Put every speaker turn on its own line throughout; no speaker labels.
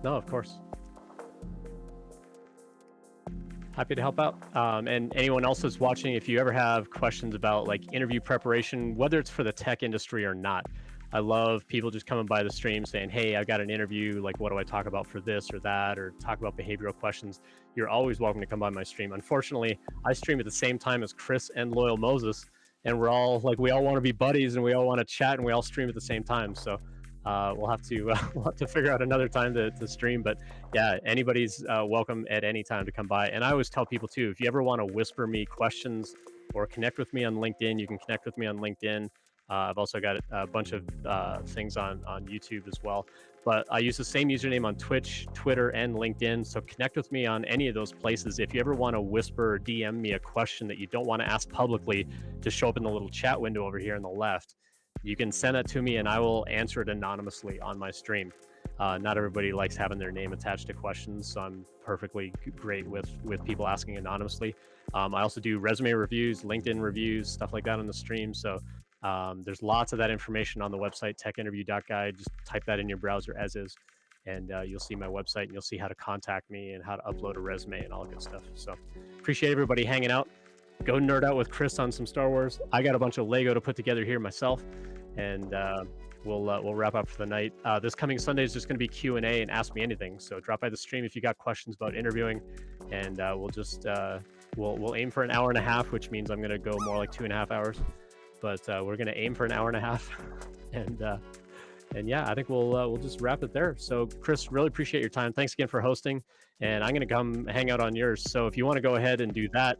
No, of course. Happy to help out. And anyone else that's watching, if you ever have questions about like interview preparation, whether it's for the tech industry or not, I love people just coming by the stream saying, "Hey, I've got an interview. Like, what do I talk about for this or that, or talk about behavioral questions?" You're always welcome to come by my stream. Unfortunately, I stream at the same time as Chris and Loyal Moses, and we're all like, we all want to be buddies and we all want to chat and we all stream at the same time. So we'll have to we'll have to figure out another time to stream. But yeah, anybody's welcome at any time to come by. And I always tell people too, if you ever want to whisper me questions or connect with me on LinkedIn, you can connect with me on LinkedIn. I've also got a bunch of things on YouTube as well. But I use the same username on Twitch, Twitter, and LinkedIn. So connect with me on any of those places. If you ever want to whisper or DM me a question that you don't want to ask publicly to show up in the little chat window over here on the left, you can send that to me and I will answer it anonymously on my stream. Not everybody likes having their name attached to questions, so I'm perfectly great with people asking anonymously. I also do resume reviews, LinkedIn reviews, stuff like that on the stream. So there's lots of that information on the website, techinterview.guide. Just type that in your browser as is, and you'll see my website and you'll see how to contact me and how to upload a resume and all that good stuff. So appreciate everybody hanging out. Go nerd out with Chris on some Star Wars. I got a bunch of Lego to put together here myself, and we'll wrap up for the night. This coming Sunday is just going to be Q&A and Ask Me Anything. So drop by the stream if you got questions about interviewing, and we'll just we'll aim for an hour and a half, which means I'm going to go more like 2.5 hours. But we're going to aim for an hour and a half, and yeah, I think we'll just wrap it there. So Chris, really appreciate your time. Thanks again for hosting, and I'm going to come hang out on yours. So if you want to go ahead and do that.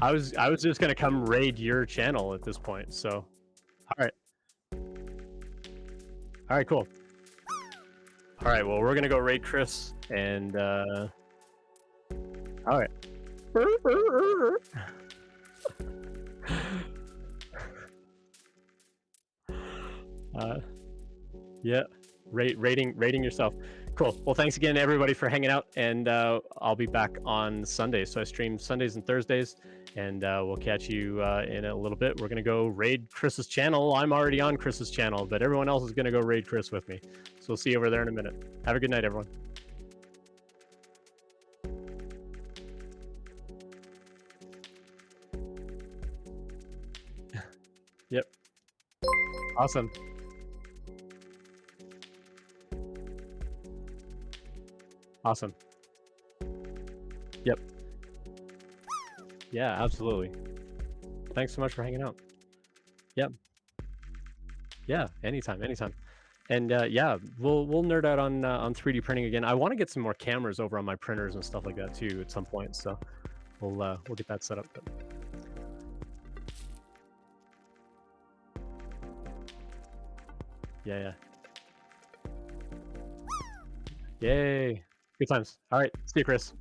I was just gonna come raid your channel at this point. So, all right, cool. All right, well, we're gonna go raid Chris, and all right. Yeah, rating yourself. Cool. Well, thanks again, everybody, for hanging out, and I'll be back on Sunday. So I stream Sundays and Thursdays, and we'll catch you in a little bit. We're gonna go raid Chris's channel. I'm already on Chris's channel, but everyone else is gonna go raid Chris with me. So we'll see you over there in a minute. Have a good night, everyone. Yep. Awesome. Awesome. Yep. Yeah, absolutely. Thanks so much for hanging out. Yep. Yeah, anytime. And yeah, we'll nerd out on 3D printing again. I want to get some more cameras over on my printers and stuff like that too at some point. So we'll get that set up. But... Yeah. Yay. Good times. All right. See you, Chris.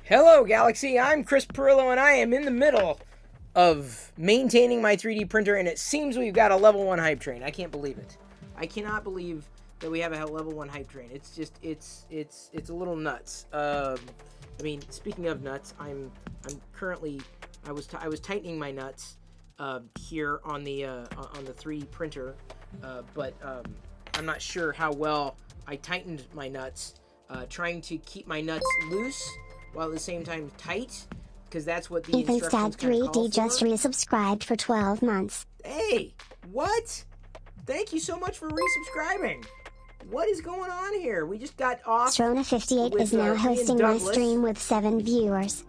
Hello, Galaxy. I'm Chris Perillo, and I am in the middle of maintaining my 3D printer, and it seems we've got a level 1 hype train. I can't believe it. I cannot believe that we have a level 1 hype train. It's just, it's a little nuts. I mean, speaking of nuts, I'm currently, I was tightening my nuts here on the 3D printer, but I'm not sure how well I tightened my nuts, trying to keep my nuts loose while at the same time tight, because that's what the instructions kind of call for.
3D just resubscribed for 12 months.
Hey, what? Thank you so much for resubscribing. What is going on here? We just got off.
Strona58 is now hosting my stream with 7 viewers.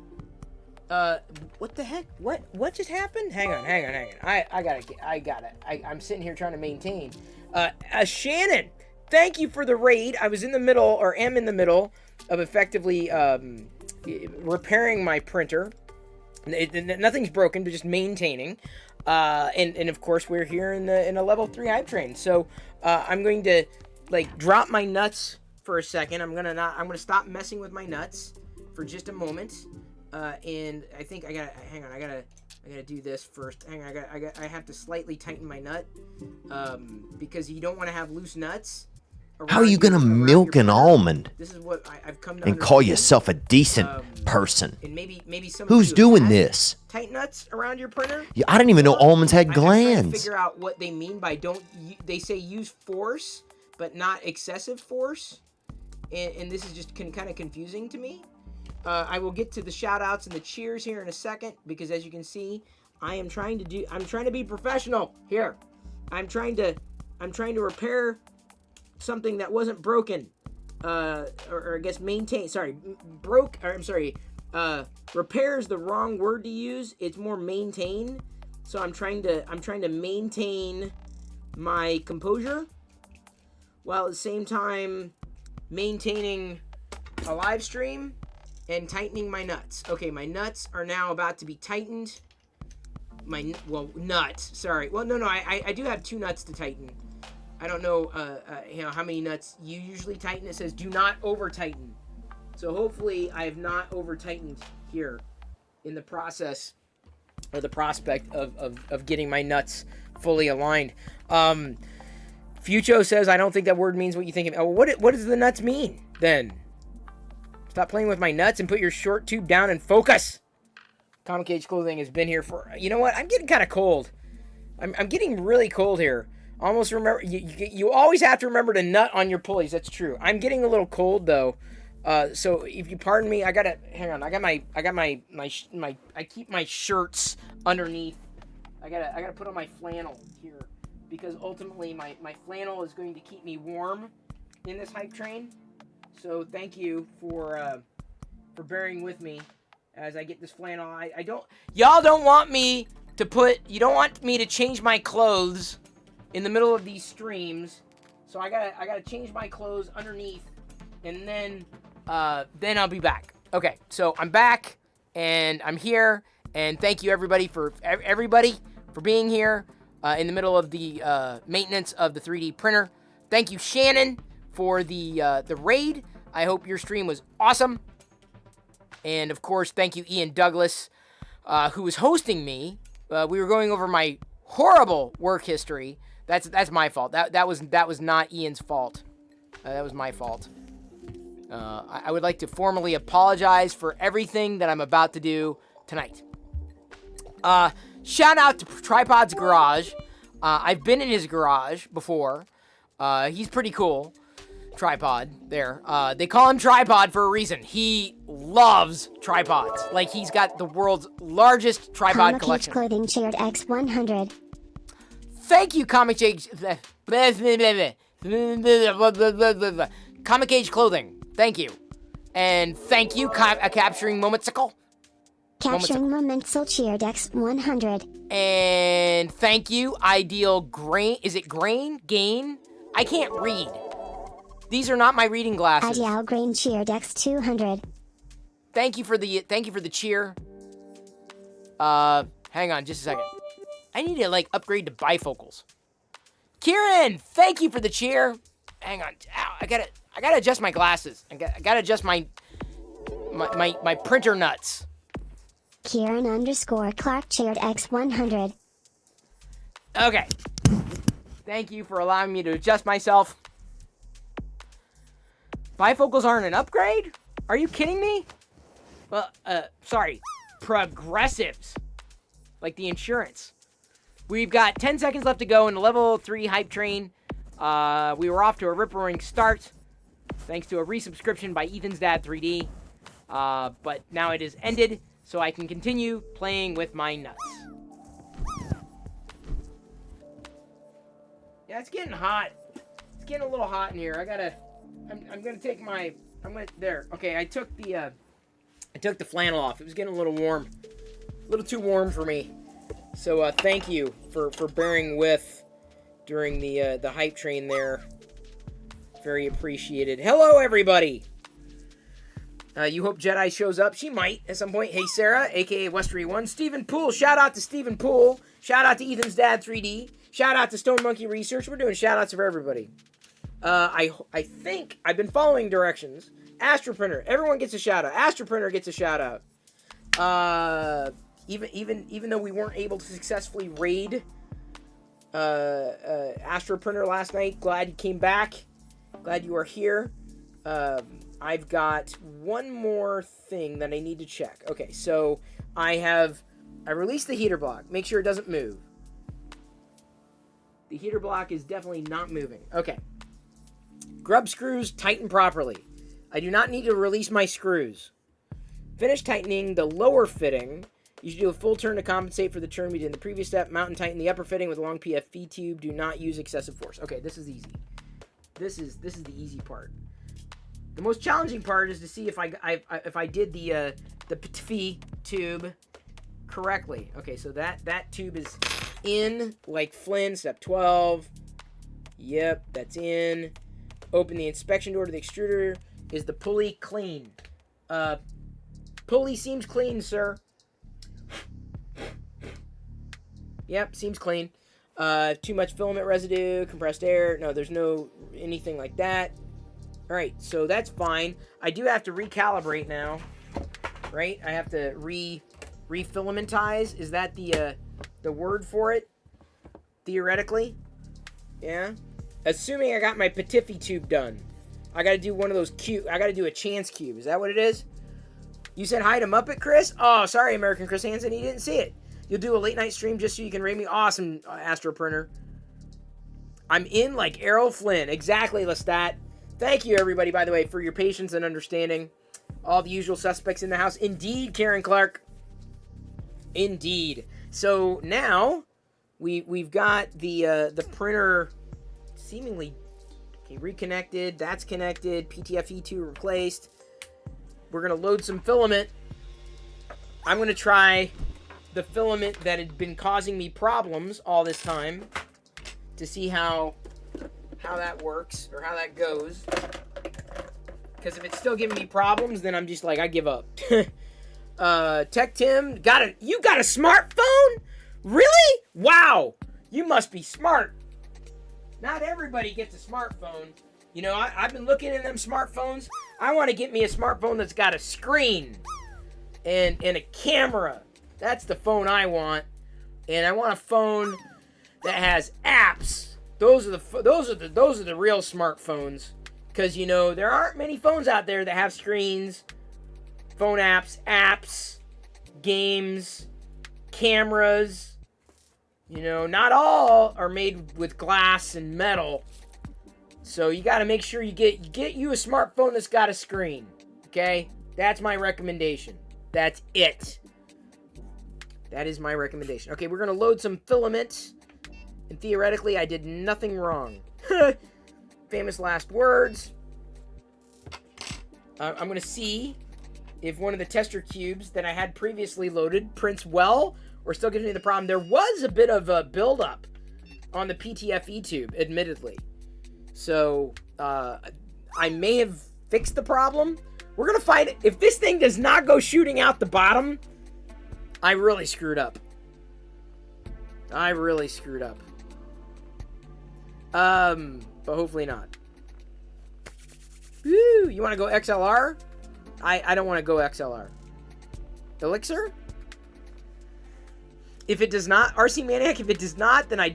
What the heck? What just happened? Hang on. I got it. I'm sitting here trying to maintain. Shannon, thank you for the raid. I was in the middle, or am in the middle, of effectively repairing my printer. Nothing's broken, but just maintaining. And of course we're here in a level 3 hype train. So I'm going to drop my nuts for a second. I'm gonna stop messing with my nuts for just a moment. And I think I gotta do this first. Hang on, I have to slightly tighten my nut because you don't want to have loose nuts.
How are you gonna milk an almond
This is what I've come to
and call
understand.
yourself a decent person?
And maybe some
Who's
of you
doing
have
this?
tight nuts around your printer.
Yeah, I didn't even know almonds had
I'm trying to
glands.
figure out what they mean by they say use force, but not excessive force. And this is just kind of confusing to me. I will get to the shout outs and the cheers here in a second, because as you can see, I'm trying to be professional here. I'm trying to repair something that wasn't broken, or I guess maintain. Sorry, repair is the wrong word to use. It's more maintain. So I'm trying to maintain my composure while at the same time maintaining a live stream and tightening my nuts. Okay, my nuts are now about to be tightened. Nuts. Sorry. Well, no, I do have 2 nuts to tighten. I don't know, how many nuts you usually tighten. It says do not over tighten. So hopefully I have not over tightened here in the process or the prospect of getting my nuts fully aligned. Fucho says, I don't think that word means what you think. Oh, what does the nuts mean then? Stop playing with my nuts and put your short tube down and focus. Comic Cage Clothing has been here for, you know what? I'm getting kind of cold. I'm getting really cold here. Almost remember, you always have to remember to nut on your pulleys. That's true. I'm getting a little cold though. So if you pardon me, hang on. I keep my shirts underneath. I gotta put on my flannel here because ultimately my flannel is going to keep me warm in this hype train. So thank you for bearing with me as I get this flannel. Y'all don't want me to change my clothes in the middle of these streams. So I gotta change my clothes underneath, and then I'll be back. Okay, so I'm back and I'm here, and thank you everybody for being here in the middle of the maintenance of the 3D printer. Thank you, Shannon, for the raid. I hope your stream was awesome. And of course, thank you, Ian Douglas, who was hosting me. We were going over my horrible work history. That's my fault. That was not Ian's fault. That was my fault. I would like to formally apologize for everything that I'm about to do tonight. Shout out to Tripod's Garage. I've been in his garage before. He's pretty cool. Tripod there. They call him Tripod for a reason. He loves tripods. Like, he's got the world's largest tripod collection.
Clothing shared X100.
Thank you, Comic Age. Comic Age Clothing. Thank you. And thank you, Capturing Momentsicle.
Capturing Momentsicle cheered X100.
And thank you, Ideal Grain. Is it Grain? Gain? I can't read. These are not my reading glasses.
Ideal Grain cheered X200.
Thank you for the cheer. Hang on just a second. I need to upgrade to bifocals. Kieran, thank you for the cheer. Hang on. Ow, I gotta adjust my glasses. I gotta adjust my printer nuts.
Kieran _Clark cheered X100.
Okay. Thank you for allowing me to adjust myself. Bifocals aren't an upgrade? Are you kidding me? Well, sorry. Progressives. Like the insurance. We've got 10 seconds left to go in the level 3 hype train. We were off to a rip-roaring start. Thanks to a resubscription by Ethan's Dad 3D. But now it is ended, so I can continue playing with my nuts. Yeah, it's getting hot. It's getting a little hot in here. I'm gonna take my, there. Okay, I took the flannel off. It was getting a little warm. A little too warm for me. So, thank you for bearing with during the hype train there. Very appreciated. Hello, everybody! You hope Jedi shows up. She might at some point. Hey, Sarah, a.k.a. Westery1. Stephen Poole. Shout out to Stephen Poole. Shout out to Ethan's Dad 3D. Shout out to Stone Monkey Research. We're doing shout outs for everybody. I think I've been following directions. Astroprinter. Everyone gets a shout out. Astroprinter gets a shout out. Even though we weren't able to successfully raid Astroprinter last night, glad you came back. Glad you are here. I've got one more thing that I need to check. Okay, so I released the heater block. Make sure it doesn't move. The heater block is definitely not moving. Okay. Grub screws tighten properly. I do not need to release my screws. Finish tightening the lower fitting. You should do a full turn to compensate for the turn we did in the previous step. Mount and tighten the upper fitting with a long PFV tube. Do not use excessive force. Okay, this is easy. This is the easy part. The most challenging part is to see if I did the PFV tube correctly. Okay, so that tube is in like Flynn, step 12. Yep, that's in. Open the inspection door to the extruder. Is the pulley clean? Pulley seems clean, sir. Yep, seems clean. Too much filament residue, compressed air. No, there's no anything like that. All right, so that's fine. I do have to recalibrate now, right? I have to refilamentize. Is that the word for it? Theoretically, yeah. Assuming I got my Patiffy tube done, I got to do one of those cube. I got to do a chance cube. Is that what it is? You said hi to Muppet Chris. Oh, sorry, American Chris Hansen. He didn't see it. You'll do a late night stream just so you can rate me. Awesome, Astro Printer. I'm in like Errol Flynn. Exactly, Lestat. Thank you, everybody, by the way, for your patience and understanding. All the usual suspects in the house. Indeed, Karen Clark. Indeed. So now we've got the printer seemingly reconnected. That's connected. PTFE2 replaced. We're going to load some filament. I'm going to try the filament that had been causing me problems all this time to see how that works or how that goes. Because if it's still giving me problems, then I'm just like, I give up. Tech Tim, you got a smartphone? Really? Wow. You must be smart. Not everybody gets a smartphone. You know, I've been looking at them smartphones. I want to get me a smartphone that's got a screen and a camera. That's the phone I want. And I want a phone that has apps. Those are the real smartphones. Because, you know, there aren't many phones out there that have screens, phone apps, games, cameras. You know, not all are made with glass and metal. So you got to make sure you get you a smartphone that's got a screen. Okay? That's my recommendation. That's it. That is my recommendation. Okay, we're going to load some filament. And theoretically, I did nothing wrong. Famous last words. I'm going to see if one of the tester cubes that I had previously loaded prints well or still gives me the problem. There was a bit of a buildup on the PTFE tube, admittedly. So, I may have fixed the problem. We're going to find it. If this thing does not go shooting out the bottom, I really screwed up. But hopefully not. Woo! You want to go XLR? I don't want to go XLR. Elixir? If it does not, RC Maniac, if it does not, then I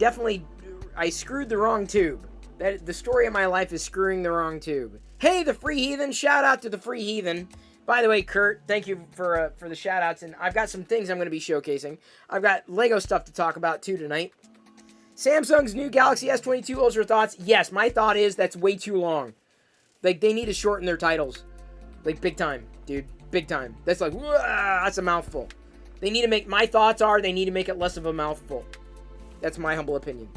screwed the wrong tube. The story of my life is screwing the wrong tube. Hey, the Free Heathen! Shout out to the Free Heathen. By the way, Kurt, thank you for the shout outs, and I've got some things I'm going to be showcasing. I've got Lego stuff to talk about too tonight. Samsung's new Galaxy S22 Ultra thoughts. Yes, my thought is that's way too long. Like, they need to shorten their titles. Like, big time, dude. Big time. That's like, that's a mouthful. They need to make, my thoughts are they need to make it less of a mouthful. That's my humble opinion.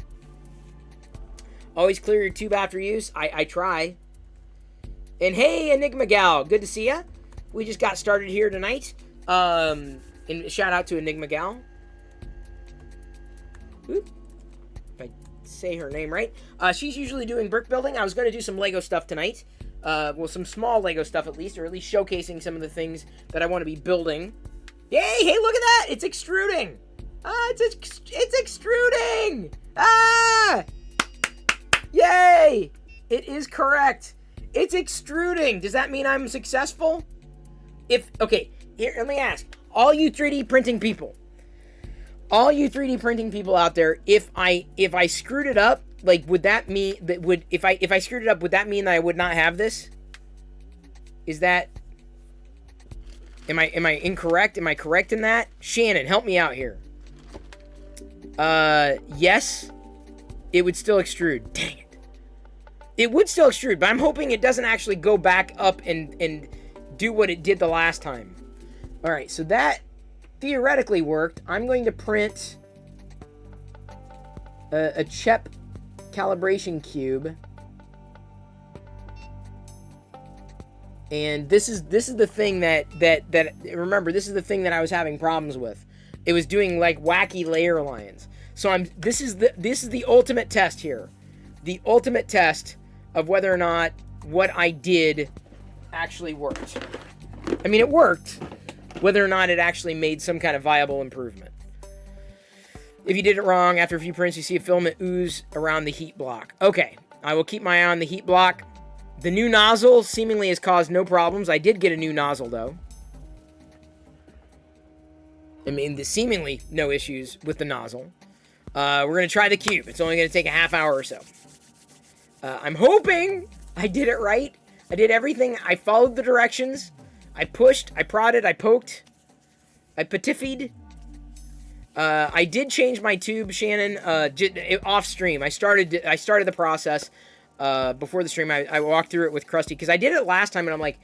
Always clear your tube after use. I try. And hey, Enigma Gal, good to see ya. We just got started here tonight. And shout out to Enigma Gal. Oop. If I say her name right. She's usually doing brick building. I was going to do some Lego stuff tonight. Well, some small Lego stuff at least, or at least showcasing some of the things that I want to be building. Yay! Hey, look at that! It's extruding! It's extruding! Ah! Yay! It is correct. It's extruding. Does that mean I'm successful? Okay, here, let me ask. All you 3D printing people. All you 3D printing people out there, if I screwed it up, like, would that mean that if I screwed it up, would that mean that I would not have this? Is that am I incorrect? Am I correct in that? Shannon, help me out here. Yes. It would still extrude. Dang it. It would still extrude, but I'm hoping it doesn't actually go back up and do what it did the last time. All right, so that theoretically worked. I'm going to print a CHEP calibration cube. And this is the thing that remember, this is the thing that I was having problems with. It was doing like wacky layer lines. So this is the ultimate test here. The ultimate test of whether or not what I did actually worked. I mean, it worked. Whether or not it actually made some kind of viable improvement. If you did it wrong, after a few prints, you see a filament ooze around the heat block. Okay, I will keep my eye on the heat block. The new nozzle seemingly has caused no problems. I did get a new nozzle, though. I mean, seemingly no issues with the nozzle. We're going to try the cube. It's only going to take a half hour or so. I'm hoping I did it right. I did everything. I followed the directions. I pushed, I prodded, I poked, I patified. I did change my tube, Shannon, off stream. I started the process before the stream. I walked through it with Krusty because I did it last time, and I'm like,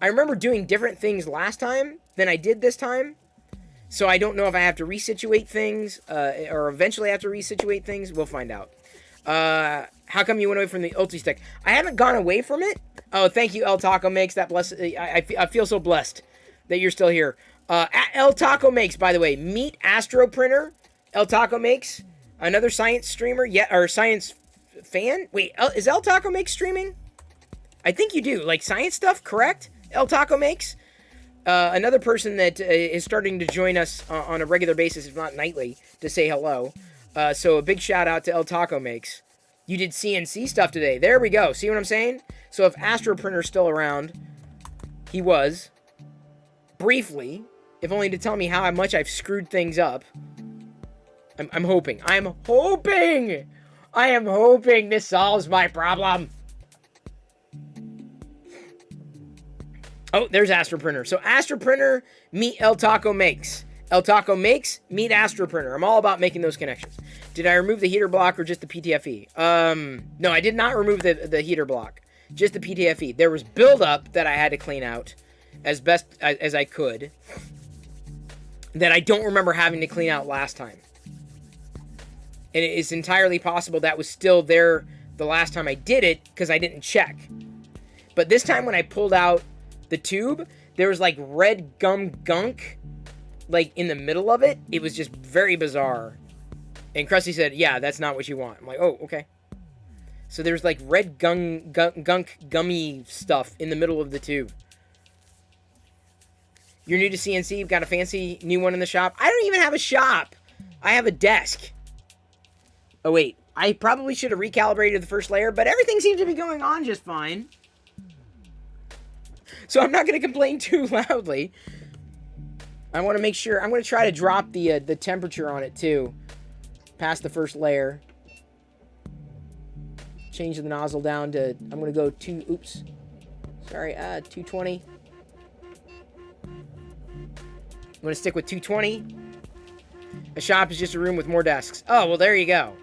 I remember doing different things last time than I did this time. So I don't know if I have to resituate things or eventually have to resituate things. We'll find out. How come you went away from the ulti stick? I haven't gone away from it. Oh, thank you, El Taco Makes. That bless. I feel so blessed that you're still here. El Taco Makes, by the way, meet Astro Printer. El Taco Makes, another science streamer, or science fan. Wait, is El Taco Makes streaming? I think you do, like science stuff, correct? El Taco Makes, another person that is starting to join us on a regular basis, if not nightly, to say hello. So a big shout out to El Taco Makes. You did CNC stuff today. There we go. See what I'm saying? So if Astro Printer's still around, he was. Briefly, if only to tell me how much I've screwed things up. I'm hoping. I am hoping this solves my problem. Oh, there's Astro Printer. So Astro Printer, meet El Taco Makes. El Taco Makes, meet Astro Printer. I'm all about making those connections. Did I remove the heater block or just the PTFE? No, I did not remove the heater block. Just the PTFE. There was buildup that I had to clean out as best as I could that I don't remember having to clean out last time. And it is entirely possible that was still there the last time I did it because I didn't check. But this time when I pulled out the tube, there was like red gum gunk like in the middle of it. It was just very bizarre. And Krusty said, yeah, that's not what you want. I'm like, oh, okay. So there's like red gunk gummy stuff in the middle of the tube. You're new to CNC, you've got a fancy new one in the shop. I don't even have a shop. I have a desk. Oh, wait. I probably should have recalibrated the first layer, but everything seems to be going on just fine. So I'm not going to complain too loudly. I want to make sure. I'm going to try to drop the temperature on it, too. Past the first layer. Change the nozzle down to, I'm going to go 220. I'm going to stick with 220. A shop is just a room with more desks. Oh, well, there you go.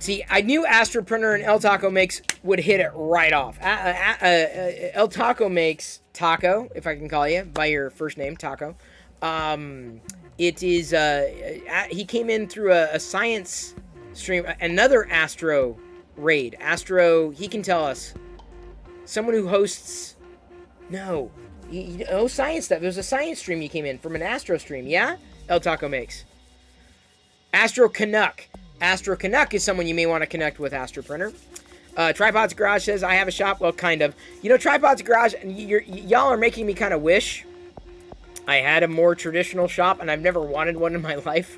See, I knew Astro Printer and El Taco Makes would hit it right off. El Taco Makes, Taco, if I can call you by your first name, Taco. It is, he came in through a science stream, another Astro raid. Astro, he can tell us. Someone who hosts, no, science stuff. There was a science stream you came in from an Astro stream, yeah? El Taco Makes. Astro Canuck. Astro Canuck is someone you may want to connect with, Astro Printer. Tripod's Garage says, I have a shop. Well, kind of. You know, Tripod's Garage, y'all are making me kind of wish I had a more traditional shop, and I've never wanted one in my life.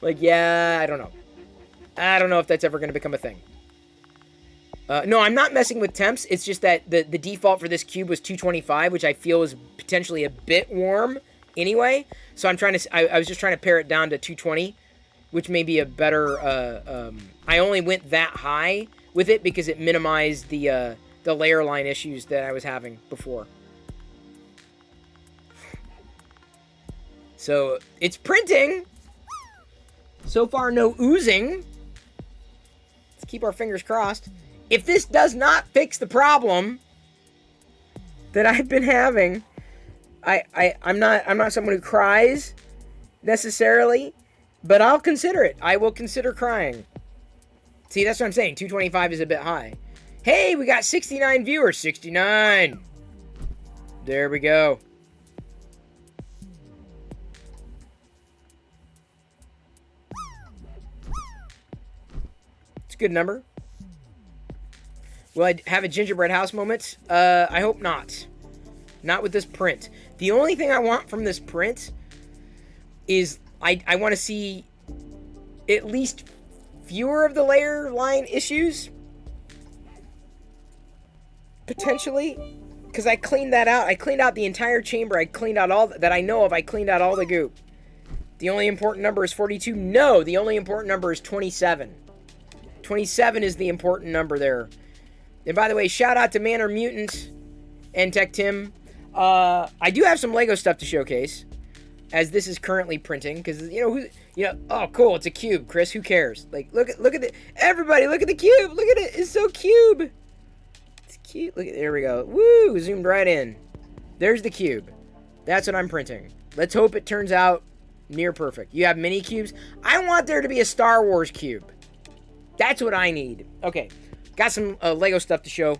Like, yeah, I don't know. I don't know if that's ever going to become a thing. No, I'm not messing with temps. It's just that the default for this cube was 225, which I feel is potentially a bit warm anyway. So I'm trying to, I was just trying to pare it down to 220, which may be a better, I only went that high with it because it minimized the layer line issues that I was having before. So it's printing. So far, no oozing. Let's keep our fingers crossed. If this does not fix the problem that I've been having, I'm not someone who cries necessarily, but I'll consider it. I will consider crying. See, that's what I'm saying. 225 is a bit high. Hey, we got 69 viewers. 69. There we go. It's a good number. Will I have a gingerbread house moment? I hope not. Not with this print. The only thing I want from this print is I want to see at least fewer of the layer line issues. Potentially. Because I cleaned that out. I cleaned out the entire chamber. I cleaned out all that I know of. I cleaned out all the goop. The only important number is 42. No, the only important number is 27. 27 is the important number there. And by the way, shout out to Manor Mutant and Tech Tim. I do have some Lego stuff to showcase, as this is currently printing. Because oh cool, it's a cube, Chris. Who cares? Like look at the everybody. Look at the cube. Look at it. It's so cube. It's cute. Look at there we go. Woo! Zoomed right in. There's the cube. That's what I'm printing. Let's hope it turns out near perfect. You have mini cubes. I want there to be a Star Wars cube. That's what I need. Okay, got some Lego stuff to show.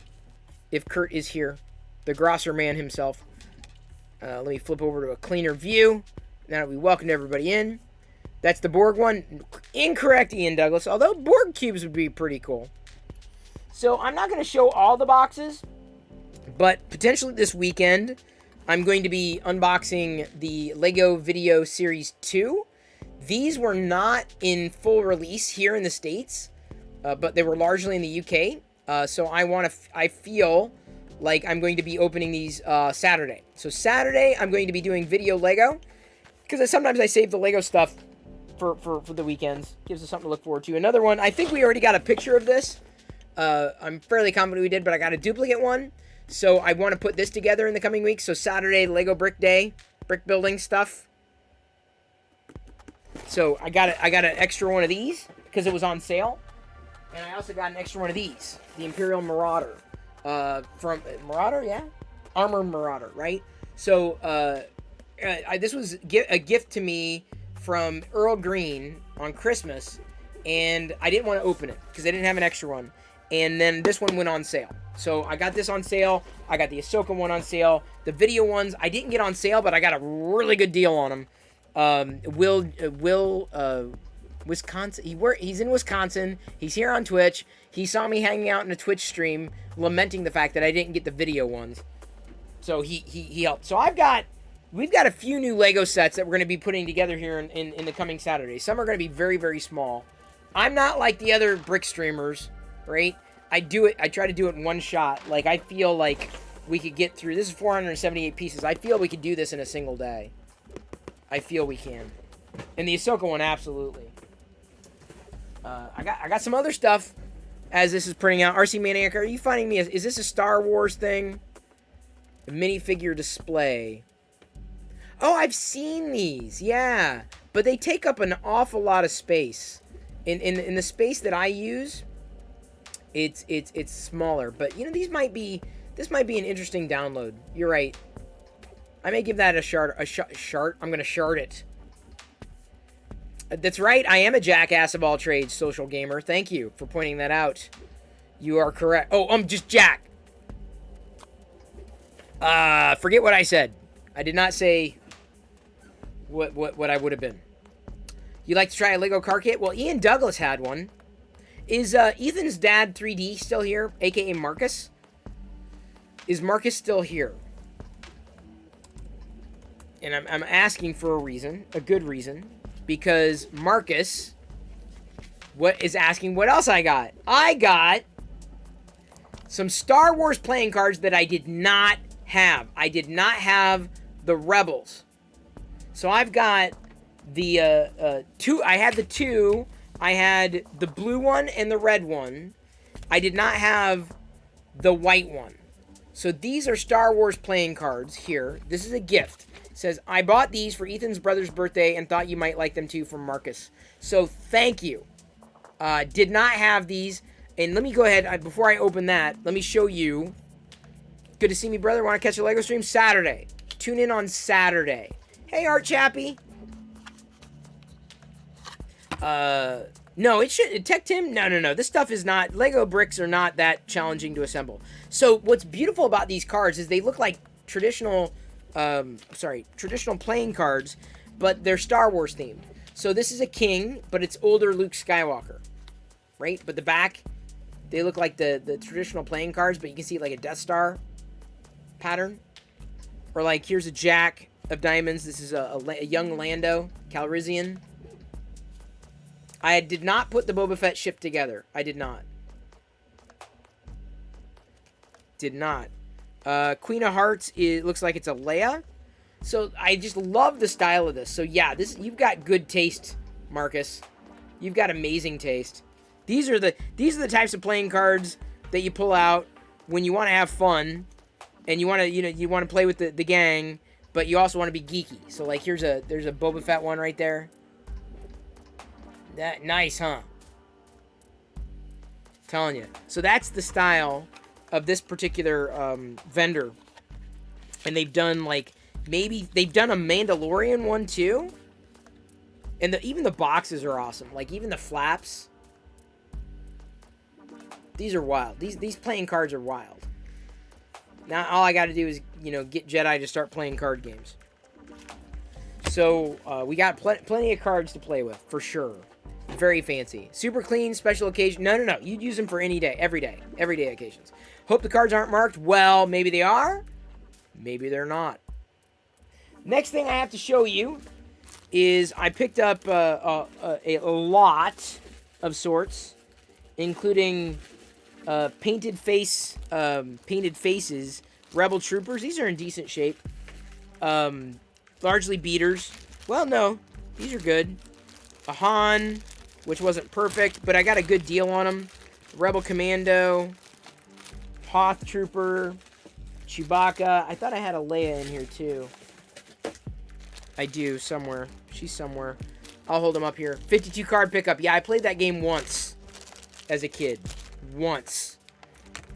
If Kurt is here, the Grosser man himself. Let me flip over to a cleaner view. Now that we welcomed everybody in. That's the Borg one. Incorrect, Ian Douglas. Although Borg cubes would be pretty cool. So I'm not going to show all the boxes, but potentially this weekend, I'm going to be unboxing the Lego Video Series 2. These were not in full release here in the States, but they were largely in the UK. So I feel like I'm going to be opening these Saturday. So Saturday, I'm going to be doing video Lego, because sometimes I save the Lego stuff for the weekends. Gives us something to look forward to. Another one, I think we already got a picture of this. I'm fairly confident we did, but I got a duplicate one. So I want to put this together in the coming weeks. So Saturday, Lego Brick Day, brick building stuff. So I got an extra one of these because it was on sale. And I also got an extra one of these, the Imperial Marauder. From Marauder, yeah? Armored Marauder, right? So this was a gift to me from Earl Green on Christmas. And I didn't want to open it because I didn't have an extra one. And then this one went on sale. So I got this on sale. I got the Ahsoka one on sale. The video ones I didn't get on sale, but I got a really good deal on them. Wisconsin. He's in Wisconsin. He's here on Twitch. He saw me hanging out in a Twitch stream, lamenting the fact that I didn't get the video ones. So he helped. So we've got a few new Lego sets that we're going to be putting together here in the coming Saturdays. Some are going to be very, very small. I'm not like the other brick streamers, right? I try to do it in one shot. Like, I feel like we could get through. This is 478 pieces. I feel we could do this in a single day. I feel we can. And the Ahsoka one, absolutely. I got some other stuff as this is printing out. RC Maniac, are you finding me? Is this a Star Wars thing? A minifigure display. Oh, I've seen these. Yeah. But they take up an awful lot of space. In the space that I use, it's smaller. But this might be an interesting download. You're right. I may give that a shard. I'm gonna shard it. That's right. I am a jackass of all trades, social gamer. Thank you for pointing that out. You are correct. Oh, I'm just Jack. Forget what I said. I did not say what I would have been. You like to try a Lego car kit? Well, Ian Douglas had one. Is Ethan's dad 3D still here, aka Marcus? Is Marcus still here? And I'm asking for a reason, a good reason, because Marcus is asking what else I got. I got some Star Wars playing cards that I did not have. I did not have the Rebels. So I've got the two. I had the two. I had the blue one and the red one. I did not have the white one. So these are Star Wars playing cards here. This is a gift. It says, I bought these for Ethan's brother's birthday and thought you might like them too, from Marcus. So thank you. Did not have these. And let me go ahead, before I open that, let me show you. Good to see me, brother. Want to catch a Lego stream? Saturday. Tune in on Saturday. Hey, Art Chappie. No, it should. Tech Tim? No. This stuff is not. Lego bricks are not that challenging to assemble. So what's beautiful about these cards is they look like traditional playing cards, but they're Star Wars themed. So this is a king, but it's older Luke Skywalker, right? But the back They look like the traditional playing cards, but you can see like a Death Star pattern. Or like, here's a Jack of Diamonds. This is a young Lando Calrissian. I did not put the Boba Fett ship together. I did not. Did not. Queen of Hearts, it looks like it's a Leia. So I just love the style of this. So yeah, you've got good taste, Marcus. You've got amazing taste. These are the types of playing cards that you pull out when you want to have fun, and you want to play with the gang, but you also want to be geeky. So like there's a Boba Fett one right there. That nice, huh? Telling you. So that's the style of this particular vendor, and they've done like they've done a Mandalorian one too, and even the boxes are awesome. Like even the flaps. These are wild. These playing cards are wild. Now all I got to do is get Jedi to start playing card games. So we got plenty of cards to play with for sure. Very fancy. Super clean, special occasion. No. You'd use them for any day, everyday occasions. Hope the cards aren't marked. Well, maybe they are. Maybe they're not. Next thing I have to show you is I picked up a lot of sorts, including painted faces, Rebel Troopers. These are in decent shape. Largely beaters. Well, no. These are good. A Han, which wasn't perfect, but I got a good deal on them. Rebel Commando. Hoth Trooper. Chewbacca. I thought I had a Leia in here, too. I do, somewhere. She's somewhere. I'll hold them up here. 52 card pickup. Yeah, I played that game once as a kid. Once.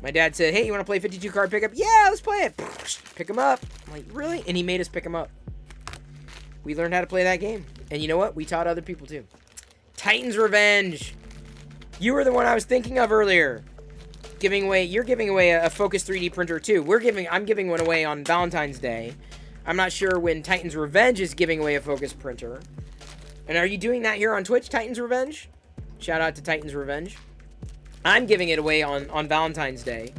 My dad said, hey, you want to play 52 card pickup? Yeah, let's play it. Pick them up. I'm like, really? And he made us pick them up. We learned how to play that game. And you know what? We taught other people too. Titan's Revenge. You were the one I was thinking of earlier. You're giving away a Focus 3D printer too. I'm giving one away on Valentine's Day. I'm not sure when Titan's Revenge is giving away a Focus printer. And are you doing that here on Twitch, Titan's Revenge? Shout out to Titan's Revenge. I'm giving it away on Valentine's Day.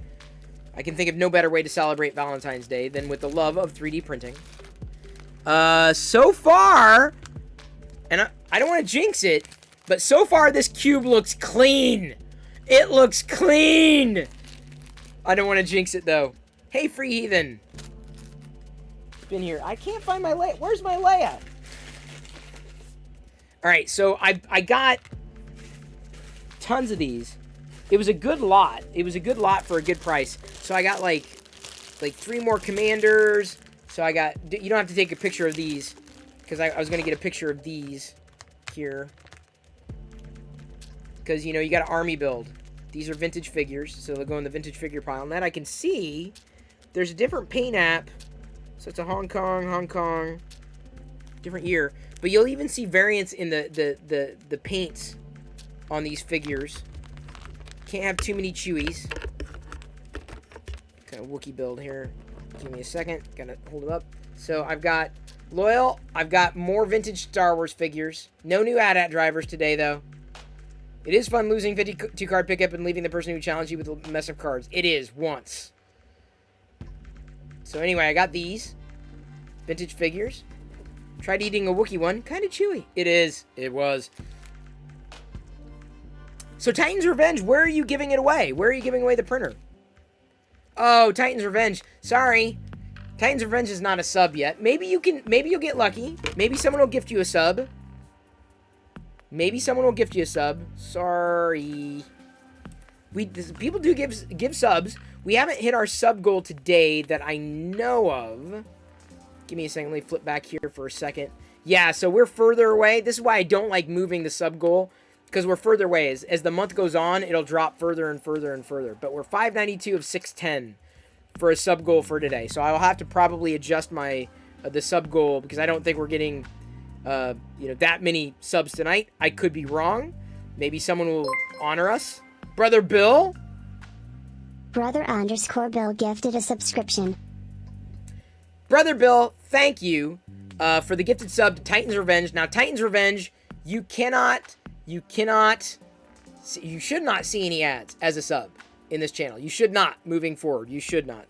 I can think of no better way to celebrate Valentine's Day than with the love of 3D printing. So far, and I don't want to jinx it, but so far this cube looks clean. It looks clean. I don't want to jinx it though. Hey, Free Heathen. It's been here. I can't find my Leia. Where's my Leia? All right, so I got tons of these. It was a good lot. It was a good lot for a good price. So I got like 3 more commanders. So I got, you don't have to take a picture of these, because I was going to get a picture of these here. Because, you got an army build. These are vintage figures, so they'll go in the vintage figure pile. And then I can see there's a different paint app. So it's a Hong Kong, different year. But you'll even see variants in the paints on these figures. Can't have too many Chewies. Kind of Wookiee build here. Give me a second. Gotta hold it up. So I've got Loyal. I've got more vintage Star Wars figures. No new AT-AT drivers today, though. It is fun losing 52 card pickup and leaving the person who challenged you with a mess of cards. It is, once. So anyway, I got these. Vintage figures. Tried eating a Wookiee one. Kind of chewy. It is. It was. So Titan's Revenge, where are you giving it away? Where are you giving away the printer? Oh, Titan's Revenge. Sorry. Titan's Revenge is not a sub yet. Maybe you'll get lucky. Maybe someone will gift you a sub. Sorry. People do give subs. We haven't hit our sub goal today that I know of. Give me a second. Let me flip back here for a second. Yeah, so we're further away. This is why I don't like moving the sub goal, because we're further away. As the month goes on, it'll drop further and further and further. But we're 592 of 610 for a sub goal for today. So I'll have to probably adjust my the sub goal, because I don't think we're getting that many subs tonight. I could be wrong. Maybe someone will honor us. Brother Bill?
Brother_Bill gifted a subscription.
Brother Bill, thank you for the gifted sub to Titan's Revenge. Now, Titan's Revenge, you cannot You should not see any ads as a sub in this channel. You should not, moving forward. You should not.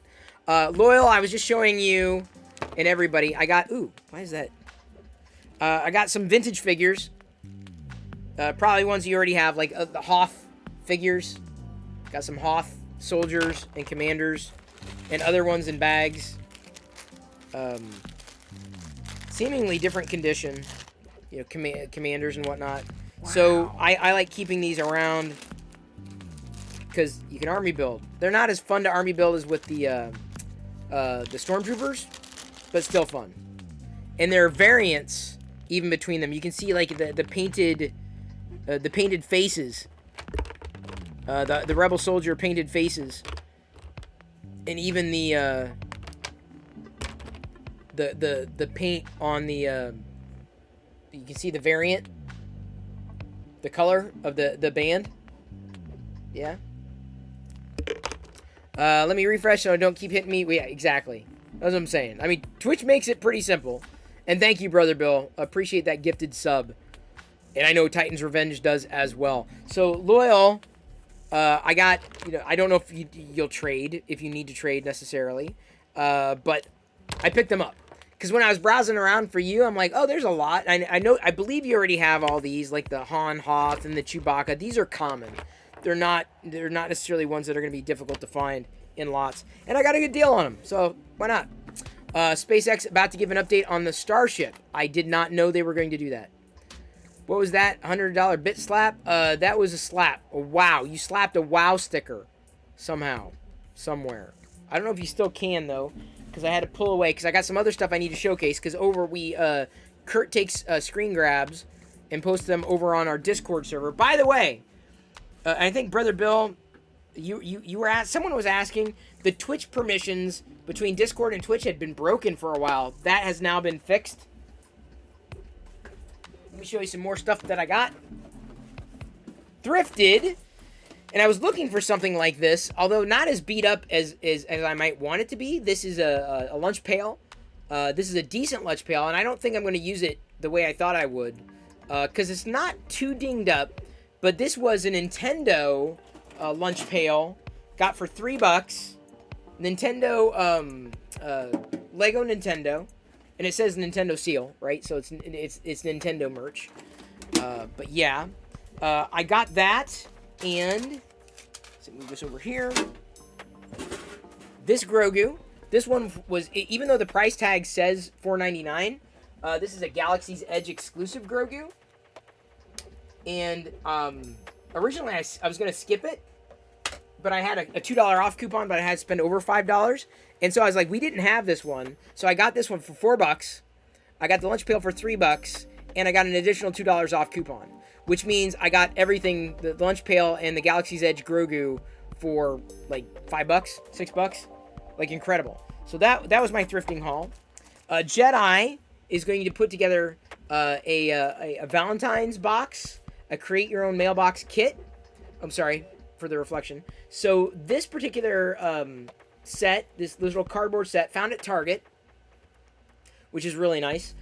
Loyal, I was just showing you and everybody. I got, ooh, why is that? I got some vintage figures. Probably ones you already have, like the Hoth figures. Got some Hoth soldiers and commanders and other ones in bags. Seemingly different condition. You know, commanders and whatnot. Wow. So I like keeping these around because you can army build. They're not as fun to army build as with the stormtroopers, but still fun. And there are variants even between them. You can see like the painted faces, the rebel soldier painted faces, and even the paint on the. You can see the variant, the color of the band. Yeah. Let me refresh so I don't keep hitting me. Yeah, exactly. That's what I'm saying. I mean, Twitch makes it pretty simple. And thank you, Brother Bill. Appreciate that gifted sub. And I know Titan's Revenge does as well. So, Loyal, I got, you know, I don't know if you'll trade, if you need to trade necessarily. But I picked them up. Because when I was browsing around for you, I'm like, oh, there's a lot. I believe you already have all these, like the Han, Hoth, and the Chewbacca. These are common. They're not necessarily ones that are going to be difficult to find in lots. And I got a good deal on them, so why not? SpaceX about to give an update on the Starship. I did not know they were going to do that. What was that? $100 bit slap? That was a slap. A wow. You slapped a wow sticker somehow, somewhere. I don't know if you still can, though, because I had to pull away because I got some other stuff I need to showcase because Kurt takes screen grabs and posts them over on our Discord server. By the way, I think Brother Bill, you were someone was asking, the Twitch permissions between Discord and Twitch had been broken for a while. That has now been fixed. Let me show you some more stuff that I got. Thrifted. And I was looking for something like this, although not as beat up as I might want it to be. This is a lunch pail. This is a decent lunch pail, and I don't think I'm going to use it the way I thought I would, because it's not too dinged up. But this was a Nintendo lunch pail, got for $3. Nintendo, Lego Nintendo, and it says Nintendo seal, right? So it's Nintendo merch. But yeah, I got that. And let's move this over here. This Grogu. This one was, even though the price tag says $4.99, this is a Galaxy's Edge exclusive Grogu. And originally I was going to skip it, but I had a $2 off coupon, but I had to spend over $5. And so I was like, we didn't have this one. So I got this one for $4. I got the lunch pail for $3, and I got an additional $2 off coupon. Which means I got everything, the lunch pail and the Galaxy's Edge Grogu for like $5, $6. Like incredible. So that was my thrifting haul. Jedi is going to put together a Valentine's box, a create your own mailbox kit. I'm sorry for the reflection. So this particular set, this little cardboard set, found at Target, which is really nice.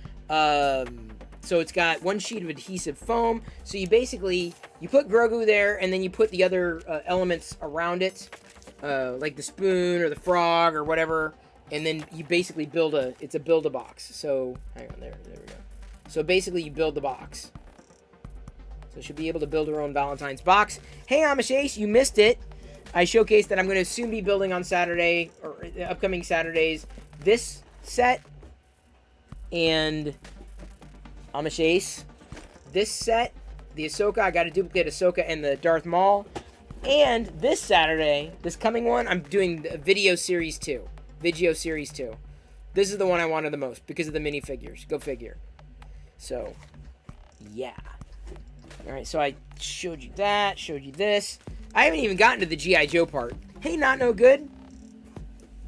So it's got one sheet of adhesive foam. So you basically, you put Grogu there, and then you put the other elements around it, like the spoon or the frog or whatever, and then you basically it's a build-a-box. So, hang on, there we go. So basically you build the box. So you should be able to build your own Valentine's box. Hey, Amish Ace, you missed it. I showcased that I'm going to soon be building on Saturday, or upcoming Saturdays, this set, and Amish Ace, this set, the Ahsoka, I got to duplicate Ahsoka and the Darth Maul. And this Saturday, this coming one, I'm doing the Video Series 2. Video Series 2. This is the one I wanted the most because of the minifigures. Go figure. So, yeah. Alright, so I showed you that, showed you this. I haven't even gotten to the G.I. Joe part. Hey, Not No Good.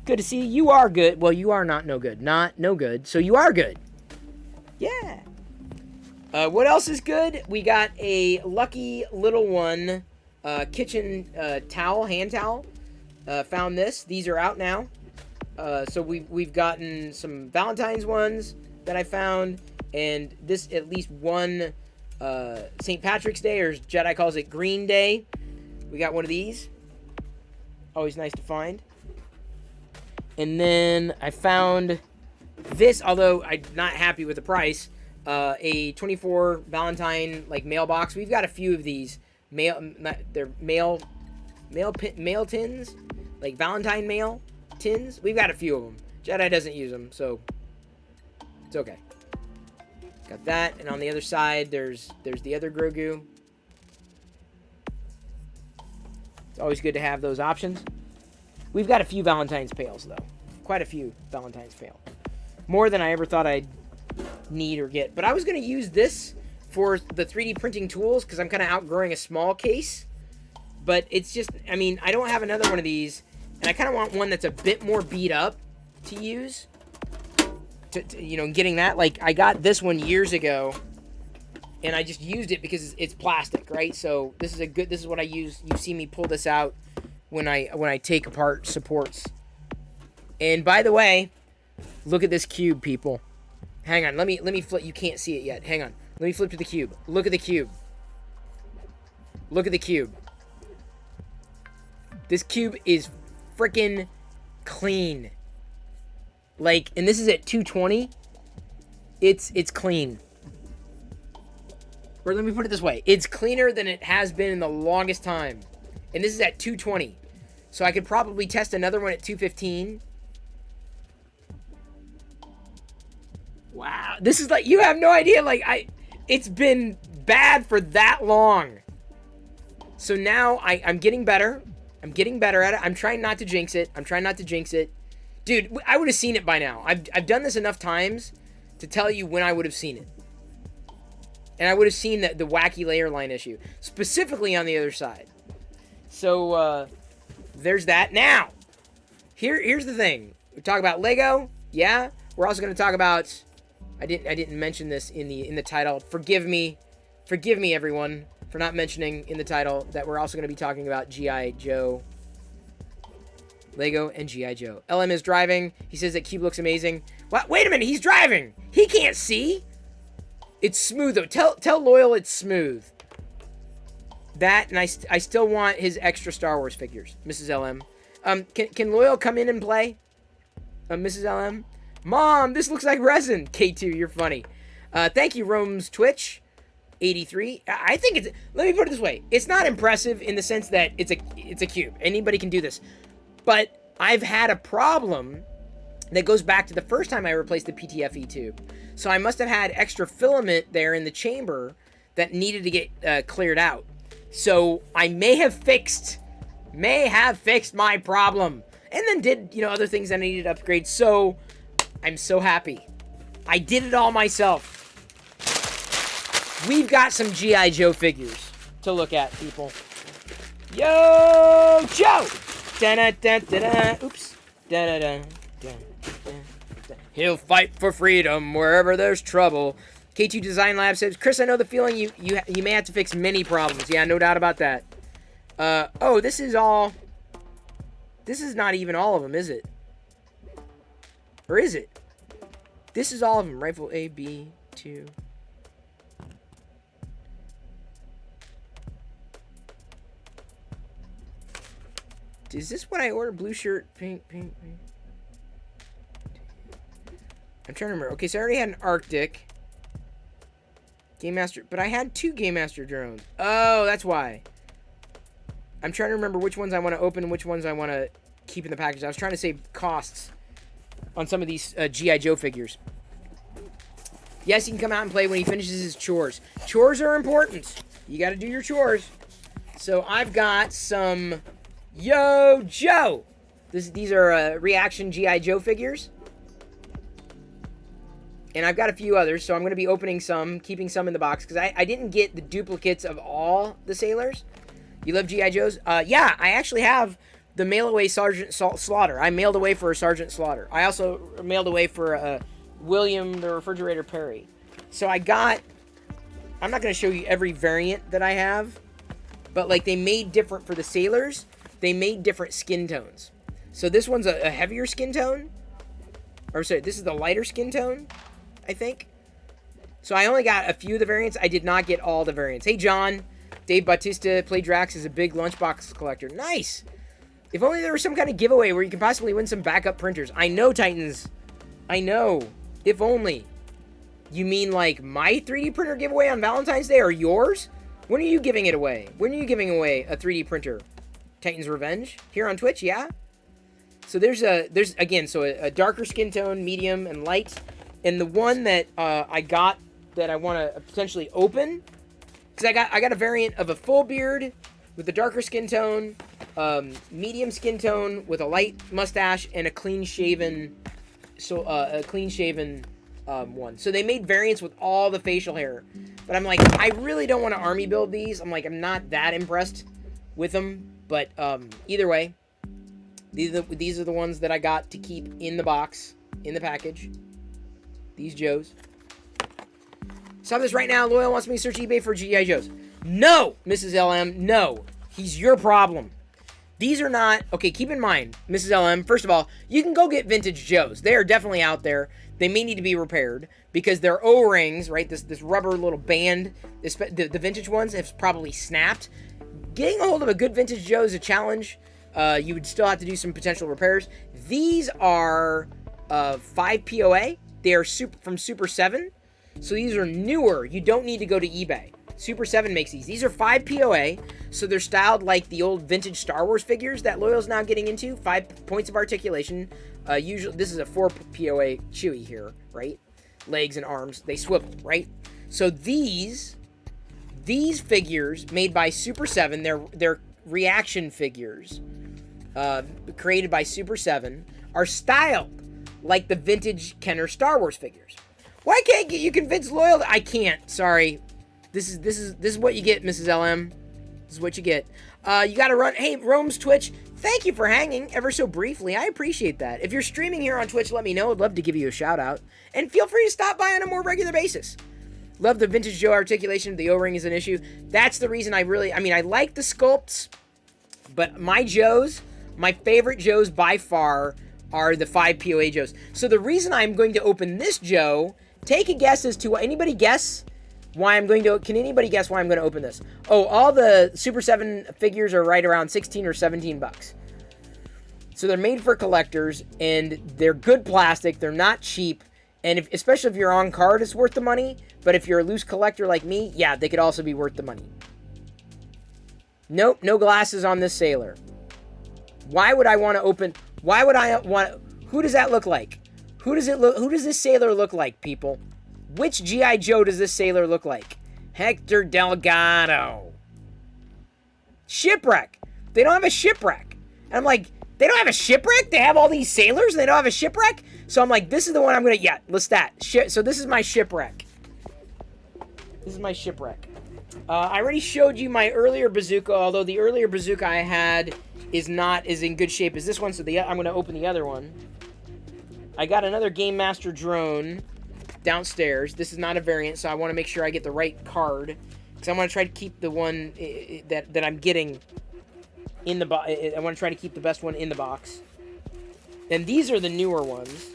Good to see you. You are good. Well, you are not no good. Not no good. So you are good. Yeah. What else is good? We got a Lucky Little One kitchen towel, hand towel. Found this. These are out now. So we've gotten some Valentine's ones that I found, and this at least one St. Patrick's Day, or as Jedi calls it, Green Day. We got one of these. Always nice to find. And then I found this, although I'm not happy with the price, a 24 Valentine like mailbox. We've got a few of these they're mail tins, like Valentine mail tins. We've got a few of them. Jedi doesn't use them, so it's okay. Got that, and on the other side, there's the other Grogu. It's always good to have those options. We've got a few Valentine's pails, though. Quite a few Valentine's pails. More than I ever thought I'd need or get. But I was going to use this for the 3D printing tools because I'm kind of outgrowing a small case. But it's just, I mean, I don't have another one of these. And I kind of want one that's a bit more beat up to use. You know, getting that. Like, I got this one years ago. And I just used it because it's plastic, right? So this is what I use. You see me pull this out when I take apart supports. And by the way, look at this cube, people. Hang on, let me flip. You can't see it yet. Hang on. Let me flip to the cube. Look at the cube. Look at the cube. This cube is freaking clean. Like, and this is at 220. It's clean. Or let me put it this way. It's cleaner than it has been in the longest time. And this is at 220. So I could probably test another one at 215. Wow. This is like, you have no idea. Like, it's been bad for that long. So now I'm getting better. I'm getting better at it. I'm trying not to jinx it. Dude, I would have seen it by now. I've done this enough times to tell you when I would have seen it. And I would have seen the wacky layer line issue. Specifically on the other side. So, there's that. Now, here's the thing. We talk about Lego. Yeah. We're also going to talk about... I didn't mention this in the title. Forgive me, everyone, for not mentioning in the title that we're also going to be talking about G.I. Joe. Lego and G.I. Joe. LM is driving. He says that cube looks amazing. What? Wait a minute. He's driving. He can't see. It's smooth, though. Tell Loyal it's smooth. That, and I still want his extra Star Wars figures, Mrs. LM. Can Loyal come in and play? Mrs. LM? Mom, this looks like resin. K2, you're funny. Thank you, Rome's Twitch. 83. I think it's... Let me put it this way. It's not impressive in the sense that it's a cube. Anybody can do this. But I've had a problem that goes back to the first time I replaced the PTFE tube. So I must have had extra filament there in the chamber that needed to get cleared out. So I may have fixed my problem. And then did, other things that I needed to upgrade. So I'm so happy. I did it all myself. We've got some G.I. Joe figures to look at, people. Yo, Joe! Da-da-da-da-da. Oops. Da-da-da-da. He'll fight for freedom wherever there's trouble. K2 Design Lab says, Chris, I know the feeling you may have to fix many problems. Yeah, no doubt about that. Oh, this is not even all of them, is it? Or is it? This is all of them. Rifle A, B, 2. Is this what I ordered? Blue shirt, pink. I'm trying to remember. Okay, so I already had an Arctic. Game Master. But I had 2 Game Master drones. Oh, that's why. I'm trying to remember which ones I want to open and which ones I want to keep in the package. I was trying to save costs on some of these G.I. Joe figures. Yes, he can come out and play when he finishes his chores. Chores are important. You got to do your chores. So I've got some Yo Joe. These are reaction G.I. Joe figures. And I've got a few others, so I'm going to be opening some, keeping some in the box, because I didn't get the duplicates of all the sailors. You love G.I. Joes? Yeah, I actually have the mail-away Sergeant Slaughter. I mailed away for a Sergeant Slaughter. I also mailed away for William the Refrigerator Perry. So I got... I'm not going to show you every variant that I have, but like they made different for the sailors. They made different skin tones. So this one's a heavier skin tone. Or sorry, this is the lighter skin tone, I think. So I only got a few of the variants. I did not get all the variants. Hey, John. Dave Bautista, Play Drax is a big lunchbox collector. Nice. If only there was some kind of giveaway where you could possibly win some backup printers. I know, Titans. I know. If only. You mean like my 3D printer giveaway on Valentine's Day or yours? When are you giving it away? When are you giving away a 3D printer? Titans Revenge? Here on Twitch, yeah? So there's a darker skin tone, medium, and light. And the one that I got that I want to potentially open, because I got a variant of a full beard with a darker skin tone, medium skin tone with a light mustache, and a clean shaven one. So they made variants with all the facial hair. But I'm like, I really don't want to army build these. I'm not that impressed with them. But either way, these are the ones that I got to keep in the box, in the package. These Joes. Stop this right now. Loyal wants me to search eBay for G.I. Joes. No, Mrs. LM, no. He's your problem. These are not... Okay, keep in mind, Mrs. LM, first of all, you can go get vintage Joes. They are definitely out there. They may need to be repaired because their O-rings, right, this rubber little band, the vintage ones have probably snapped. Getting a hold of a good vintage Joe is a challenge. You would still have to do some potential repairs. These are 5 POA. They are from Super 7. So these are newer. You don't need to go to eBay. Super 7 makes these. These are 5 POA. So they're styled like the old vintage Star Wars figures that Loyal's now getting into. 5 points of articulation. Usually, this is a 4 POA Chewie here, right? Legs and arms, they swivel, right? So these figures made by Super 7, they're reaction figures created by Super 7, are styled like the vintage Kenner Star Wars figures. Why can't you convince Loyal? I can't. Sorry. This is what you get, Mrs. LM. This is what you get. You got to run. Hey, Rome's Twitch. Thank you for hanging ever so briefly. I appreciate that. If you're streaming here on Twitch, let me know. I'd love to give you a shout out. And feel free to stop by on a more regular basis. Love the vintage Joe articulation. The O-ring is an issue. That's the reason I like the sculpts, but my favorite Joes by far are the 5 POA Joes. So the reason I'm going to open this Joe, take a guess as to anybody guess why I'm going to, can anybody guess why I'm going to open this? Oh, all the Super 7 figures are right around 16 or 17 bucks. So they're made for collectors, and they're good plastic. They're not cheap. And especially if you're on card, it's worth the money. But if you're a loose collector like me, yeah, they could also be worth the money. Nope, no glasses on this sailor. Why would I want to open... Why would I want... Who does that look like? Who does this sailor look like, people? Which G.I. Joe does this sailor look like? Hector Delgado. Shipwreck. They don't have a shipwreck. And I'm like, they don't have a shipwreck? They have all these sailors and they don't have a shipwreck? So I'm like, this is the one I'm going to... Yeah, list that. So this is my shipwreck. This is my shipwreck. I already showed you my earlier bazooka, although the earlier bazooka I had is not as in good shape as this one, so I'm going to open the other one. I got another Game Master drone downstairs. This is not a variant, so I want to make sure I get the right card, because I want to try to keep the one that I'm getting in the box. I want to try to keep the best one in the box. And these are the newer ones.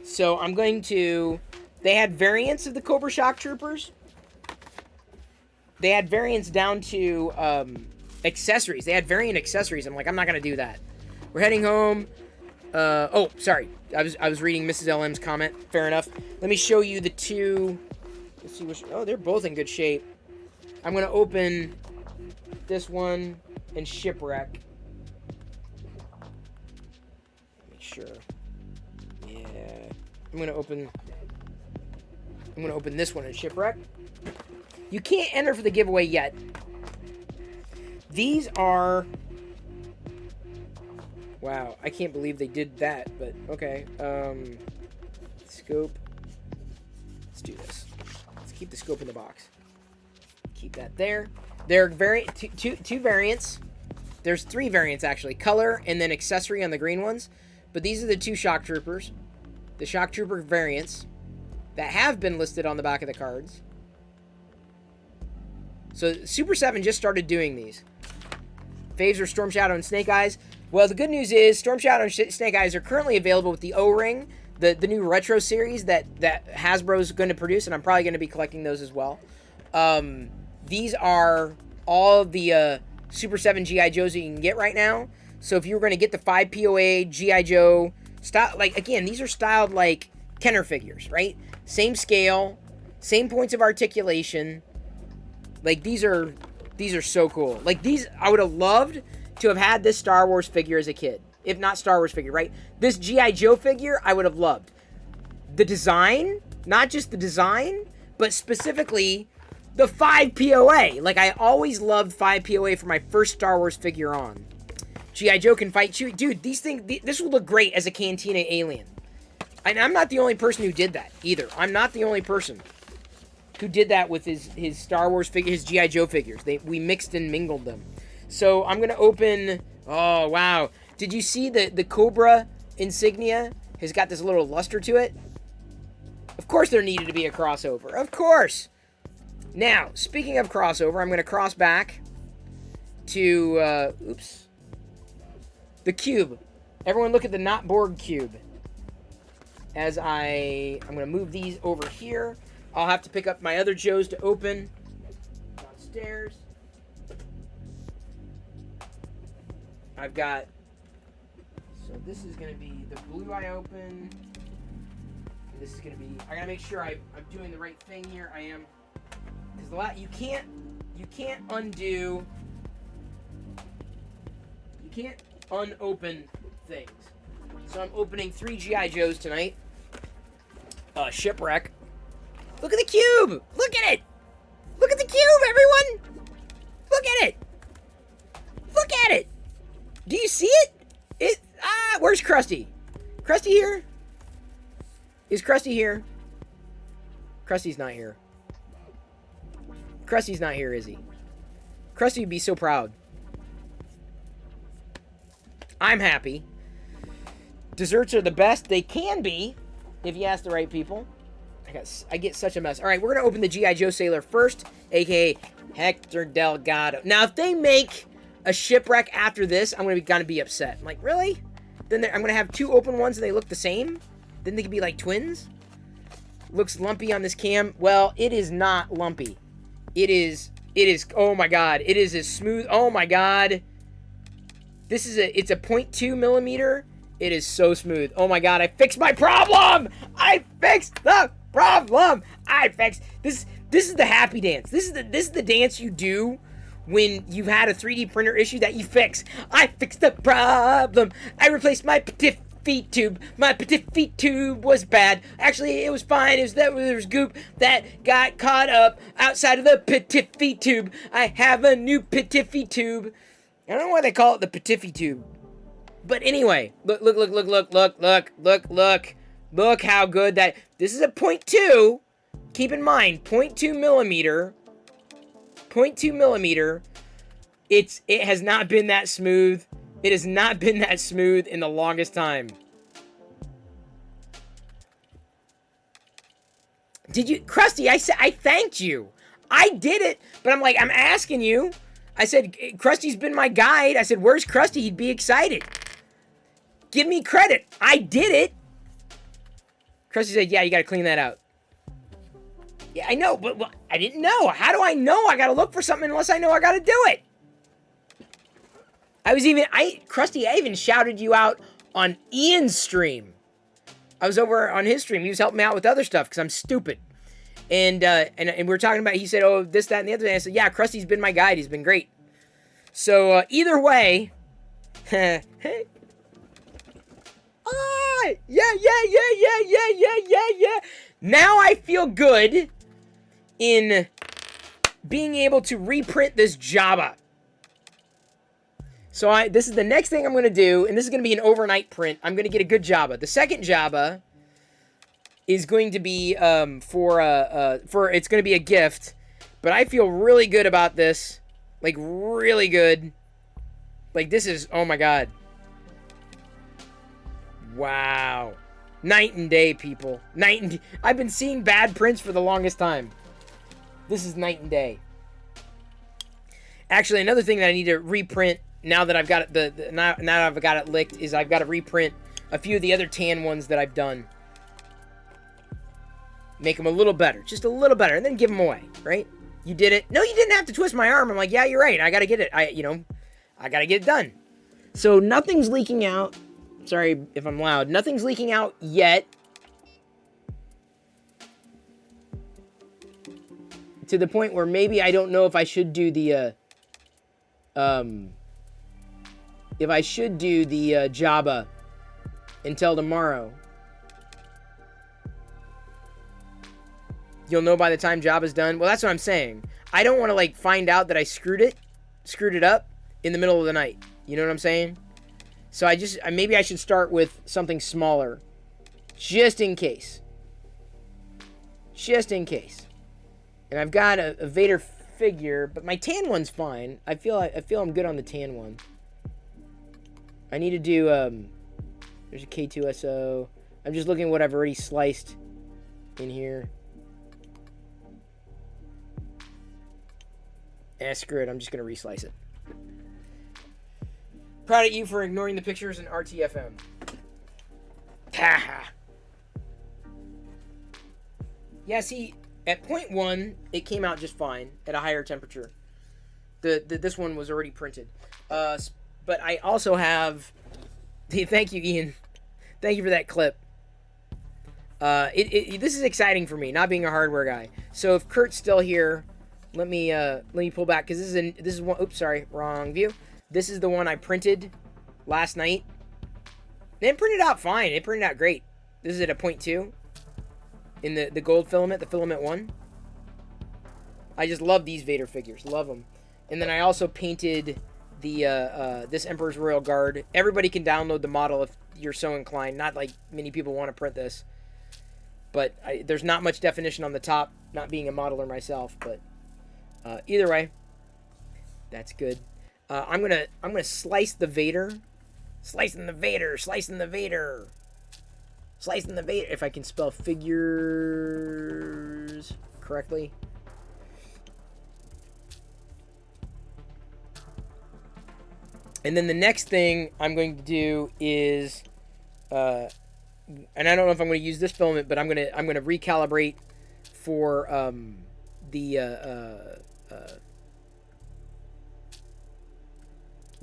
So I'm going to... They had variants of the Cobra Shock Troopers. They had variants down to accessories. They had variant accessories. I'm like, I'm not going to do that. We're heading home. Oh, sorry. I was reading Mrs. LM's comment. Fair enough. Let me show you the two. Let's see which... Oh, they're both in good shape. I'm going to open this one and Shipwreck. Make sure. Yeah. I'm going to open this one in Shipwreck. You can't enter for the giveaway yet. These are... Wow, I can't believe they did that, but okay. Scope. Let's do this. Let's keep the scope in the box. Keep that there. There are two variants. There's 3 variants, actually. Color and then accessory on the green ones. But these are the 2 Shock Troopers. The Shock Trooper variants that have been listed on the back of the cards. So Super 7 just started doing these. Faves are Storm Shadow and Snake Eyes. Well, the good news is Storm Shadow and Snake Eyes are currently available with the O-ring, the new retro series that Hasbro's going to produce, and I'm probably going to be collecting those as well. These are all the Super 7 G.I. Joes that you can get right now. So if you were going to get the 5 POA G.I. Joe style, like, again, these are styled like Kenner figures, right? Same scale, same points of articulation. Like, these are so cool. Like, these, I would have loved to have had this Star Wars figure as a kid. If not Star Wars figure, right? This G.I. Joe figure, I would have loved. The design, not just the design, but specifically the 5 POA. Like, I always loved 5 POA for my first Star Wars figure on. G.I. Joe can fight Chewie. Dude, these things, this will look great as a Cantina alien. And I'm not the only person who did that, either. I'm not the only person who did that with his Star Wars figure, his G.I. Joe figures. We mixed and mingled them. So, I'm going to open... Oh, wow. Did you see the Cobra insignia has got this little luster to it? Of course there needed to be a crossover. Of course! Now, speaking of crossover, I'm going to cross back to... oops. The cube. Everyone look at the not Borg cube. As I'm going to move these over here. I'll have to pick up my other Joes to open. Downstairs. I've got... So this is going to be the blue I open. This is going to be... I got to make sure I'm doing the right thing here. I am... Because you can't undo... You can't unopen things. So I'm opening 3 G.I. Joes tonight. Shipwreck. Look at the cube! Look at it! Look at the cube, everyone! Look at it! Look at it! Do you see it? Where's Krusty? Krusty here? Is Krusty here? Krusty's not here. Krusty's not here, is he? Krusty would be so proud. I'm happy. Desserts are the best they can be, if you ask the right people. I get such a mess. All right, we're going to open the G.I. Joe Sailor first, a.k.a. Hector Delgado. Now, if they make a Shipwreck after this, I'm going to be upset. I'm like, really? Then I'm going to have 2 open ones and they look the same? Then they could be like twins? Looks lumpy on this cam. Well, it is not lumpy. It is, oh my God. It is as smooth. Oh my God. It's a 0.2 millimeter. It is so smooth. Oh my God, I fixed my problem! I fixed the problem! This is the happy dance. This is the dance you do when you've had a 3D printer issue that you fix. I fixed the problem. I replaced my petit feet tube. My petit feet tube was bad. Actually, it was fine. There was goop that got caught up outside of the petit feet tube. I have a new petit feet tube. I don't know why they call it the petit feet tube. But anyway, look how good that... This is a 0.2. Keep in mind, 0.2 millimeter. 0.2 millimeter. It has not been that smooth. It has not been that smooth in the longest time. Did you... Krusty, I thanked you. I did it, but I'm asking you. I said, Krusty's been my guide. I said, where's Krusty? He'd be excited. Give me credit. I did it. Krusty said, yeah, you got to clean that out. Yeah, I know, but I didn't know. How do I know I got to look for something unless I know I got to do it? Krusty, I even shouted you out on Ian's stream. I was over on his stream. He was helping me out with other stuff because I'm stupid. And we were talking about, he said, oh, this, that, and the other thing. I said, yeah, Krusty's been my guide. He's been great. So, either way, yeah. Now I feel good in being able to reprint this Jabba. So this is the next thing I'm going to do, and this is going to be an overnight print. I'm going to get a good Jabba. The second Jabba is going to be it's going to be a gift, but I feel really good about this. Like, really good. Like, this is, oh my God. Wow. Night and day, people. Night and day. I've been seeing bad prints for the longest time. This is night and day. Actually, another thing that I need to reprint now that I've got it, now I've got it licked, is I've got to reprint a few of the other tan ones that I've done. Make them a little better. Just a little better. And then give them away, right? You did it. No, you didn't have to twist my arm. I'm like, yeah, you're right. I got to get it. I got to get it done. So nothing's leaking out. Sorry if I'm loud. Nothing's leaking out yet. To the point where maybe I don't know if I should do the, Jabba until tomorrow. You'll know by the time Jabba's done. Well, that's what I'm saying. I don't want to, like, find out that I screwed it up in the middle of the night. You know what I'm saying? So maybe I should start with something smaller. Just in case. Just in case. And I've got a Vader figure, but my tan one's fine. I feel I'm good on the tan one. I need to do, there's a K2SO. I'm just looking at what I've already sliced in here. Screw it. I'm just going to reslice it. Proud of you for ignoring the pictures in RTFM. Ha. Yeah, see, at 0.1, it came out just fine at a higher temperature. This one was already printed. But I also have... Thank you, Ian. Thank you for that clip. This is exciting for me, not being a hardware guy. So if Kurt's still here... Let me pull back, because this is one. Oops, sorry, wrong view. This is the one I printed last night. It printed out fine. It printed out great. This is at a 0.2 in the gold filament, the filament 1. I just love these Vader figures, love them. And then I also painted the this Emperor's Royal Guard. Everybody can download the model if you're so inclined. Not like many people want to print this, but there's not much definition on the top. Not being a modeler myself, but. Either way, that's good. I'm gonna slice the Vader, slicing the Vader. If I can spell figures correctly. And then the next thing I'm going to do is, and I don't know if I'm going to use this filament, but I'm gonna recalibrate for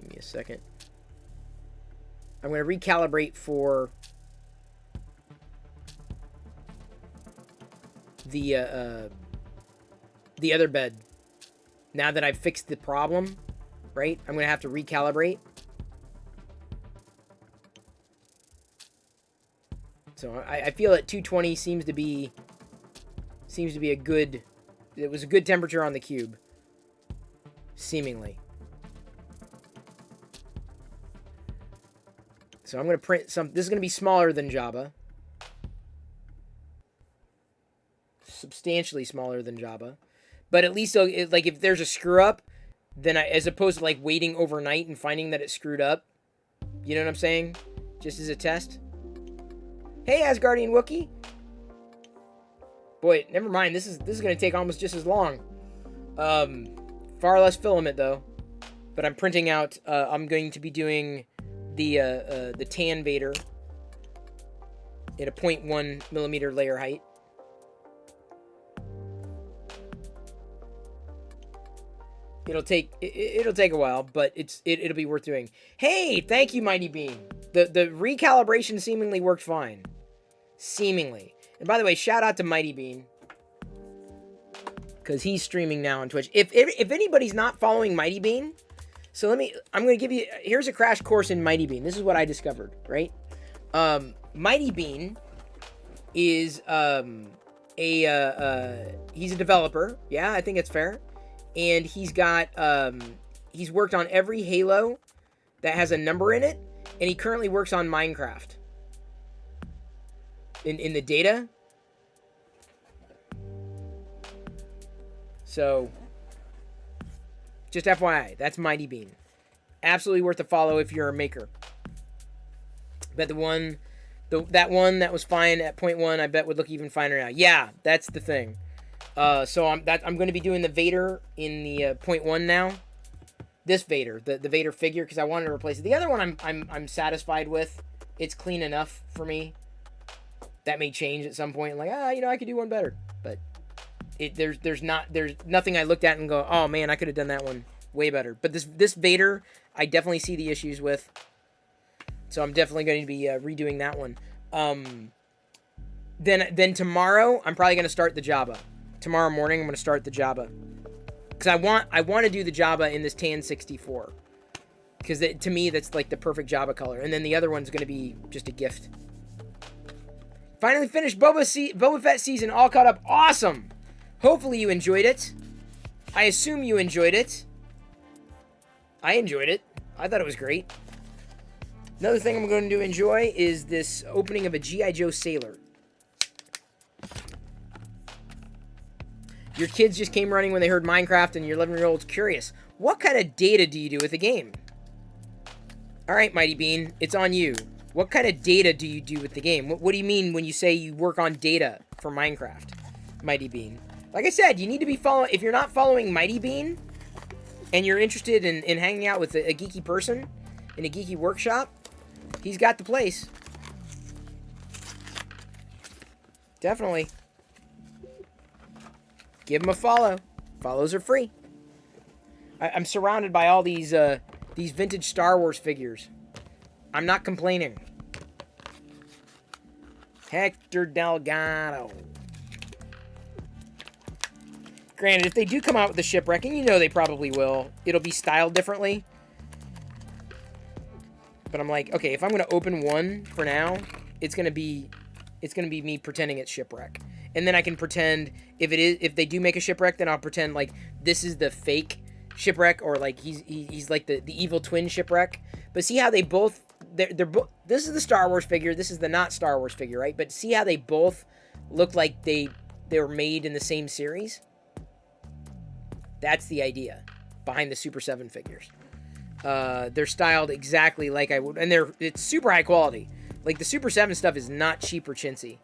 give me a second. I'm going to recalibrate for the other bed. Now that I've fixed the problem, right? I'm going to have to recalibrate. So I feel that 220 seems to be a good. It was a good temperature on the cube. Seemingly. So I'm going to print some... This is going to be smaller than Jabba. Substantially smaller than Jabba. But at least, like, if there's a screw-up, then as opposed to, like, waiting overnight and finding that it screwed up. You know what I'm saying? Just as a test. Hey, Asgardian Wookiee. Boy, never mind. This is going to take almost just as long. Far less filament, though. But I'm printing out... I'm going to be doing... the tan Vader at a 0.1 millimeter layer height. It'll take a while, but it'll be worth doing. Hey, thank you, Mighty Bean. The recalibration seemingly worked fine. Seemingly. And by the way, shout out to Mighty Bean, because he's streaming now on Twitch. If anybody's not following Mighty Bean, so I'm going to give you, here's a crash course in Mighty Bean. This is what I discovered, right? Mighty Bean is he's a developer. Yeah, I think it's fair. And he's got, he's worked on every Halo that has a number in it, and he currently works on Minecraft. In the data. So, just FYI, that's Mighty Bean. Absolutely worth a follow if you're a maker. Bet that one that was fine at 0.1, I bet would look even finer now. Yeah, that's the thing. So I'm going to be doing the Vader in the 0.1 now. This Vader, the Vader figure, because I wanted to replace it. The other one I'm satisfied with. It's clean enough for me. That may change at some point. Like, I could do one better. But there's nothing I looked at and go, oh man, I could have done that one way better. But this Vader, I definitely see the issues with. So I'm definitely going to be redoing that one. Then tomorrow, I'm probably going to start the Jabba. Tomorrow morning, I'm going to start the Jabba. Because I want to do the Jabba in this tan 64. Because to me, that's like the perfect Jabba color. And then the other one's going to be just a gift. Finally finished Boba Fett season, all caught up. Awesome! Hopefully you enjoyed it. I assume you enjoyed it. I enjoyed it. I thought it was great. Another thing I'm going to enjoy is this opening of a G.I. Joe Sailor. Your kids just came running when they heard Minecraft and your 11-year-old's curious. What kind of data do you do with the game? Alright, Mighty Bean, it's on you. What kind of data do you do with the game? What do you mean when you say you work on data for Minecraft, Mighty Bean? Like I said, you need to be following... If you're not following Mighty Bean, and you're interested in hanging out with a geeky person in a geeky workshop, he's got the place. Definitely. Give him a follow. Follows are free. I'm surrounded by all these vintage Star Wars figures. I'm not complaining. Hector Delgado. Granted, if they do come out with the shipwreck, and you know they probably will, it'll be styled differently. But I'm like, okay, if I'm going to open one for now, it's going to be me pretending it's shipwreck. And then I can pretend if they do make a shipwreck, then I'll pretend like this is the fake shipwreck, or like he's like the evil twin shipwreck. But see how they both they're both, this is the Star Wars figure, this is the not Star Wars figure, right? But see how they both look like they were made in the same series? That's the idea behind the Super 7 figures. They're styled exactly like I would, and it's super high quality. Like the Super 7 stuff is not cheap or chintzy.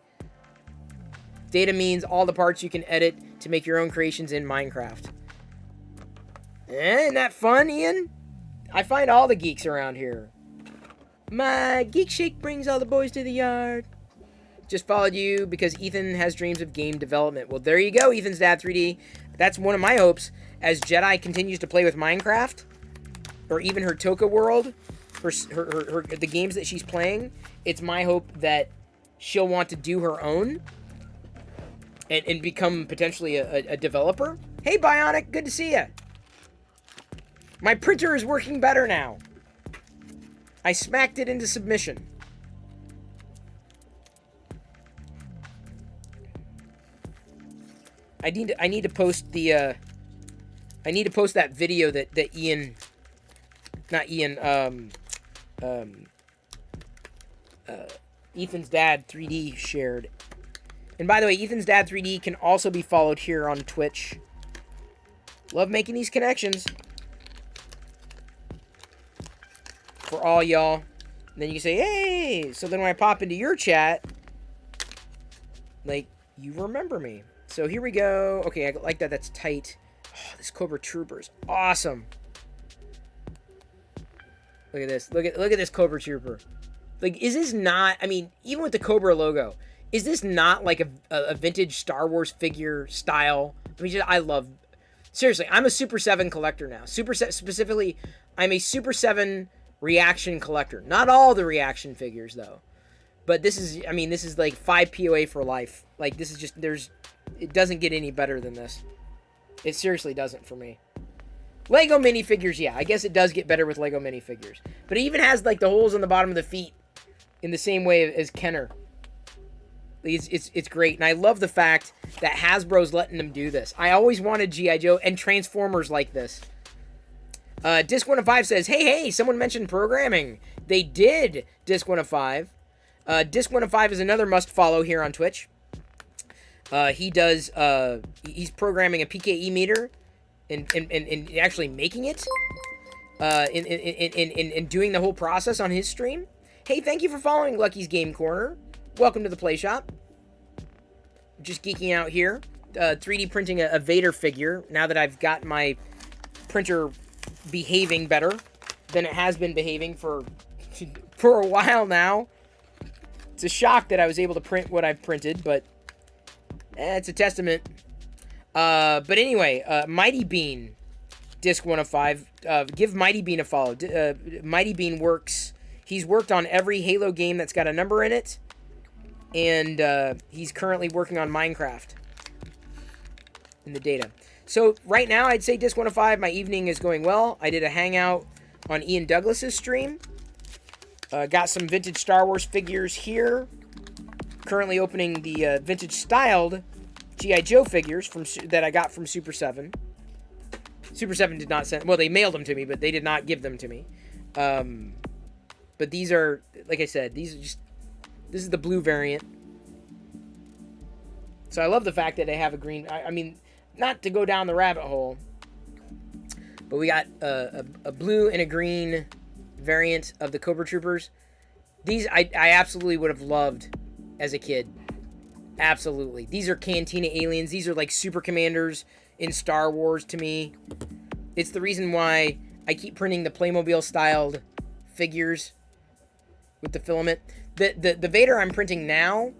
Data means all the parts you can edit to make your own creations in Minecraft. Isn't that fun, Ian? I find all the geeks around here. My geek shake brings all the boys to the yard. Just followed you because Ethan has dreams of game development. Well, there you go, Ethan's Dad 3D. That's one of my hopes. As Jedi continues to play with Minecraft, or even her Toka World, the games that she's playing, it's my hope that she'll want to do her own and become potentially a developer. Hey, Bionic, good to see you. My printer is working better now. I smacked it into submission. I need to post the I need to post that video that Ian, not Ian, Ethan's Dad 3D shared. And by the way, Ethan's Dad 3D can also be followed here on Twitch. Love making these connections for all y'all. And then you can say, hey! So then when I pop into your chat, like, you remember me. So here we go. Okay, I like that. That's tight. Oh, this Cobra Troopers. Awesome. Look at this. Look at this Cobra Trooper. Like, is this not... I mean, even with the Cobra logo, is this not like a vintage Star Wars figure style? I mean, I love... Seriously, I'm a Super 7 collector now. Specifically, I'm a Super 7 reaction collector. Not all the reaction figures, though. But this is... I mean, this is like 5 POA for life. Like, this is just... It doesn't get any better than this. It seriously doesn't for me. Lego minifigures, yeah. I guess it does get better with Lego minifigures. But it even has, like, the holes on the bottom of the feet in the same way as Kenner. It's great. And I love the fact that Hasbro's letting them do this. I always wanted G.I. Joe and Transformers like this. Disc 105 says, hey, someone mentioned programming. They did, Disc 105. Disc 105 is another must-follow here on Twitch. He does, he's programming a PKE meter and actually making it, and doing the whole process on his stream. Hey, thank you for following Lucky's Game Corner. Welcome to the Play Shop. Just geeking out here. 3D printing a Vader figure now that I've got my printer behaving better than it has been behaving for a while now. It's a shock that I was able to print what I've printed, but it's a testament. But anyway, Mighty Bean, Disc 1 of 5. Give Mighty Bean a follow. Mighty Bean works. He's worked on every Halo game that's got a number in it. And he's currently working on Minecraft in the data. So right now, I'd say Disc 1 of 5, my evening is going well. I did a hangout on Ian Douglas's stream. Got some vintage Star Wars figures here. Currently opening the vintage styled G.I. Joe figures that I got from Super 7. Super 7 did not send... Well, they mailed them to me, but they did not give them to me. But these are, like I said, these are just... This is the blue variant. So I love the fact that they have a green... I mean, not to go down the rabbit hole, but we got a blue and a green variant of the Cobra Troopers. These I absolutely would have loved as a kid. Absolutely. These are Cantina aliens. These are like super commanders in Star Wars to me. It's the reason why I keep printing the Playmobil styled figures with the filament. The Vader I'm printing now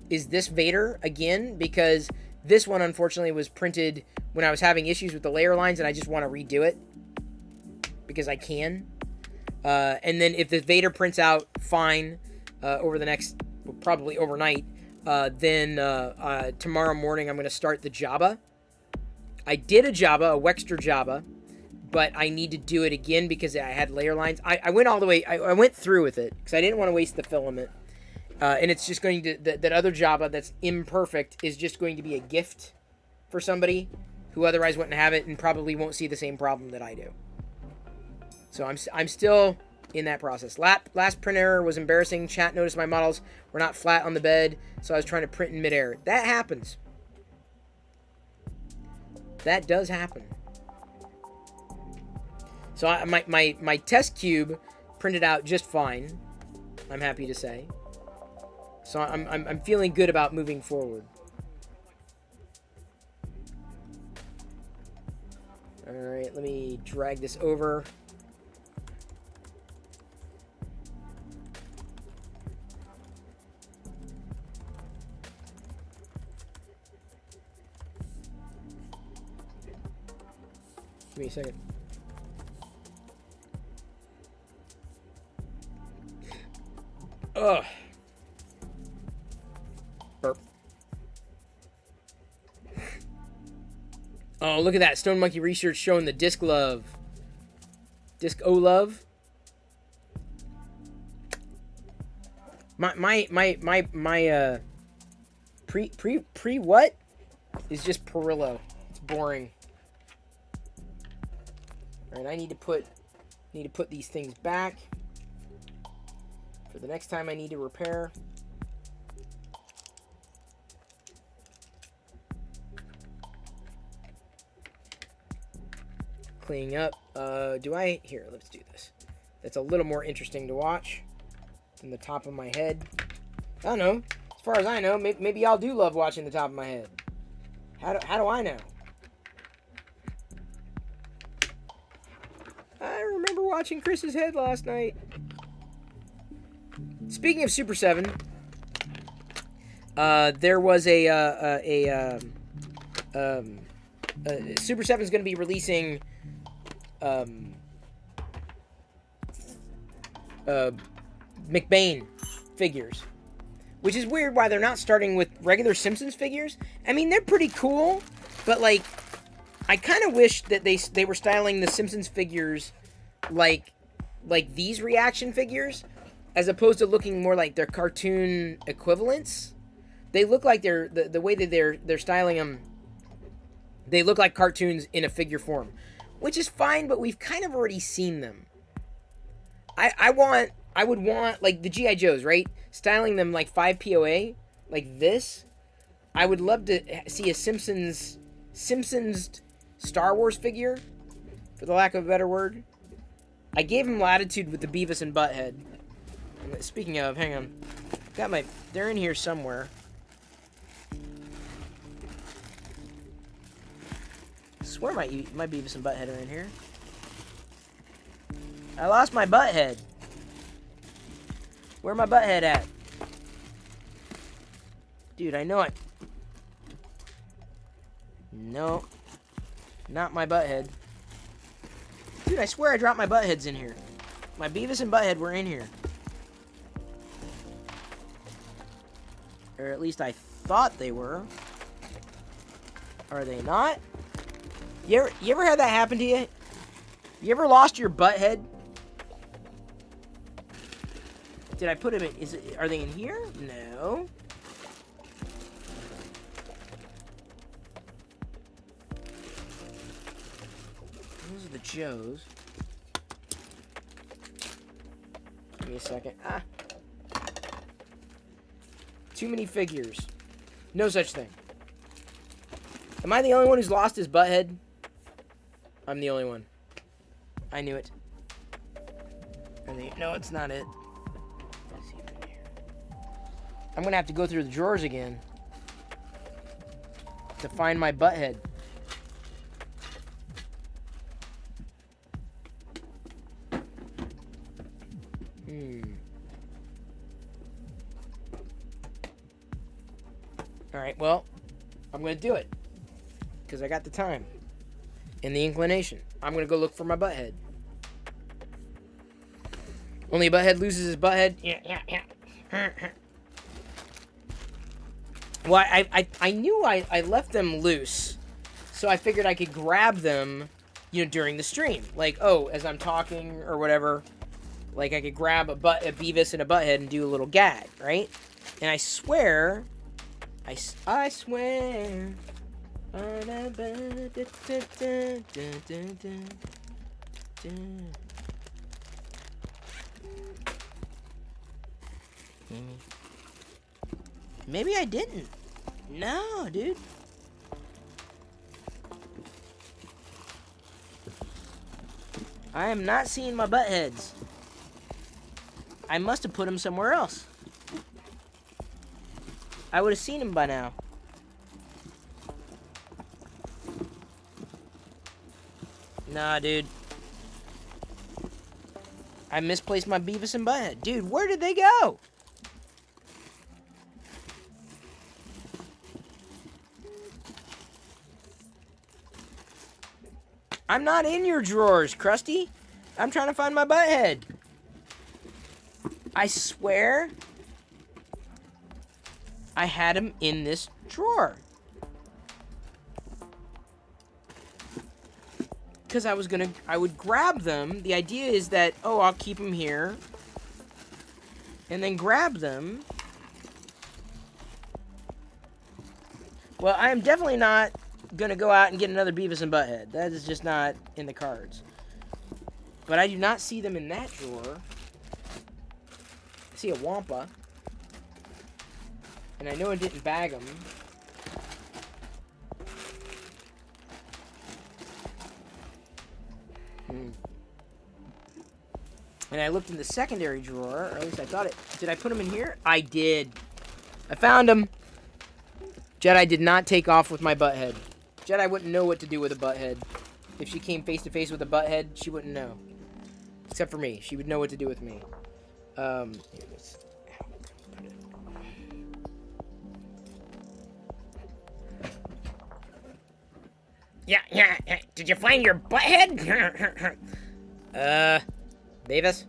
is this Vader again, because this one unfortunately was printed when I was having issues with the layer lines and I just want to redo it because I can. And then if the Vader prints out fine over the next, probably overnight, then tomorrow morning I'm going to start the Jabba. I did a Jabba, a Wexter Jabba, but I need to do it again because I had layer lines. I went all the way, I went through with it because I didn't want to waste the filament. And it's just going to, that other Jabba that's imperfect is just going to be a gift for somebody who otherwise wouldn't have it and probably won't see the same problem that I do. So I'm still in that process. Last print error was embarrassing. Chat noticed my models were not flat on the bed, so I was trying to print in midair. That happens. That does happen. So my test cube printed out just fine, I'm happy to say. So I'm feeling good about moving forward. All right, let me drag this over. Give me a second. Ugh. Burp. Oh, look at that. Stone Monkey Research showing the disc love. Disc O love. My pre what is just Perillo. It's boring. All right, I need to put these things back for the next time I need to repair. Cleaning up. Here, let's do this. That's a little more interesting to watch than the top of my head. I don't know. As far as I know, maybe y'all do love watching the top of my head. How do I know? I remember watching Chris's head last night. Speaking of Super 7, there was Super 7 is going to be releasing McBain figures, which is weird why they're not starting with regular Simpsons figures. I mean, they're pretty cool, but like, I kind of wish that they were styling the Simpsons figures like these reaction figures, as opposed to looking more like their cartoon equivalents. They look like the way that they're styling them. They look like cartoons in a figure form, which is fine, but we've kind of already seen them. I would want like the G.I. Joes, right? Styling them like 5 POA, like this. I would love to see a Simpsons Star Wars figure, for the lack of a better word. I gave him latitude with the Beavis and Butthead. And speaking of, hang on. They're in here somewhere. I swear my Beavis and Butthead are in here. I lost my Butthead. Where my Butthead at? Dude, I know it. No. Not my butthead. Dude, I swear I dropped my buttheads in here. My Beavis and Butthead were in here. Or at least I thought they were. Are they not? You ever had that happen to you? You ever lost your butthead? Did I put them in? Are they in here? No. Those are the Joes. Give me a second. Ah. Too many figures. No such thing. Am I the only one who's lost his butthead? I'm the only one. I knew it. No, it's not it. I'm gonna have to go through the drawers again to find my butthead. Alright, well, I'm gonna do it. Because I got the time. And the inclination. I'm gonna go look for my butthead. Only a butthead loses his butthead. Yeah. Well, I knew I left them loose. So I figured I could grab them, during the stream. Like, as I'm talking or whatever. Like, I could grab a Beavis and a butthead and do a little gag, right? And I swear... I swear... Maybe I didn't. No, dude. I am not seeing my buttheads. I must have put them somewhere else. I would have seen them by now. Nah, dude. I misplaced my Beavis and Butthead. Dude, where did they go? I'm not in your drawers, Krusty. I'm trying to find my butthead. I swear I had him in this drawer. Because I would grab them. The idea is that, I'll keep them here. And then grab them. Well, I am definitely not going to go out and get another Beavis and Butthead. That is just not in the cards. But I do not see them in that drawer. I see a Wampa. And I know I didn't bag them. And I looked in the secondary drawer, or at least I thought it. Did I put them in here? I did. I found them. Jedi did not take off with my butthead. Jedi wouldn't know what to do with a butthead. If she came face to face with a butthead, she wouldn't know. Except for me. She would know what to do with me. Yeah. Did you find your butthead? Beavis?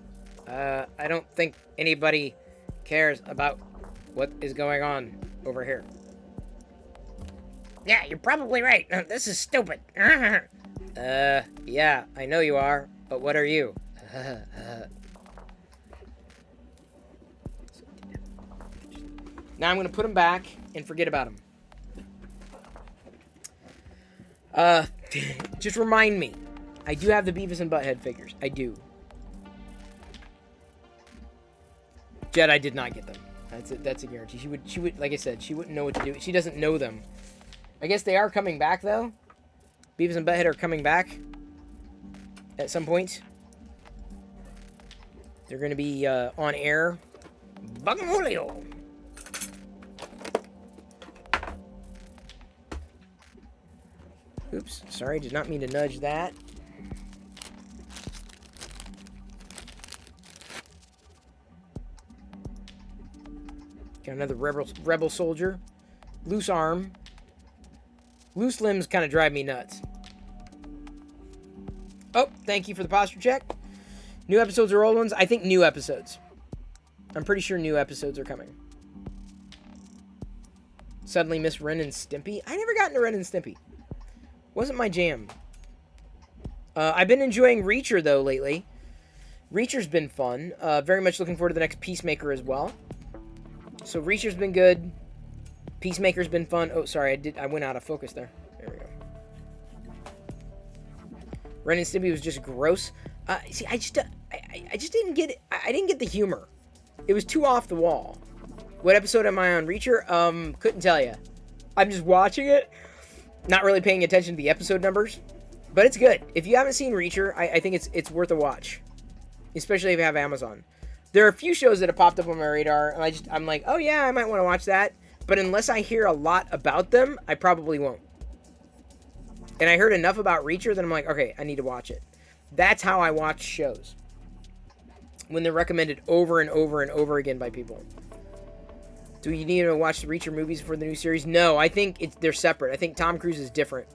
I don't think anybody cares about what is going on over here. Yeah, you're probably right. This is stupid. Yeah, I know you are, but what are you? Now I'm gonna put them back and forget about them. Just remind me. I do have the Beavis and Butthead figures. I do. Jedi did not get them. That's a guarantee. She would, like I said, she wouldn't know what to do. She doesn't know them. I guess they are coming back, though. Beavis and Butthead are coming back at some point. They're going to be on air. Bugolio. Oops, sorry, did not mean to nudge that. Got another rebel soldier. Loose arm. Loose limbs kind of drive me nuts. Oh, thank you for the posture check. New episodes or old ones? I think new episodes. I'm pretty sure new episodes are coming. Suddenly miss Ren and Stimpy. I never got into Ren and Stimpy. Wasn't my jam. I've been enjoying Reacher, though, lately. Reacher's been fun. Very much looking forward to the next Peacemaker as well. So Reacher's been good. Peacemaker's been fun. Oh, sorry, I went out of focus there. There we go. Ren and Stimpy was just gross. See, I just didn't get it. I didn't get the humor. It was too off the wall. What episode am I on, Reacher? Couldn't tell you. I'm just watching it, not really paying attention to the episode numbers, but it's good. If you haven't seen Reacher, I think it's worth a watch, especially if you have Amazon. There are a few shows that have popped up on my radar, and I'm like, oh yeah, I might want to watch that, but unless I hear a lot about them, I probably won't. And I heard enough about Reacher that I'm like, okay, I need to watch it. That's how I watch shows. When they're recommended over and over and over again by people. Do you need to watch the Reacher movies for the new series? No, I think they're separate. I think Tom Cruise is different.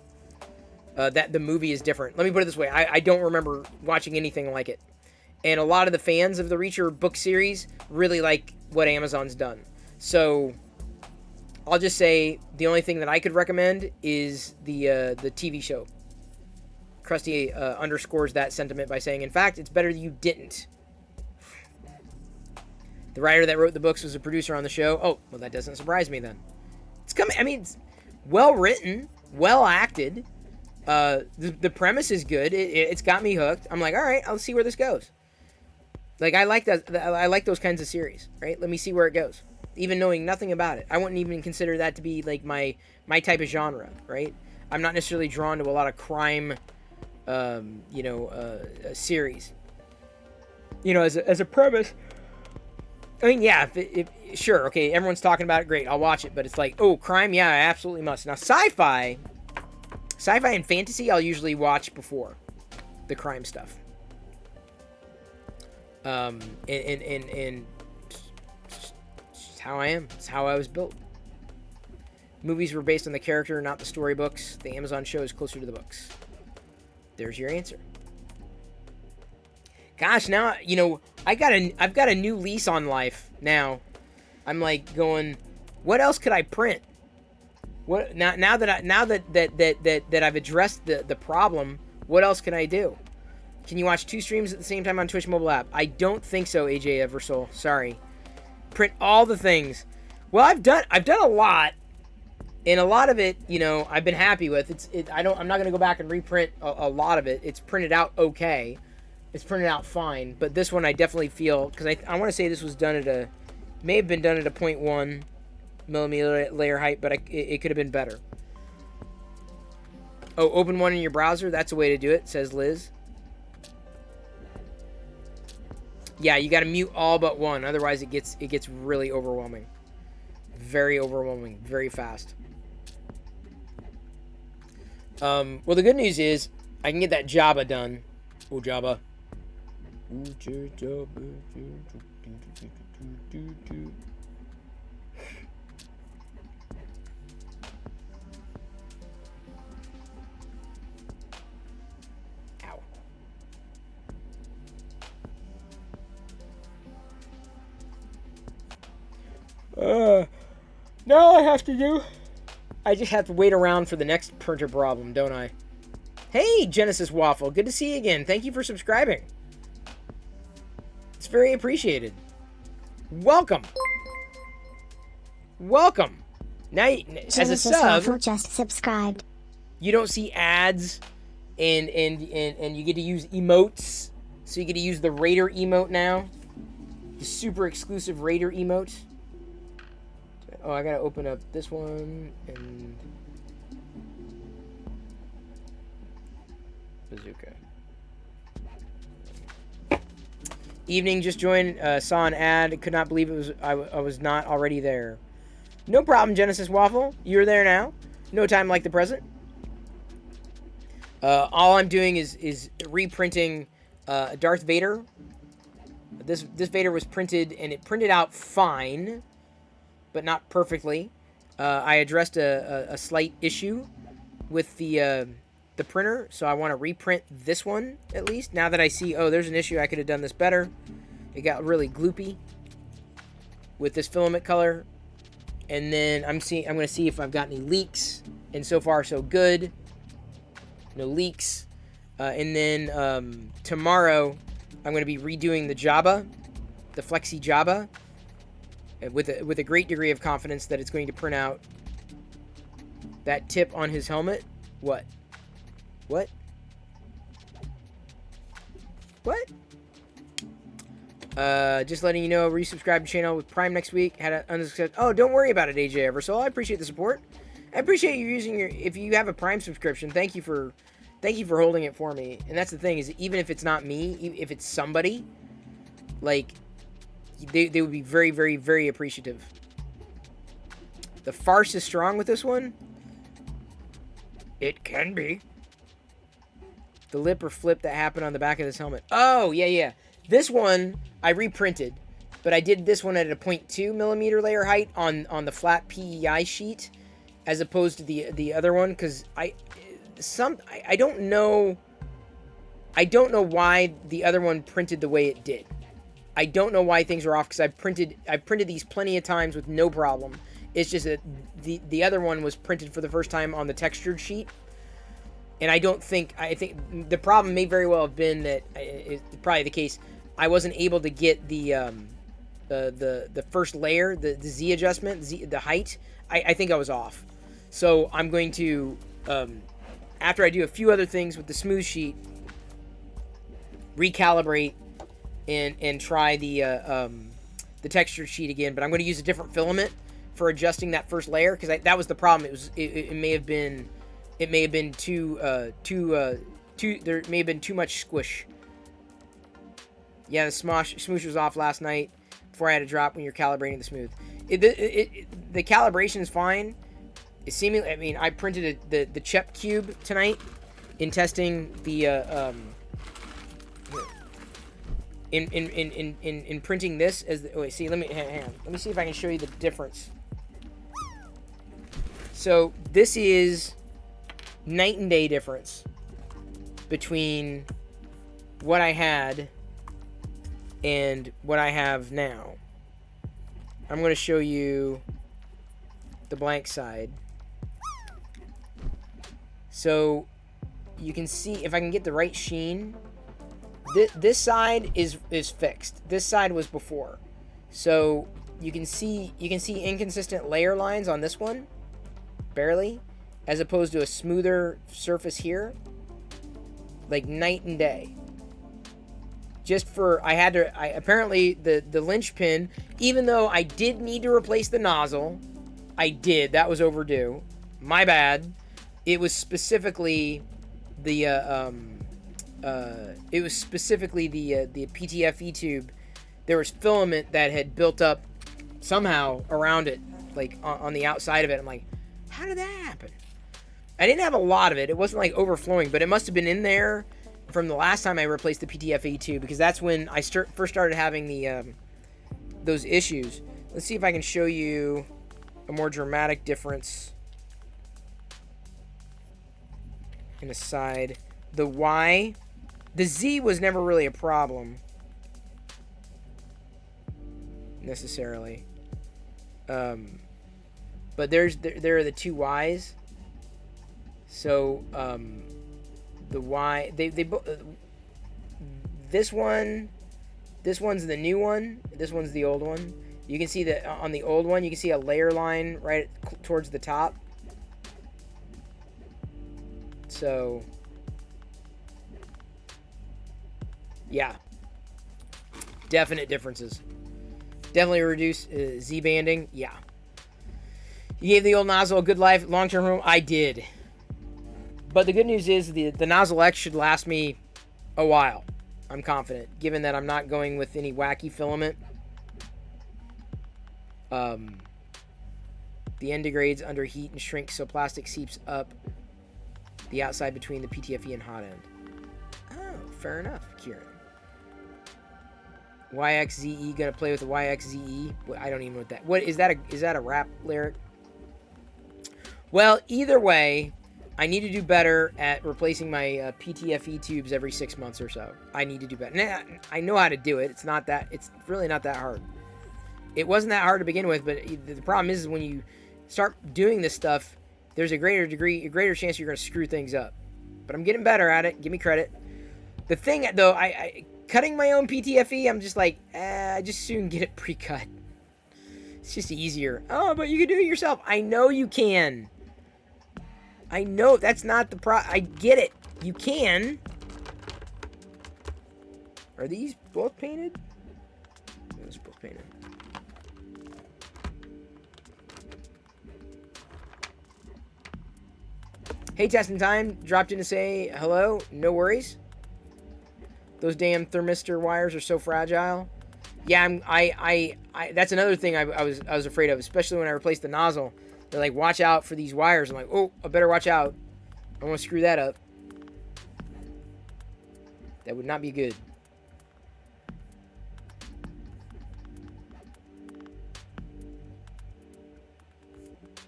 That the movie is different. Let me put it this way. I don't remember watching anything like it. And a lot of the fans of the Reacher book series really like what Amazon's done. So I'll just say the only thing that I could recommend is the TV show. Krusty underscores that sentiment by saying, in fact, it's better that you didn't. The writer that wrote the books was a producer on the show. Oh, well, that doesn't surprise me then. It's coming. I mean, it's well written, well acted. The premise is good. It's got me hooked. I'm like, all right, I'll see where this goes. Like, I like that. I like those kinds of series, right? Let me see where it goes. Even knowing nothing about it, I wouldn't even consider that to be like my type of genre, right? I'm not necessarily drawn to a lot of crime, series. As a premise. I mean, yeah, sure, okay, everyone's talking about it, great, I'll watch it, but it's like, oh, crime, yeah, I absolutely must. Now, sci-fi and fantasy, I'll usually watch before the crime stuff. And it's just how I am. It's how I was built. Movies were based on the character, not the storybooks. The Amazon show is closer to the books. There's your answer. Gosh, now, I've got a new lease on life now. I'm like going, what else could I print? What now that I've addressed the problem, what else can I do? Can you watch 2 streams at the same time on Twitch mobile app? I don't think so, AJ Eversoul. Sorry. Print all the things. Well, I've done a lot, and a lot of it, I've been happy with. I'm not gonna go back and reprint a lot of it. It's printed out okay. It's printed out fine, but this one I definitely feel, because I want to say this was done may have been done at a 0.1 millimeter layer height, but it could have been better. Oh, open one in your browser? That's a way to do it, says Liz. Yeah, you got to mute all but one, otherwise it gets really overwhelming. Very overwhelming, very fast. Well, the good news is I can get that Jabba done. Oh, Jabba. Ow. Now I have to do. I just have to wait around for the next printer problem, don't I? Hey, Genesis Waffle, good to see you again. Thank you for subscribing. It's very appreciated. Welcome. Welcome. Now, as a sub,
just subscribed.
You don't see ads, and you get to use emotes. So you get to use the Raider emote now, the super exclusive Raider emote. Oh, I gotta open up this one and bazooka. Evening, just joined, saw an ad, could not believe it was I was not already there. No problem, Genesis Waffle. You're there now. No time like the present. All I'm doing is reprinting Darth Vader. This Vader was printed, and it printed out fine, but not perfectly. I addressed a slight issue with the printer, so I want to reprint this one at least. Now that I see, oh, there's an issue, I could have done this better. It got really gloopy with this filament color. And then I'm going to see if I've got any leaks. And so far, so good. No leaks. And then tomorrow, I'm going to be redoing the Jabba, the Flexi Jabba, with a great degree of confidence that it's going to print out that tip on his helmet. What? What? What? Just letting you know, resubscribe to channel with Prime next week. Had an unsuccessful. Oh, don't worry about it, AJ Eversole. I appreciate the support. I appreciate you using your. If you have a Prime subscription, thank you for holding it for me. And that's the thing, is even if it's not me, if it's somebody, like, they would be very, very, very appreciative. The farce is strong with this one. It can be. The lip or flip that happened on the back of this helmet. Oh, yeah. This one I reprinted, but I did this one at a 0.2 millimeter layer height on the flat PEI sheet, as opposed to the other one, because I don't know why the other one printed the way it did. I don't know why things were off, because I've printed these plenty of times with no problem. It's just that the other one was printed for the first time on the textured sheet. And I think the problem may very well have been that, it's probably the case, I wasn't able to get the first layer, the Z adjustment, the height. I think I was off. So I'm going to, after I do a few other things with the smooth sheet, recalibrate and try the textured sheet again. But I'm going to use a different filament for adjusting that first layer, because that was the problem. It may have been too there may have been too much squish. Yeah, the smoosh was off last night before I had to drop when you're calibrating the smooth. The calibration is fine. It's seemingly, I mean, I printed the Chep cube tonight in testing the in printing this as the, wait, see, hang on. Let me see if I can show you the difference. So this is night and day difference between what I had and what I have now. I'm going to show you the blank side. So you can see, if I can get the right sheen, this side is fixed. This side was before. So you can see inconsistent layer lines on this one, barely, as opposed to a smoother surface here, like night and day. Just for, apparently the linchpin, even though I did need to replace the nozzle, that was overdue. My bad. It was specifically the PTFE tube. There was filament that had built up somehow around it, like on the outside of it. I'm like, how did that happen? I didn't have a lot of it. It wasn't like overflowing, but it must have been in there from the last time I replaced the PTFE tube, because that's when I first started having the those issues. Let's see if I can show you a more dramatic difference in the side. The Y, the Z was never really a problem necessarily, but there are the two Y's. So the Y, this one's the new one, this one's the old one. You can see that on the old one, you can see a layer line right towards the top. So yeah, definite differences. Definitely reduce Z banding. Yeah, you gave the old nozzle a good life, long-term home. I did. But the good news is the Nozzle X should last me a while. I'm confident, given that I'm not going with any wacky filament. The end degrades under heat and shrinks, so plastic seeps up the outside between the PTFE and hot end. Oh, fair enough, Kieran. YXZE, gonna play with the YXZE? I don't even know what that. What is that? Is that a rap lyric? Well, either way, I need to do better at replacing my PTFE tubes every 6 months or so. I need to do better. Now, I know how to do it. It's really not that hard. It wasn't that hard to begin with, but the problem is when you start doing this stuff, there's a greater chance you're going to screw things up. But I'm getting better at it. Give me credit. The thing, though, I cutting my own PTFE, I'm just like, I just soon get it pre-cut. It's just easier. Oh, but you can do it yourself. I know you can. I know that's not the I get it. You can. Are these both painted? Those are both painted. Hey, Testing Time dropped in to say hello. No worries. Those damn thermistor wires are so fragile. Yeah, that's another thing I was afraid of, especially when I replaced the nozzle. They're like, watch out for these wires. I'm like, oh, I better watch out. I want to screw that up. That would not be good.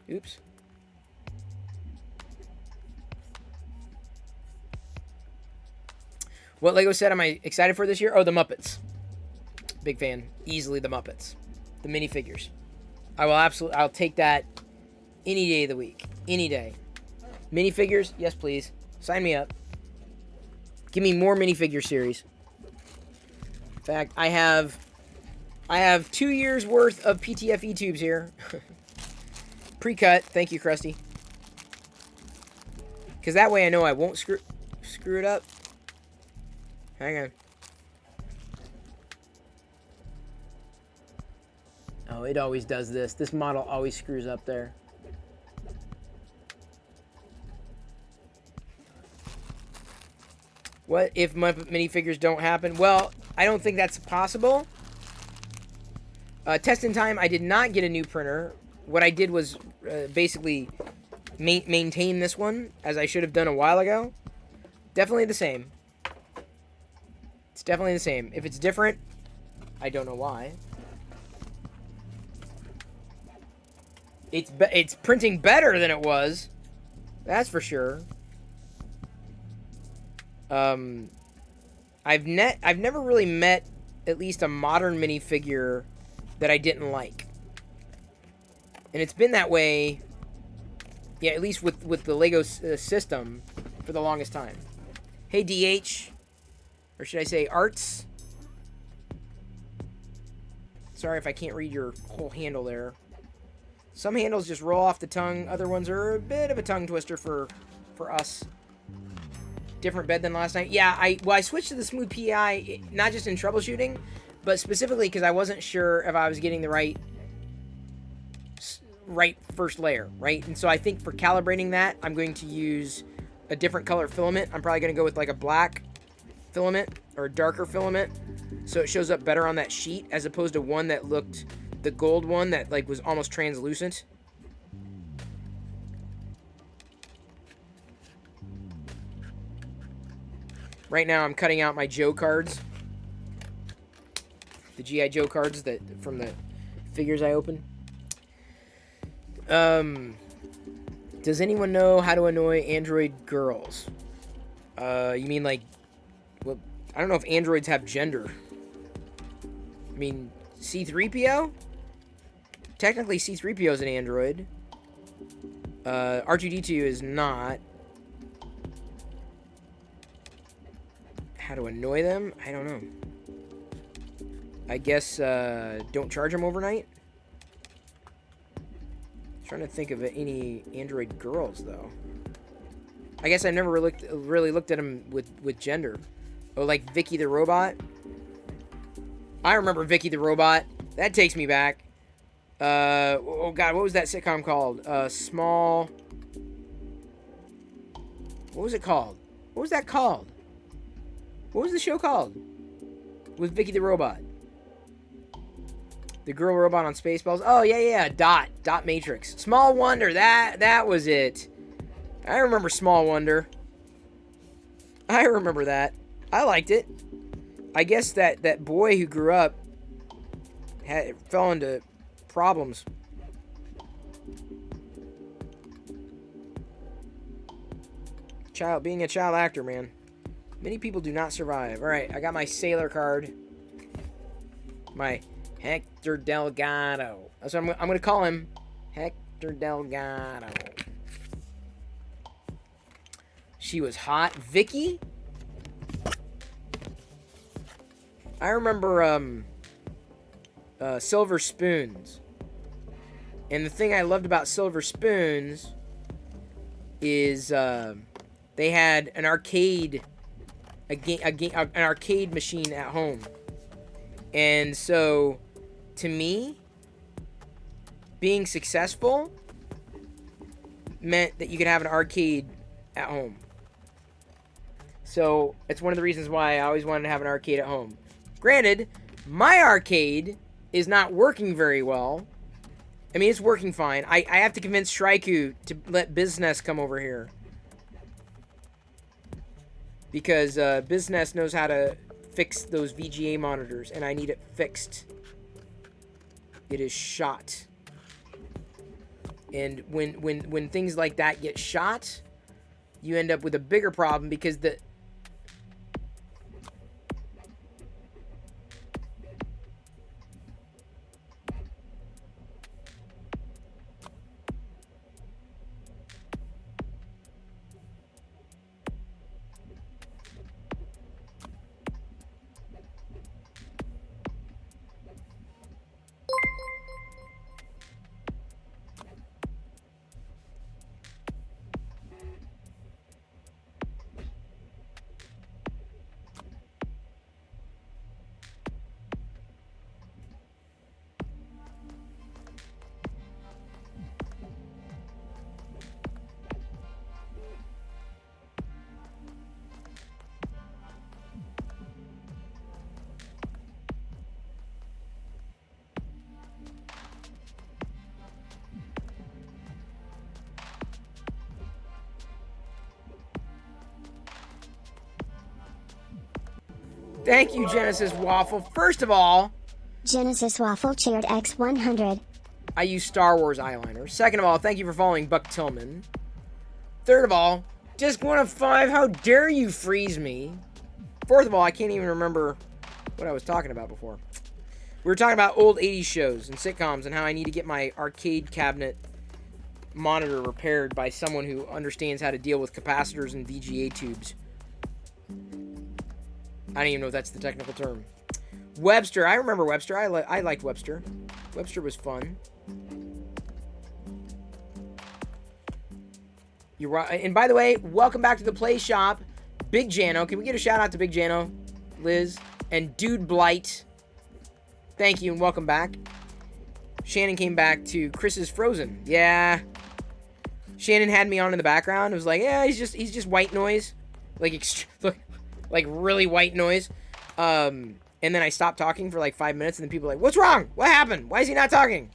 Oops. What Lego set am I excited for this year? Oh, the Muppets. Big fan. Easily the Muppets. The minifigures. I'll take that any day of the week. Any day. Minifigures? Yes, please. Sign me up. Give me more minifigure series. In fact, I have 2 years worth of PTFE tubes here. Pre-cut. Thank you, Krusty. Because that way I know I won't screw it up. Hang on. Oh, it always does this. This model always screws up there. What if minifigures don't happen? Well, I don't think that's possible. Test in time, I did not get a new printer. What I did was basically maintain this one, as I should have done a while ago. Definitely the same. It's definitely the same. If it's different, I don't know why. It's printing better than it was. That's for sure. I've never really met at least a modern minifigure that I didn't like. And it's been that way, yeah, at least with the Lego system for the longest time. Hey, DH. Or should I say Arts? Sorry if I can't read your whole handle there. Some handles just roll off the tongue. Other ones are a bit of a tongue twister for us. Different bed than last night. Yeah, I switched to the smooth PI, not just in troubleshooting, but specifically because I wasn't sure if I was getting the right first layer, right? And so I think for calibrating that, I'm going to use a different color filament. I'm probably going to go with like a black filament or a darker filament, so it shows up better on that sheet as opposed to one that looked, the gold one that like was almost translucent. Right now I'm cutting out my Joe cards, the G.I. Joe cards that from the figures I opened. Does anyone know how to annoy android girls? You mean like, well, I don't know if androids have gender. I mean, C-3PO? Technically, C-3PO is an android. R2-D2 is not. How to annoy them? I don't know. I guess, don't charge them overnight? Trying to think of any android girls, though. I guess I never really looked at them with gender. Oh, like Vicky the Robot? I remember Vicky the Robot. That takes me back. Oh god, what was that sitcom called? Small... What was it called? What was that called? What was the show called? With Vicky the Robot. The girl robot on Spaceballs. Oh, yeah. Dot Matrix. Small Wonder. That was it. I remember Small Wonder. I remember that. I liked it. I guess that boy who grew up fell into problems. being a child actor, man. Many people do not survive. All right, I got my sailor card. My Hector Delgado. That's what I'm going to call him. Hector Delgado. She was hot. Vicky? I remember Silver Spoons. And the thing I loved about Silver Spoons is they had an arcade an arcade machine at home. And so to me, being successful meant that you could have an arcade at home. So it's one of the reasons why I always wanted to have an arcade at home. Granted, my arcade is not working very well. I mean, it's working fine. I have to convince Shraiku to let Bizness come over here. Because Bizness knows how to fix those VGA monitors, and I need it fixed. It is shot. And when things like that get shot, you end up with a bigger problem because the... Thank you, Genesis Waffle. First of all,
Genesis Waffle cheered X100.
I use Star Wars eyeliner. Second of all, thank you for following Buck Tillman. Third of all, just 1 of 5. How dare you freeze me? Fourth of all, I can't even remember what I was talking about before. We were talking about old 80s shows and sitcoms and how I need to get my arcade cabinet monitor repaired by someone who understands how to deal with capacitors and VGA tubes. I don't even know if that's the technical term. Webster. I remember Webster. I liked Webster. Webster was fun. You're right. And by the way, welcome back to the Play Shop. Big Jano. Can we get a shout out to Big Jano, Liz, and Dude Blight? Thank you and welcome back. Shannon came back to Chris's Frozen. Yeah. Shannon had me on in the background. It was like, yeah, he's just white noise. Like really white noise. And then I stopped talking for like 5 minutes, and then people were like, what's wrong? What happened? Why is he not talking?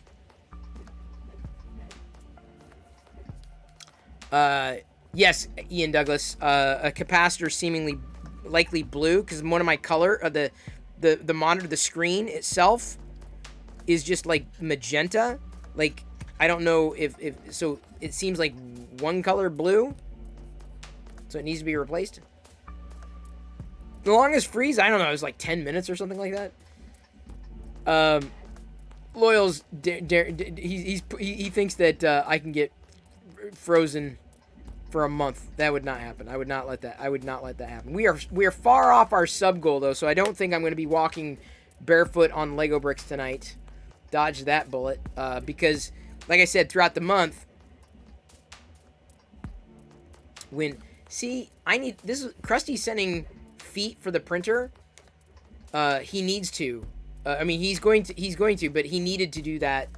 Yes, Ian Douglas. A capacitor seemingly likely blue, because one of my color, the monitor, the screen itself is just like magenta. Like, I don't know if so it seems like one color blue. So it needs to be replaced. The longest freeze, I don't know, it was like 10 minutes or something like that. Loyal's, he thinks that I can get frozen for a month. That would not happen. I would not let that happen. We are far off our sub goal though, so I don't think I'm going to be walking barefoot on Lego bricks tonight. Dodge that bullet, because, like I said, throughout the month, Krusty's sending feet for the printer. He needs to. I mean, he's going to, but he needed to do that.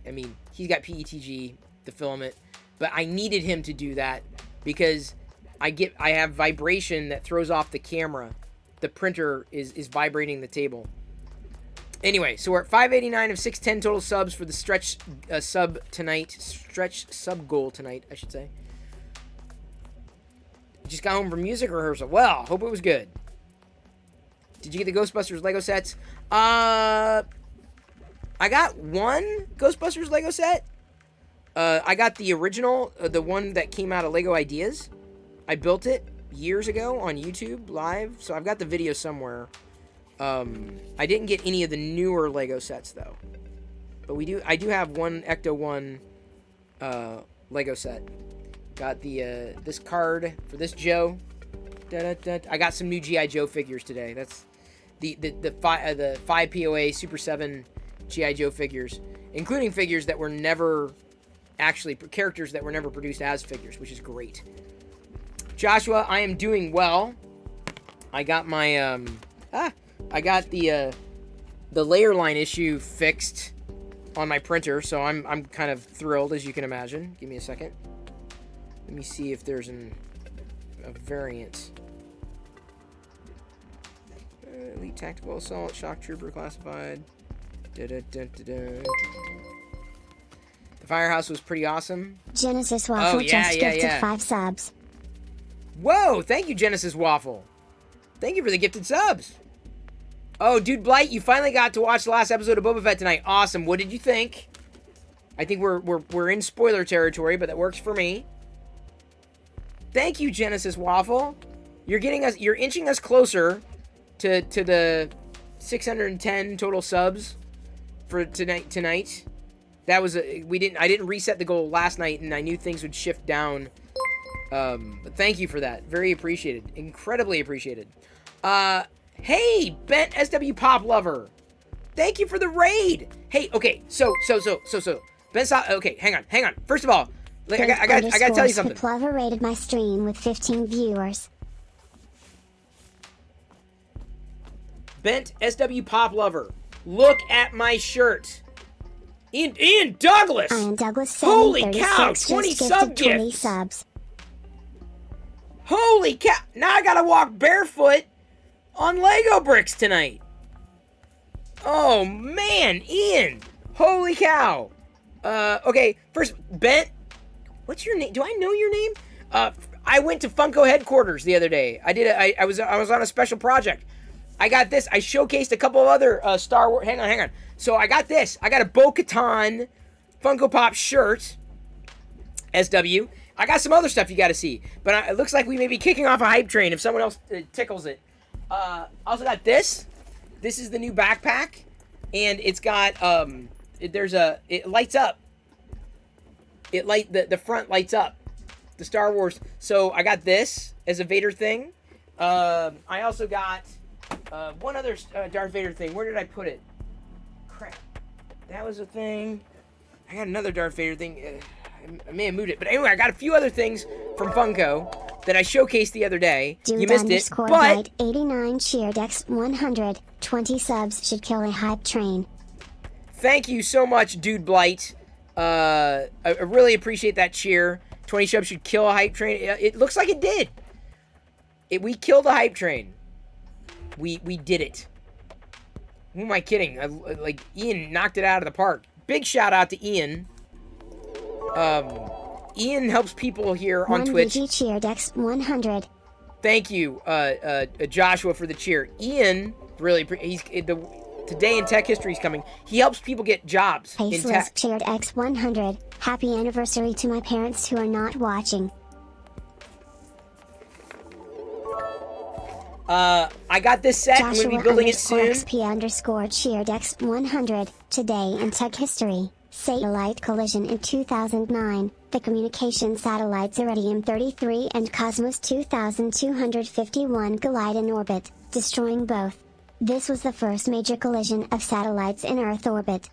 I mean, he's got PETG, the filament, but I needed him to do that because I have vibration that throws off the camera. The printer is vibrating the table. Anyway, so we're at 589 of 610 total subs for the stretch sub goal tonight, I should say. Just got home from music rehearsal. Well, hope it was good. Did you get the Ghostbusters Lego sets? I got one Ghostbusters Lego set. I got the original, the one that came out of Lego Ideas. I built it years ago on YouTube live, so I've got the video somewhere. I didn't get any of the newer Lego sets though, but I do have one Ecto 1 Lego set. Got the this card for this Joe. I got some new G.I. Joe figures today. That's the 5 POA Super 7 G.I. Joe figures, including figures that were never characters that were never produced as figures, which is great. Joshua, I am doing well. I got my I got the layer line issue fixed on my printer, so I'm kind of thrilled, as you can imagine. Give me a second. Let me see if there's a variant. Elite Tactical Assault, Shock Trooper Classified. The Firehouse was pretty awesome.
Genesis Waffle just gifted 5 subs.
Whoa, thank you, Genesis Waffle. Thank you for the gifted subs. Oh, Dude Blight, you finally got to watch the last episode of Boba Fett tonight. Awesome. What did you think? I think we're in spoiler territory, but that works for me. Thank you, Genesis Waffle. You're inching us closer to the 610 total subs for tonight. That was I didn't reset the goal last night, and I knew things would shift down. But thank you for that. Very appreciated. Incredibly appreciated. Hey, Bent SW Pop Lover. Thank you for the raid. Hey, okay, so Ben, okay, hang on. First of all, I gotta tell you something.
Lover rated my stream with 15 viewers.
Bent SW Pop Lover, look at my shirt. Ian Douglas.
Ian Douglas.
Holy cow! 20 subs. Holy cow! Now I gotta walk barefoot on Lego bricks tonight. Oh man, Ian! Holy cow! Okay, first, Bent. What's your name? Do I know your name? I went to Funko headquarters the other day. I was on a special project. I got this. I showcased a couple of other Star Wars. Hang on. So I got this. I got a Bo-Katan Funko Pop shirt. SW. I got some other stuff you got to see. But it looks like we may be kicking off a hype train if someone else tickles it. Also got this. This is the new backpack. And it's got, it lights up. The front lights up. The Star Wars. So I got this as a Vader thing. I also got one other Darth Vader thing. Where did I put it? Crap. That was a thing. I got another Darth Vader thing. I may have moved it. But anyway, I got a few other things from Funko that I showcased the other day.
Dude,
you missed it. But
89 cheered X 100. 20 subs should kill a hype train.
Thank you so much, Dude Blight. I really appreciate that cheer. 20 subs should kill a hype train. It looks like it did. We killed a hype train. We did it. Who am I kidding? Ian knocked it out of the park. Big shout out to Ian. Ian helps people here on Twitch.
VG cheered X 100.
Thank you, Joshua, for the cheer. Ian really today in tech history is coming. He helps people get jobs in tech.
Cheered X 100. Happy anniversary to my parents who are not watching.
I got this set. I'm going to be building it soon.
XP cheered X 100. Today in tech history. Satellite collision in 2009. The communication satellites Iridium 33 and Cosmos 2251 collide in orbit, destroying both. This was the first major collision of satellites in Earth orbit.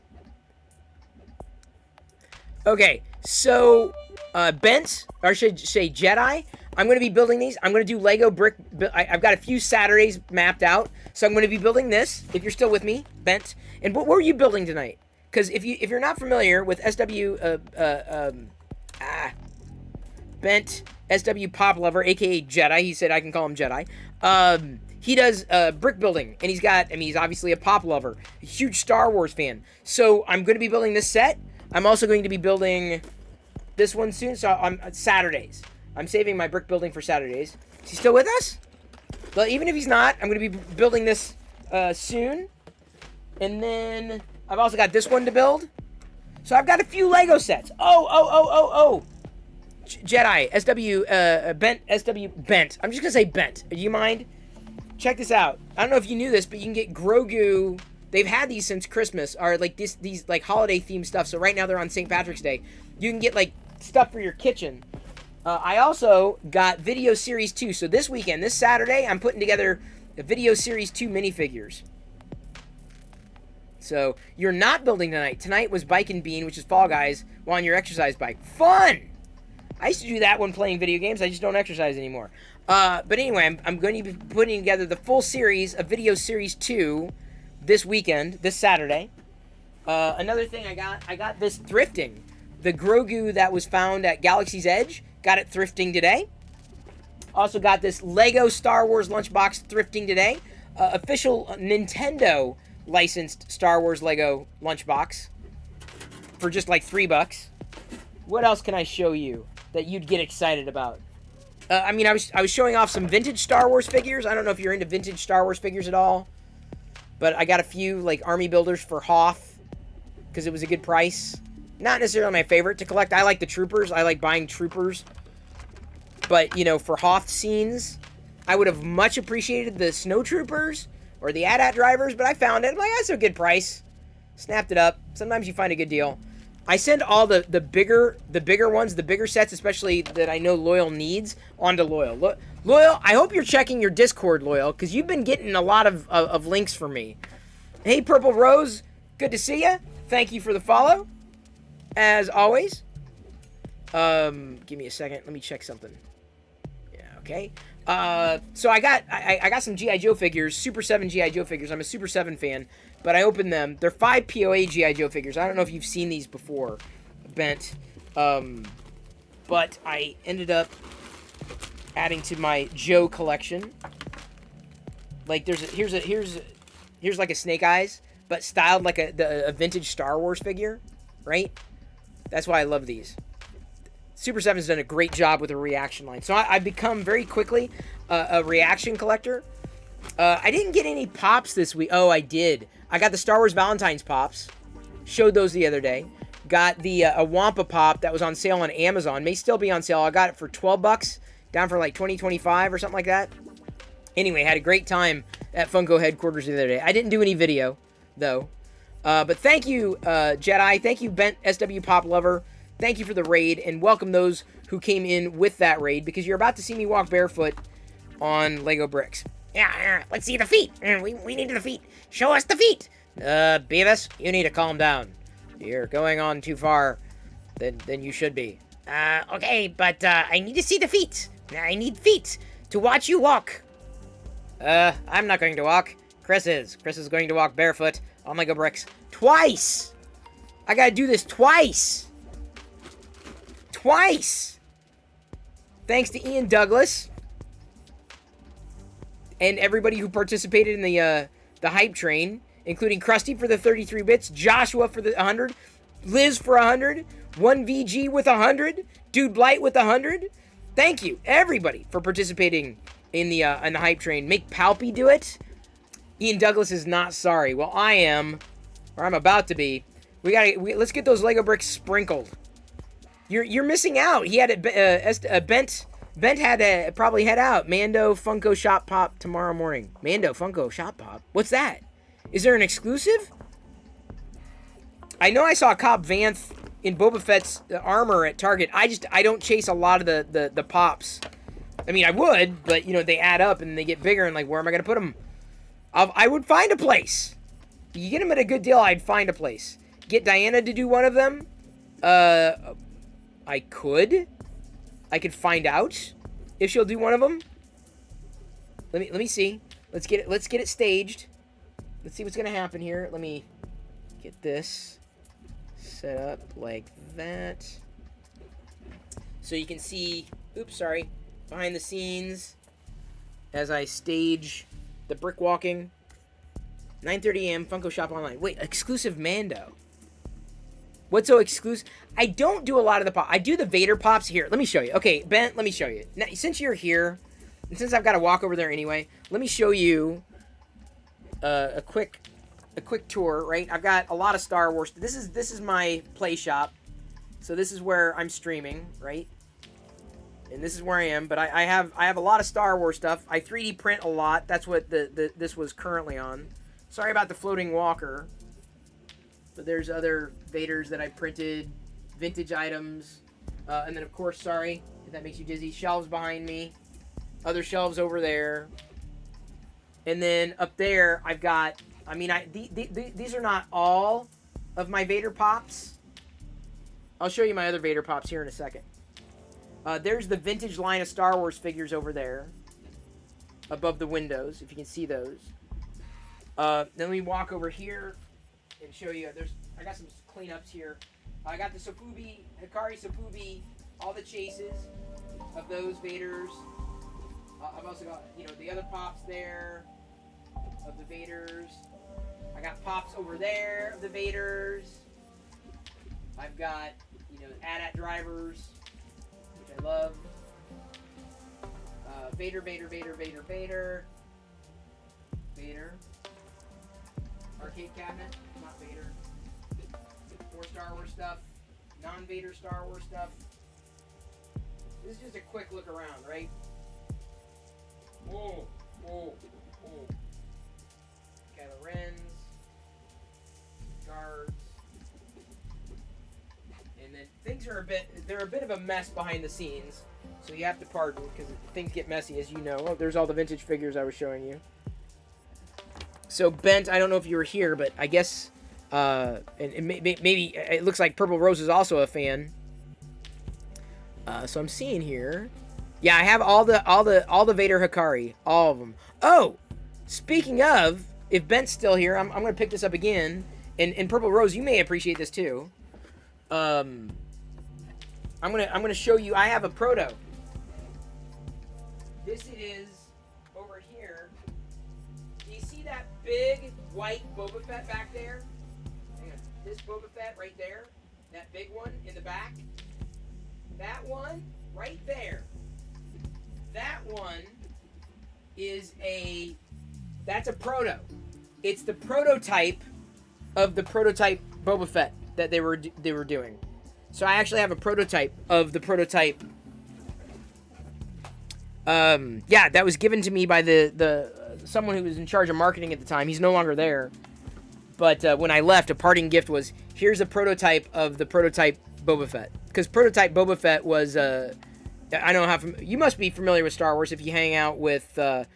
Okay, so, Bent, or should I say Jedi, I'm going to be building these. I'm going to do Lego brick. I've got a few Saturdays mapped out, so I'm going to be building this, if you're still with me, Bent. And what were you building tonight? Because if you're not familiar with Bent SW Pop Lover, aka Jedi, he said I can call him Jedi. He does brick building, and he's obviously a pop lover, a huge Star Wars fan. So I'm going to be building this set. I'm also going to be building this one soon. So on Saturdays, I'm saving my brick building for Saturdays. Is he still with us? Well, even if he's not, I'm going to be building this soon. And then I've also got this one to build. So I've got a few Lego sets. Oh. Jedi, Bent. I'm just gonna say Bent. Do you mind? Check this out. I don't know if you knew this, but you can get Grogu. They've had these since Christmas, or like these like holiday themed stuff. So right now they're on St. Patrick's Day. You can get like stuff for your kitchen. I also got Video Series 2. So this weekend, this Saturday, I'm putting together the Video Series 2 minifigures. So you're not building tonight. Tonight was Bike and Bean, which is Fall Guys, while on your exercise bike. Fun! I used to do that when playing video games. I just don't exercise anymore. But anyway, I'm going to be putting together the full series of Video Series 2 this weekend, this Saturday. Another thing I got this thrifting. The Grogu that was found at Galaxy's Edge, got it thrifting today. Also got this Lego Star Wars lunchbox thrifting today. Official Nintendo licensed Star Wars Lego lunchbox for just like $3. What else can I show you that you'd get excited about? I was showing off some vintage Star Wars figures. I don't know if you're into vintage Star Wars figures at all, but I got a few like army builders for Hoth because it was a good price. Not necessarily my favorite to collect. I like the troopers. I like buying troopers. But, you know, for Hoth scenes, I would have much appreciated the snow troopers or the AT-AT drivers, but I found it. I'm like, that's a good price. Snapped it up. Sometimes you find a good deal. I send all the bigger ones, the bigger sets, especially that I know Loyal needs, onto Loyal. Loyal, I hope you're checking your Discord, Loyal, because you've been getting a lot of links from me. Hey, Purple Rose, good to see you. Thank you for the follow, as always. Give me a second. Let me check something. Yeah, okay. So I got some G.I. Joe figures, Super 7 G.I. Joe figures. I'm a Super 7 fan. But I opened them. They're 5 POA G.I. Joe figures. I don't know if you've seen these before, Bent. But I ended up adding to my Joe collection. Like here's like a Snake Eyes, but styled like a vintage Star Wars figure, right? That's why I love these. Super 7's done a great job with the reaction line. So I've become very quickly a reaction collector. I didn't get any pops this week. Oh, I did. I got the Star Wars Valentine's pops. Showed those the other day. Got the a Wampa pop that was on sale on Amazon. May still be on sale. I got it for $12, down for like $20, $25 or something like that. Anyway, had a great time at Funko headquarters the other day. I didn't do any video, though. But thank you, Jedi. Thank you, Bent SW Pop Lover. Thank you for the raid, and welcome those who came in with that raid, because you're about to see me walk barefoot on Lego bricks. Yeah, let's see the feet. We need the feet. Show us the feet. Beavis, you need to calm down. You're going on too far than you should be. Okay, but I need to see the feet. I need feet to watch you walk. I'm not going to walk. Chris is. Chris is going to walk barefoot on Lego bricks twice. I gotta do this twice. Twice. Thanks to Ian Douglas and everybody who participated in the hype train, including Krusty for the 33 bits, Joshua for the 100, Liz for 100, 1VG with 100, Dude Blight with 100. Thank you, everybody, for participating in the hype train. Make Palpy do it. Ian Douglas is not sorry. Well, I am, or I'm about to be. Let's get those Lego bricks sprinkled. You're missing out. He had Bent had to probably head out. Mando Funko Shop Pop tomorrow morning. Mando Funko Shop Pop? What's that? Is there an exclusive? I know I saw Cobb Vanth in Boba Fett's armor at Target. I don't chase a lot of the pops. I mean, I would, but, you know, they add up and they get bigger, and, like, where am I going to put them? I would find a place. You get them at a good deal, I'd find a place. Get Diana to do one of them? I could find out if she'll do one of them. Let me see. Let's get it staged. Let's see what's gonna happen here. Let me get this set up like that, so you can see. Oops, sorry. Behind the scenes, as I stage the brick walking. 9:30 a.m. Funko Shop Online. Wait, exclusive Mando. What's so exclusive? I don't do a lot of the pop. I do the Vader pops here. Let me show you. Okay, Ben, let me show you. Now, since you're here, and since I've got to walk over there anyway, let me show you a quick tour. Right, I've got a lot of Star Wars. This is my play shop. So this is where I'm streaming. Right, and this is where I am. But I have a lot of Star Wars stuff. I 3D print a lot. That's what this was currently on. Sorry about the floating walker. But there's other Vaders that I printed, vintage items, and then of course, sorry if that makes you dizzy. Shelves behind me, other shelves over there, and then up there I've got. I mean, these are not all of my Vader pops. I'll show you my other Vader pops here in a second. There's the vintage line of Star Wars figures over there, above the windows, if you can see those. Then we walk over here and show you. I got some cleanups here. I got the Sofubi, Hikari Sofubi, all the chases of those Vaders. I've also got, the other pops there of the Vaders. I got pops over there of the Vaders. I've got, AT-AT drivers, which I love. Vader. Arcade cabinet, not Vader. More Star Wars stuff. Non-Vader Star Wars stuff. This is just a quick look around, right? Whoa. Kylo Ren's. Guards. And then things are they're a bit of a mess behind the scenes. So you have to pardon, because things get messy, as you know. Oh, there's all the vintage figures I was showing you. So, Bent, I don't know if you were here, but I guess, and maybe it looks like Purple Rose is also a fan. So I'm seeing here. Yeah, I have all the Vader Hikari, all of them. Oh, speaking of, if Bent's still here, I'm gonna pick this up again. And Purple Rose, you may appreciate this too. I'm gonna show you. I have a proto. This is over here. Do you see that big white Boba Fett back there? Hang on. This Boba Fett right there. That big one in the back. That one right there. That one is that's a proto. It's the prototype of the prototype Boba Fett that they were doing. So I actually have a prototype of the prototype. Yeah, that was given to me by the someone who was in charge of marketing at the time. He's no longer there. But when I left, a parting gift was, here's a prototype of the prototype Boba Fett. Because prototype Boba Fett was, I don't know how, you must be familiar with Star Wars if you hang out with Bent,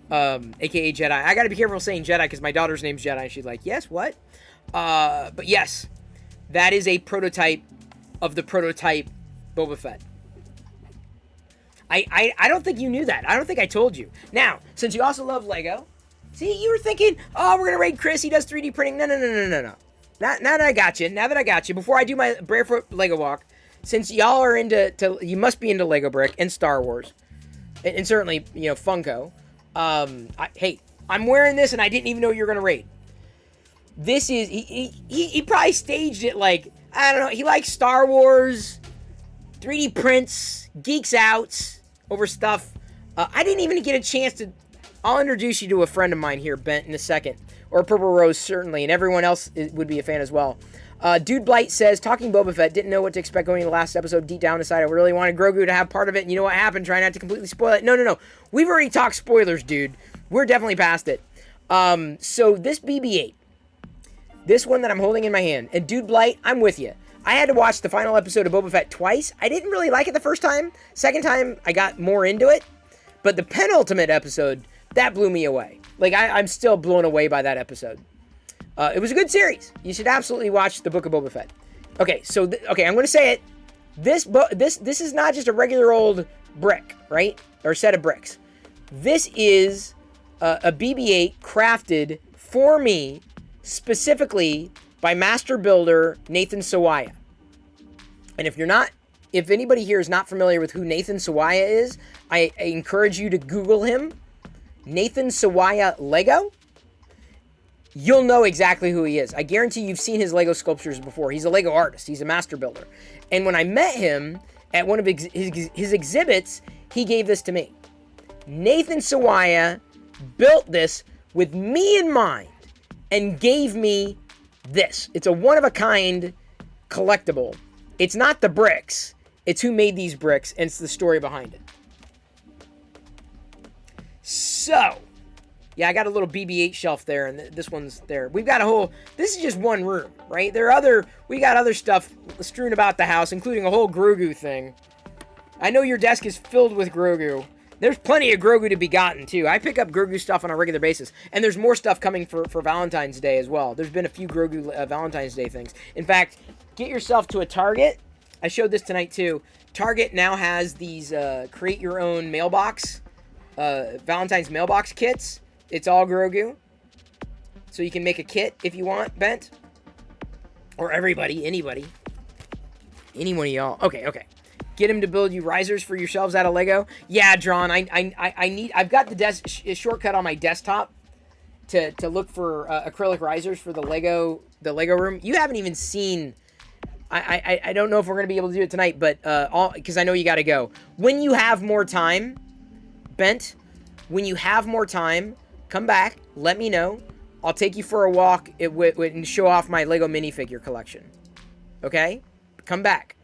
aka Jedi. I gotta be careful saying Jedi because my daughter's name's Jedi. And she's like, yes, what? But yes, that is a prototype of the prototype Boba Fett. I don't think you knew that. I don't think I told you. Now, since you also love Lego, see, you were thinking, oh, we're gonna raid Chris. He does 3D printing. No. Now that I got you, before I do my barefoot Lego walk, since y'all are you must be into Lego Brick and Star Wars, and certainly, Funko. Hey, I'm wearing this and I didn't even know you were gonna raid. This is, he probably staged it like, I don't know, he likes Star Wars, 3D prints, geeks out over stuff. I didn't even get a chance to, I'll introduce you to a friend of mine here, Bent, in a second. Or Purple Rose, certainly, and everyone else would be a fan as well. Dude Blight says, talking Boba Fett, didn't know what to expect going into the last episode. Deep down inside, I really wanted Grogu to have part of it, and you know what happened? Try not to completely spoil it. No. We've already talked spoilers, dude. We're definitely past it. So this BB-8, this one that I'm holding in my hand, and Dude Blight, I'm with you. I had to watch the final episode of Boba Fett twice. I didn't really like it the first time. Second time, I got more into it. But the penultimate episode, that blew me away. Like, I'm still blown away by that episode. It was a good series. You should absolutely watch the Book of Boba Fett. Okay, so, I'm going to say it. This is not just a regular old brick, right? Or set of bricks. This is a BB-8 crafted for me specifically by master builder Nathan Sawaya. And if anybody here is not familiar with who Nathan Sawaya is, I encourage you to Google him. Nathan Sawaya Lego. You'll know exactly who he is. I guarantee you've seen his Lego sculptures before. He's a Lego artist. He's a master builder. And when I met him at one of his exhibits, he gave this to me. Nathan Sawaya built this with me in mind and gave me this. It's a one-of-a-kind collectible It's not the bricks. It's who made these bricks, and it's the story behind it. So, yeah, I got a little BB-8 shelf there, and this one's there. We've got a whole... This is just one room, right? We got other stuff strewn about the house, including a whole Grogu thing. I know your desk is filled with Grogu. There's plenty of Grogu to be gotten, too. I pick up Grogu stuff on a regular basis. And there's more stuff coming for Valentine's Day as well. There's been a few Grogu Valentine's Day things. In fact, get yourself to a Target. I showed this tonight, too. Target now has these create your own mailbox, Valentine's mailbox kits. It's all Grogu. So you can make a kit if you want, Bent. Or everybody, anybody. Any one of y'all. Okay. Get him to build you risers for your shelves out of Lego. Yeah, Drawn. I've got the shortcut on my desktop to look for acrylic risers for the Lego room. You haven't even seen. I don't know if we're gonna be able to do it tonight, but because I know you got to go. When you have more time, Bent. When you have more time, come back. Let me know. I'll take you for a walk and show off my Lego minifigure collection. Okay? Come back.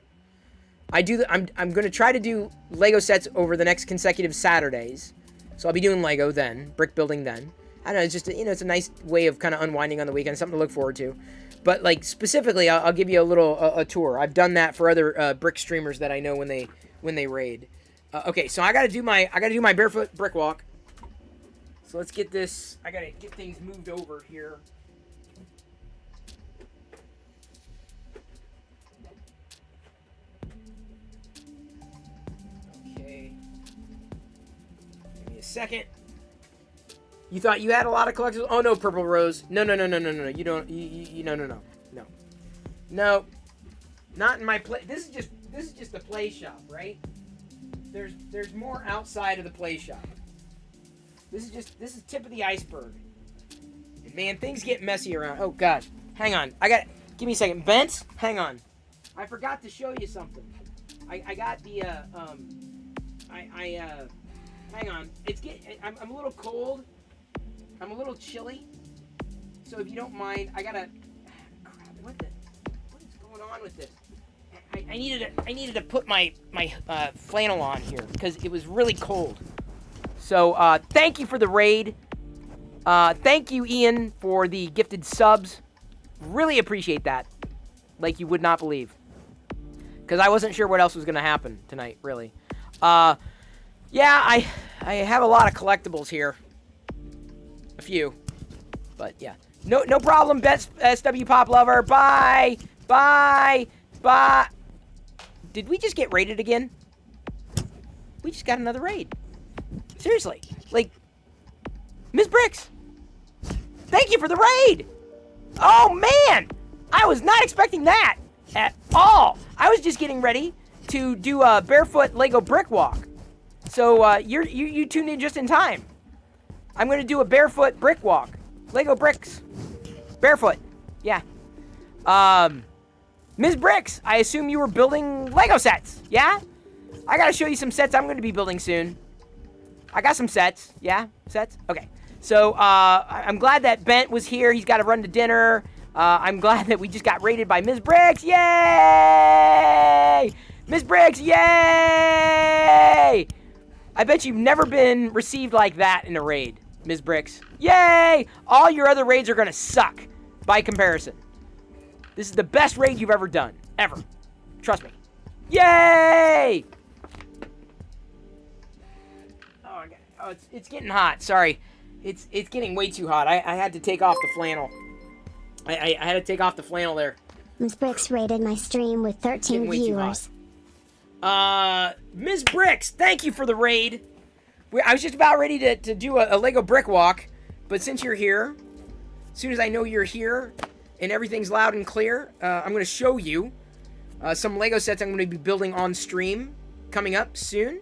I'm going to try to do Lego sets over the next consecutive Saturdays. So I'll be doing Lego then, brick building then. I don't know, it's just, it's a nice way of kind of unwinding on the weekend, something to look forward to. But like specifically, I'll give you a little a tour. I've done that for other brick streamers that I know when they raid. Okay, so I got to do my barefoot brick walk. So let's get this. I got to get things moved over here. Okay. Give me a second. You thought you had a lot of collectibles? Oh no, Purple Rose. No. You don't. No. Not in my play. This is just the play shop, right? There's more outside of the play shop. This is tip of the iceberg. And man, things get messy around. Oh gosh, hang on. Give me a second. Bent, hang on. I forgot to show you something. I got the hang on. I'm a little cold. I'm a little chilly. So if you don't mind, crap, what is going on with this? I needed to put my flannel on here because it was really cold. So thank you for the raid. Thank you, Ian, for the gifted subs. Really appreciate that. Like you would not believe. Because I wasn't sure what else was going to happen tonight, really. Yeah, I have a lot of collectibles here. A few. But yeah. No problem, Best SW Pop Lover. Bye. Did we just get raided again? We just got another raid. Seriously. Like, Ms. Bricks. Thank you for the raid. Oh, man. I was not expecting that at all. I was just getting ready to do a barefoot Lego brick walk. So you tuned in just in time. I'm going to do a barefoot brick walk. Lego bricks. Barefoot. Yeah. Ms. Bricks, I assume you were building Lego sets. Yeah? I got to show you some sets I'm going to be building soon. I got some sets. Yeah? Sets? Okay. So, I'm glad that Bent was here. He's got to run to dinner. I'm glad that we just got raided by Ms. Bricks. Yay! Ms. Bricks, yay! I bet you've never been received like that in a raid, Ms. Bricks. Yay! All your other raids are going to suck by comparison. This is the best raid you've ever done. Ever. Trust me. Yay! Oh, it's getting hot. Sorry. It's getting way too hot. I had to take off the flannel. I had to take off the flannel there.
Ms. Bricks rated my stream with 13 viewers.
Ms. Bricks, thank you for the raid. I was just about ready to do a Lego brick walk, but since you're here, as soon as I know you're here and everything's loud and clear, I'm going to show you some Lego sets I'm going to be building on stream coming up soon.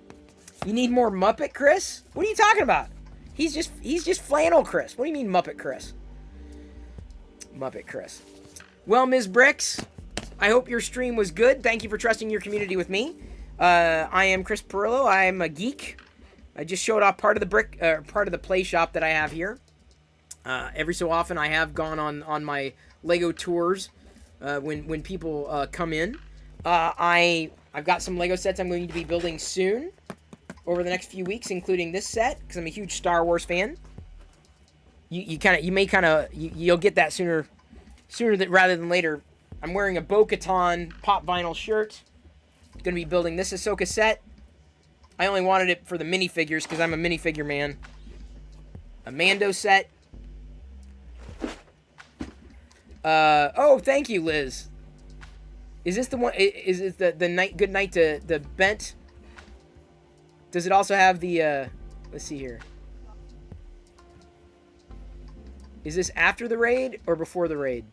You need more Muppet Chris? What are you talking about? He's just flannel Chris. What do you mean Muppet Chris? Muppet Chris. Well, Ms. Bricks, I hope your stream was good. Thank you for trusting your community with me. I am Chris Perillo. I am a geek. I just showed off part of the play shop that I have here. Every so often, I have gone on my Lego tours when people come in. I've got some Lego sets I'm going to be building soon, over the next few weeks, including this set, because I'm a huge Star Wars fan. You'll get that sooner rather than later. I'm wearing a Bo-Katan pop vinyl shirt. Going to be building this Ahsoka set. I only wanted it for the minifigures because I'm a minifigure man. A Mando set. Oh, thank you, Liz. Is this the one? Is it the night? Good night to the bent. Does it also have the? Let's see here. Is this after the raid or before the raid?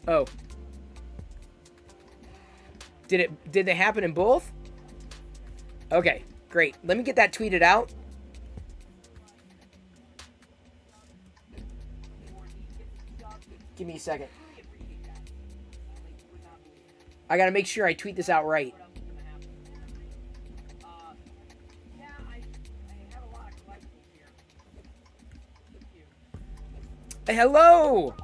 Oh. Did they happen in both? Okay, great. Let me get that tweeted out. Give me a second. I gotta make sure I tweet this out right. Hey, hello!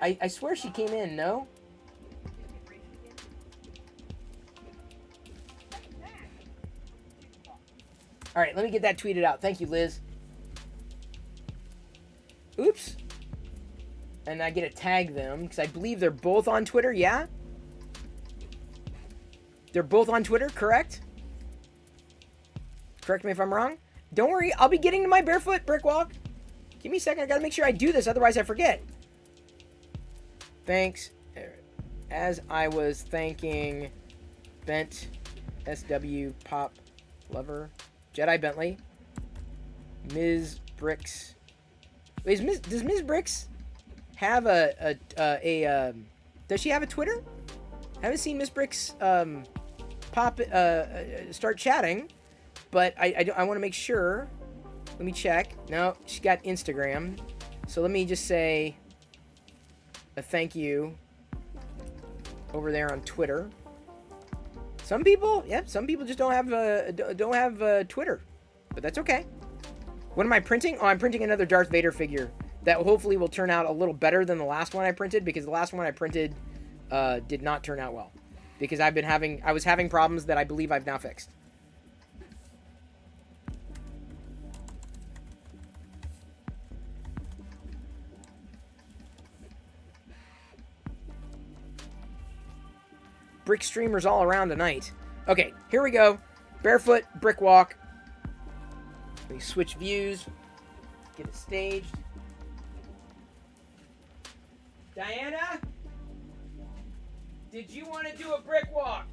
I swear she came in, no? Alright, let me get that tweeted out. Thank you, Liz. Oops. And I get to tag them, because I believe they're both on Twitter, yeah? They're both on Twitter, correct? Correct me if I'm wrong. Don't worry, I'll be getting to my barefoot brick walk. Give me a second, I gotta make sure I do this, otherwise I forget. Thanks. As I was thanking Bent, SW, Pop, Lover, Jedi Bentley, Ms. Bricks. Wait, does Ms. Bricks have does she have a Twitter? I haven't seen Ms. Bricks start chatting, but I want to make sure. Let me check. No, she's got Instagram. So let me just say a thank you over there on Twitter. Some people just don't have Twitter, but that's okay. What am I printing? Oh, I'm printing another Darth Vader figure that hopefully will turn out a little better than the last one I printed, because the last one I printed did not turn out well, because I was having problems that I believe I've now fixed. Brick streamers all around tonight. Okay, here we go. Barefoot, brick walk. Let me switch views. Get it staged. Diana? Did you want to do a brick walk?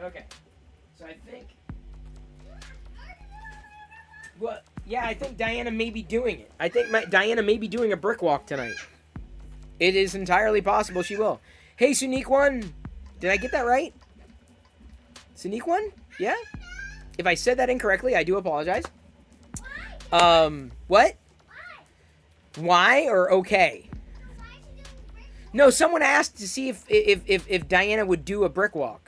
Okay, so I think, well, yeah, I think Diana may be doing it. I think Diana may be doing a brick walk tonight. It is entirely possible she will. Hey, Sunique One, did I get that right? Sunique One? Yeah? If I said that incorrectly, I do apologize. What? Why or okay? No, someone asked to see if Diana would do a brick walk.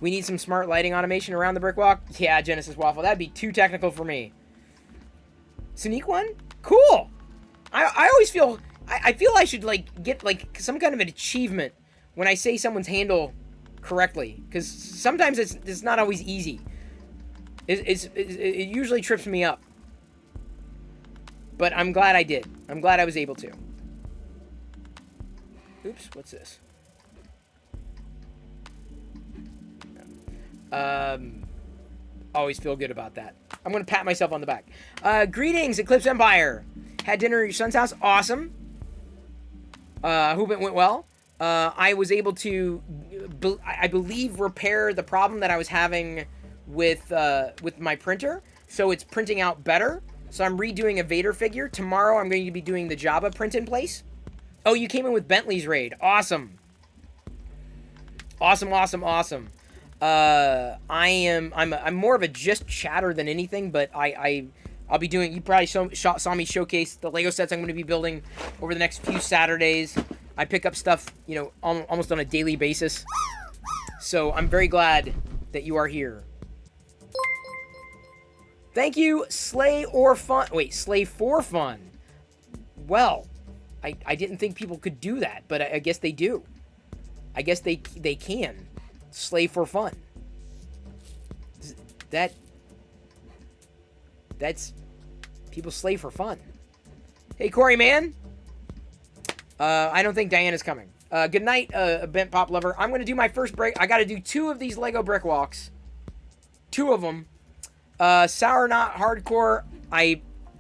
We need some smart lighting automation around the brick walk. Yeah, Genesis Waffle. That'd be too technical for me. Sneak One? Cool! I always feel... I feel I should, get, some kind of an achievement when I say someone's handle correctly. Because sometimes it's not always easy. It usually trips me up. But I'm glad I did. I'm glad I was able to. Oops, what's this? Always feel good about that. I'm gonna pat myself on the back. Greetings, Eclipse Empire. Had dinner at your son's house. Awesome. Hope it went well. I was able to, I believe, repair the problem that I was having with my printer. So it's printing out better. So I'm redoing a Vader figure. Tomorrow I'm going to be doing the Jabba print in place. Oh, you came in with Bentley's raid. Awesome. Awesome, awesome, awesome. I'm more of a just chatter than anything, but I'll be doing. You probably saw me showcase the Lego sets I'm going to be building over the next few Saturdays. I pick up stuff, you know, almost on a daily basis. So I'm very glad that you are here. Thank you, Slay or Fun. Wait, Slay for Fun. Well, I didn't think people could do that, but I guess they do. I guess they can. Slay for fun. That's people slay for fun. Hey, Corey, man. I don't think Diana's coming. Good night, Bent Pop Lover. I'm going to do my first break. I got to do 2 of these Lego brick walks. 2 of them. Sour Not Hardcore.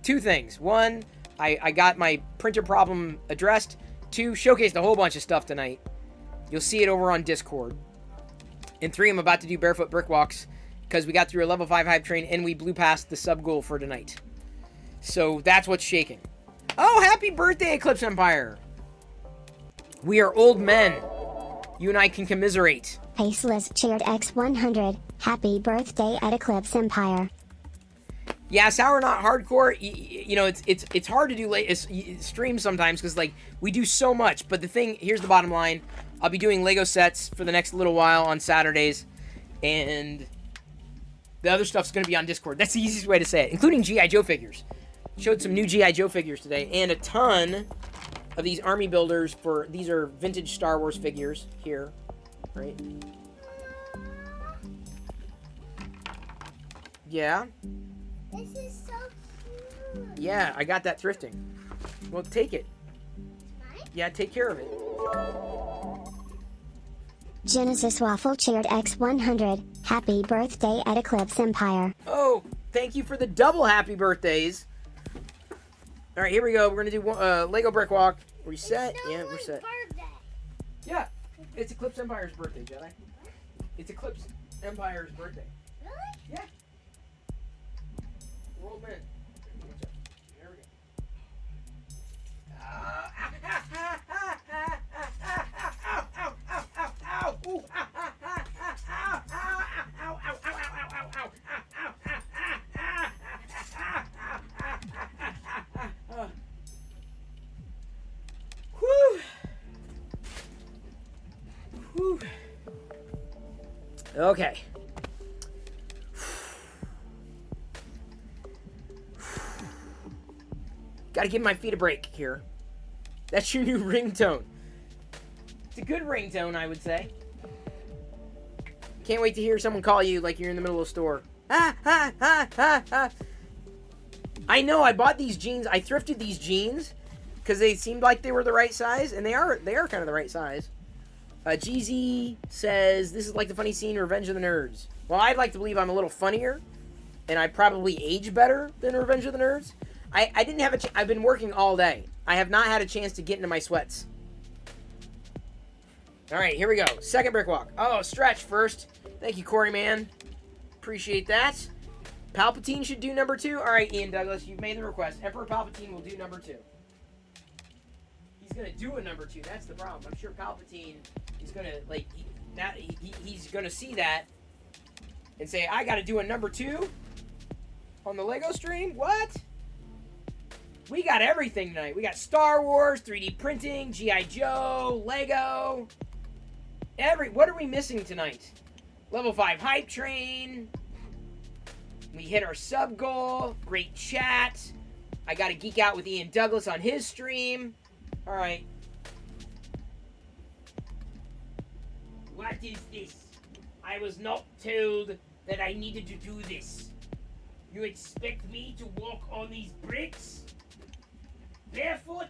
2 things. 1, I got my printer problem addressed. 2, showcased a whole bunch of stuff tonight. You'll see it over on Discord. And 3, I'm about to do barefoot brick walks because we got through a level 5 hype train and we blew past the sub goal for tonight. So that's what's shaking. Oh, happy birthday, Eclipse Empire. We are old men. You and I can commiserate.
Faceless shared X100. Happy birthday at Eclipse Empire.
Yeah, Sour Not Hardcore, you know, it's hard to do streams sometimes because, like, we do so much. But the thing, here's the bottom line. I'll be doing Lego sets for the next little while on Saturdays. And the other stuff's going to be on Discord. That's the easiest way to say it, including G.I. Joe figures. Showed some new G.I. Joe figures today. And a ton of these army builders for, these are vintage Star Wars figures here. Right? Yeah.
This is so cute.
Yeah, I got that thrifting. Well, take it.
Mine?
Yeah, take care of it.
Genesis Waffle shared X100. Happy birthday at Eclipse Empire.
Oh, thank you for the double happy birthdays. All right, here we go. We're going to do Lego Brick Walk. Are we set?
It's no
Yeah, we're
one's
set.
birthday.
Yeah, it's Eclipse Empire's birthday, Jedi. It's Eclipse Empire's birthday.
Really?
Yeah. World man. There we go. Okay. Gotta give my feet a break here. That's your new ringtone. It's a good ringtone, I would say. Can't wait to hear someone call you like you're in the middle of a store. Ah, ah, ah, ah, ah. I know, I bought these jeans. I thrifted these jeans because they seemed like they were the right size, and they are kind of the right size. GZ says, this is like the funny scene in Revenge of the Nerds. Well, I'd like to believe I'm a little funnier, and I probably age better than Revenge of the Nerds. I didn't have I've been working all day. I have not had a chance to get into my sweats. All right, here we go. Second brick walk. Oh, stretch first. Thank you, Corey, man. Appreciate that. Palpatine should do number 2. All right, Ian Douglas, you've made the request. Emperor Palpatine will do number 2. He's going to do a number 2. That's the problem. I'm sure Palpatine is going to, like, he's going to see that and say, I got to do a number 2 on the Lego stream? What? We got everything tonight. We got Star Wars, 3D printing, G.I. Joe, Lego. What are we missing tonight? Level 5 hype train. We hit our sub goal. Great chat. I got to geek out with Ian Douglas on his stream. All right. What is this? I was not told that I needed to do this. You expect me to walk on these bricks? Barefoot?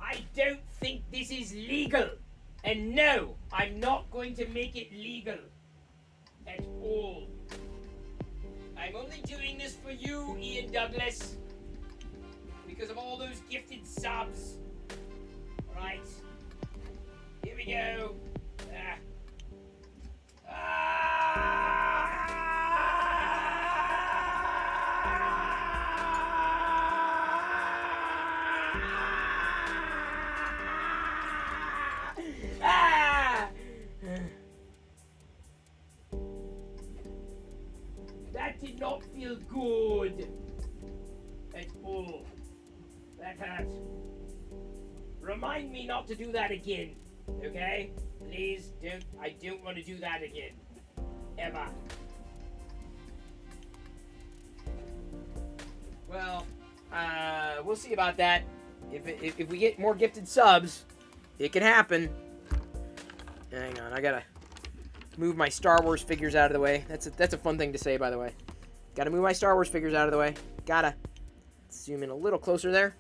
I don't think this is legal. And no, I'm not going to make it legal. At all. I'm only doing this for you, Ian Douglas. Because of all those gifted subs. Right. Here we go. did not feel good at all. That hurt. Remind me not to do that again, okay? Please don't. I don't want to do that again. Ever. Well, we'll see about that. If we get more gifted subs, it can happen. Hang on, I gotta move my Star Wars figures out of the way. That's a fun thing to say, by the way. Gotta move my Star Wars figures out of the way. Gotta zoom in a little closer there.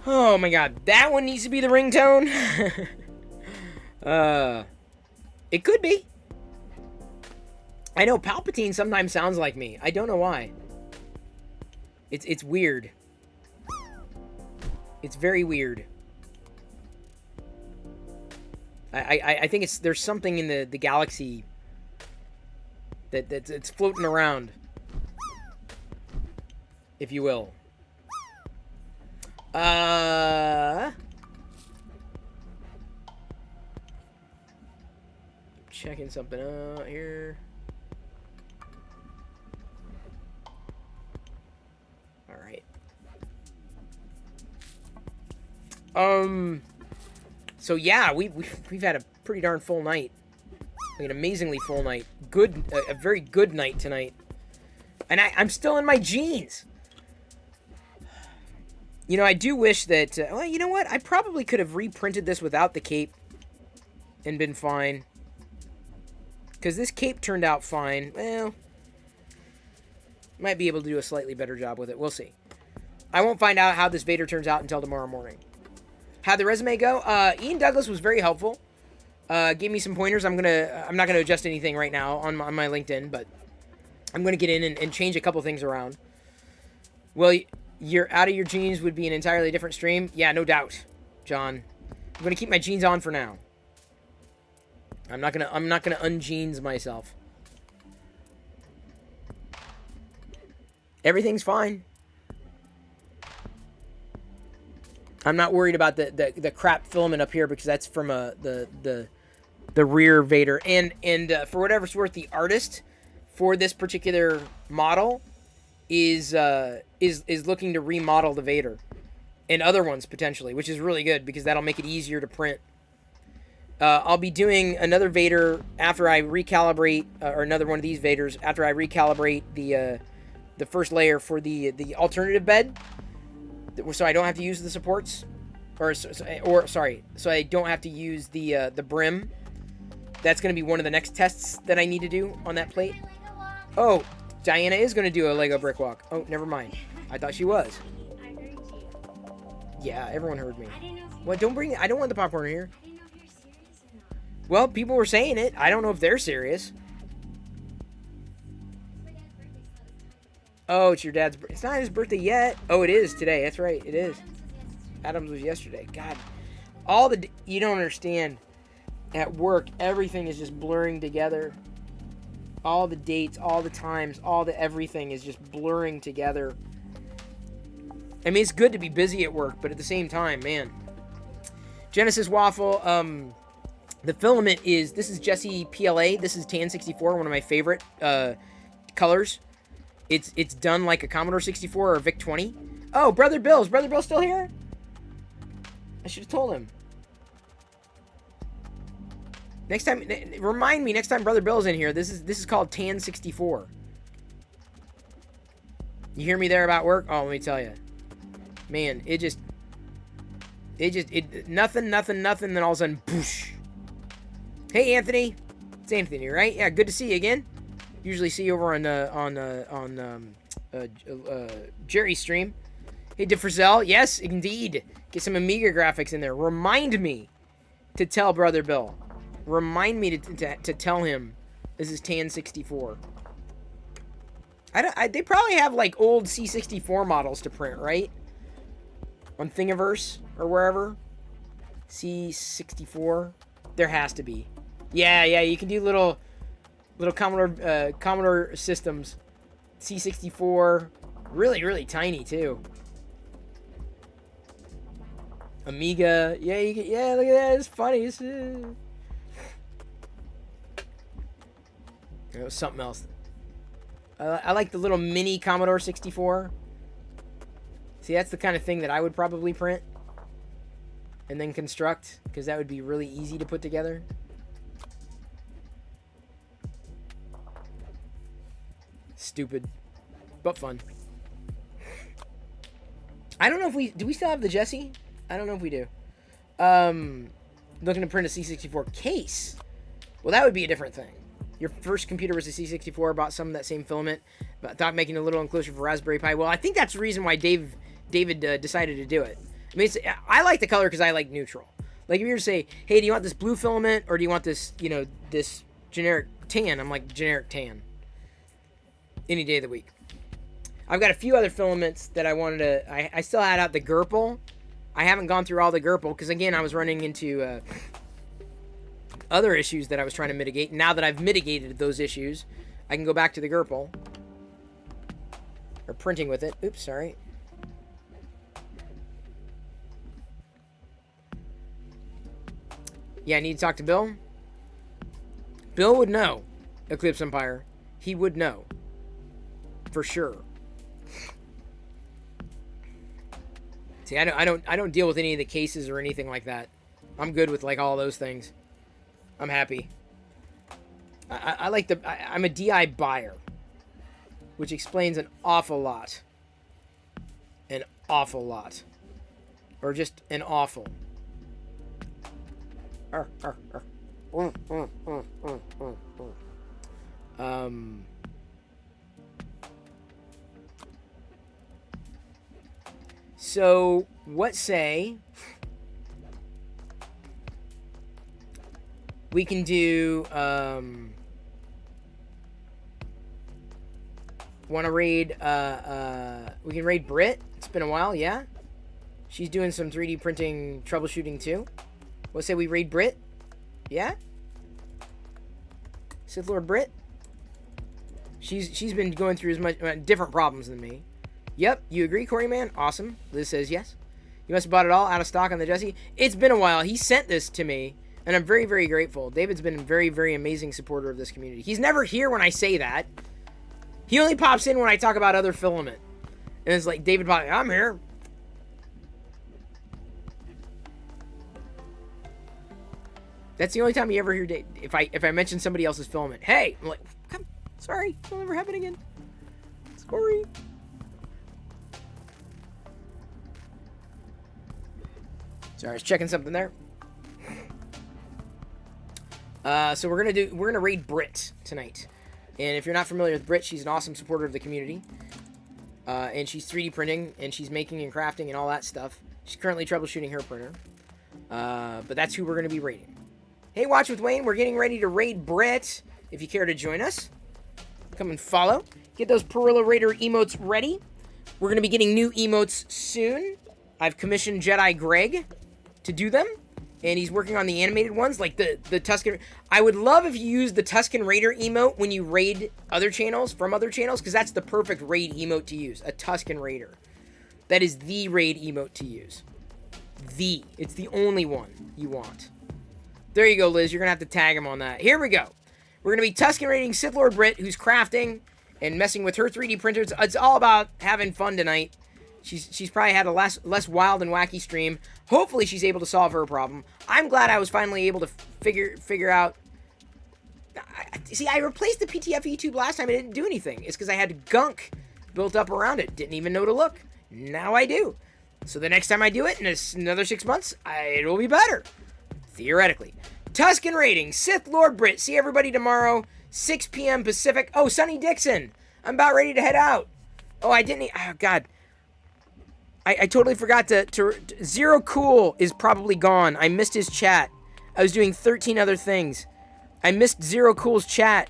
Oh my god, that one needs to be the ringtone. It could be. I know Palpatine sometimes sounds like me. I don't know why. It's weird. It's very weird. I think there's something in the galaxy that's floating around, if you will. Checking something out here. All right. So yeah, we've had a pretty darn full night. Like an amazingly full night. A very good night tonight. And I'm still in my jeans. You know, I do wish that, well, you know what? I probably could have reprinted this without the cape and been fine. Because this cape turned out fine. Well, might be able to do a slightly better job with it. We'll see. I won't find out how this Vader turns out until tomorrow morning. How'd the resume go? Ian Douglas was very helpful. Gave me some pointers. I'm not gonna adjust anything right now on my LinkedIn, but I'm gonna get in and change a couple things around. Well, you're out of your jeans would be an entirely different stream. Yeah, no doubt, John. I'm gonna keep my jeans on for now. I'm not gonna unjeans myself. Everything's fine. I'm not worried about the crap filament up here because that's from the rear Vader. And for whatever it's worth, the artist for this particular model is looking to remodel the Vader and other ones potentially, which is really good because that'll make it easier to print. I'll be doing another Vader after I recalibrate, or another one of these Vaders after I recalibrate the first layer for the alternative bed, so I don't have to use the supports, so I don't have to use the brim. That's going to be one of the next tests that I need to do on that plate. Oh, Diana is going to do a Lego brick walk. Oh, never mind. I thought she was.
I heard you.
Yeah, everyone heard me.
I didn't know if you
Well, don't bring. I don't want the popcorn here.
I didn't know if you're serious or not.
Well, people were saying it. I don't know if they're serious.
It's my dad's birthday, so it's kind of
Oh, it's your dad's. It's not his birthday yet. Oh, it is today. That's right. It is. Adams was yesterday. God, you don't understand. At work, everything is just blurring together. All the dates, all the times, all the everything is just blurring together. I mean, it's good to be busy at work, but at the same time, man. Genesis Waffle, the filament this is Jesse PLA. This is Tan 64, one of my favorite colors. It's done like a Commodore 64 or a VIC 20. Oh, Brother Bill. Is Brother Bill still here? I should have told him. Next time, remind me next time Brother Bill's in here. This is called Tan 64. You hear me there about work? Oh, let me tell you. Man, nothing, then all of a sudden, boosh. Hey, Anthony. It's Anthony, right? Yeah, good to see you again. Usually see you over on Jerry's stream. Hey, DeFrizzell. Yes, indeed. Get some Amiga graphics in there. Remind me to tell Brother Bill. Remind me to tell him this is Tan 64. They probably have like old C64 models to print, right? On Thingiverse or wherever. C64. There has to be. Yeah, you can do little Commodore systems. C64. Really, really tiny too. Amiga. Yeah, look at that. It's funny. It was something else. I like the little mini Commodore 64. See, that's the kind of thing that I would probably print and then construct, because that would be really easy to put together. Stupid, but fun. I don't know if do we still have the Jessie? I don't know if we do. Looking to print a C64 case. Well, that would be a different thing. Your first computer was a C64, bought some of that same filament, but thought making a little enclosure for Raspberry Pi. Well, I think that's the reason why David decided to do it. I mean, I like the color because I like neutral. Like, if you were to say, hey, do you want this blue filament, or do you want this, you know, this generic tan? I'm like, generic tan. Any day of the week. I've got a few other filaments that I wanted to... I still had out the Gerpel. I haven't gone through all the Gerpel, because, again, I was running into... other issues that I was trying to mitigate. Now that I've mitigated those issues, I can go back to the Gerpel. Or printing with it. Oops, sorry. Yeah, I need to talk to Bill. Bill would know. Eclipse Empire. He would know. For sure. See, I don't deal with any of the cases or anything like that. I'm good with like all those things. I'm happy. I like I'm a DI buyer, which explains an awful lot. An awful lot. Or just an awful. So, what say we can do, want to raid, we can raid Brit. It's been a while, yeah? She's doing some 3D printing troubleshooting too. What say we raid Brit? Yeah? Sith Lord Brit? She's been going through as much, different problems than me. Yep, you agree, Corey Man? Awesome. Liz says yes. You must have bought it all out of stock on the Jesse. It's been a while. He sent this to me, and I'm very, very grateful. David's been a very, very amazing supporter of this community. He's never here when I say that. He only pops in when I talk about other filament. And it's like, David, I'm here. That's the only time you ever hear Dave. If I mention somebody else's filament. Hey! I'm like, come, sorry. It'll never happen again. Sorry. Sorry, I was checking something there. So we're gonna raid Brit tonight. And if you're not familiar with Brit, she's an awesome supporter of the community. And she's 3D printing, and she's making and crafting and all that stuff. She's currently troubleshooting her printer. But that's who we're gonna be raiding. Hey, Watch with Wayne, we're getting ready to raid Brit. If you care to join us, come and follow. Get those Perillo Raider emotes ready. We're gonna be getting new emotes soon. I've commissioned Jedi Greg to do them, and he's working on the animated ones, like the Tusken. I would love if you used the Tusken Raider emote when you raid other channels, from other channels, because that's the perfect raid emote to use, a Tusken Raider. That is the raid emote to use. It's the only one you want. There you go, Liz, you're gonna have to tag him on that. Here we go. We're gonna be Tusken raiding Sith Lord Brit, who's crafting and messing with her 3D printers. It's all about having fun tonight. She's probably had a less wild and wacky stream. Hopefully she's able to solve her problem. I'm glad I was finally able to figure out... See, I replaced the PTFE tube last time and it didn't do anything. It's because I had gunk built up around it. Didn't even know to look. Now I do. So the next time I do it, in another 6 months, it'll be better. Theoretically. Tusken rating, Sith Lord Brit. See everybody tomorrow, 6 p.m. Pacific. Oh, Sonny Dixon. I'm about ready to head out. Oh, I didn't... Oh, God. I totally forgot to... Zero Cool is probably gone. I missed his chat. I was doing 13 other things. I missed Zero Cool's chat.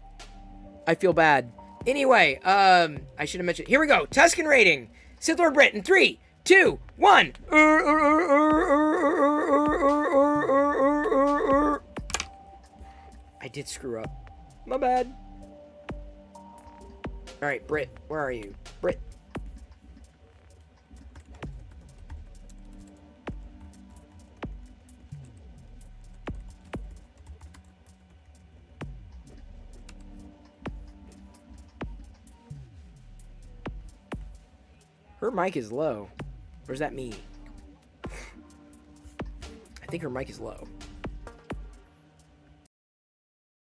I feel bad. Anyway, I should have mentioned... Here we go. Tusken rating. Sith Lord Brit in 3, 2, 1. I did screw up. My bad. Alright, Brit. Where are you? Brit. Her mic is low. Or is that me? I think her mic is low.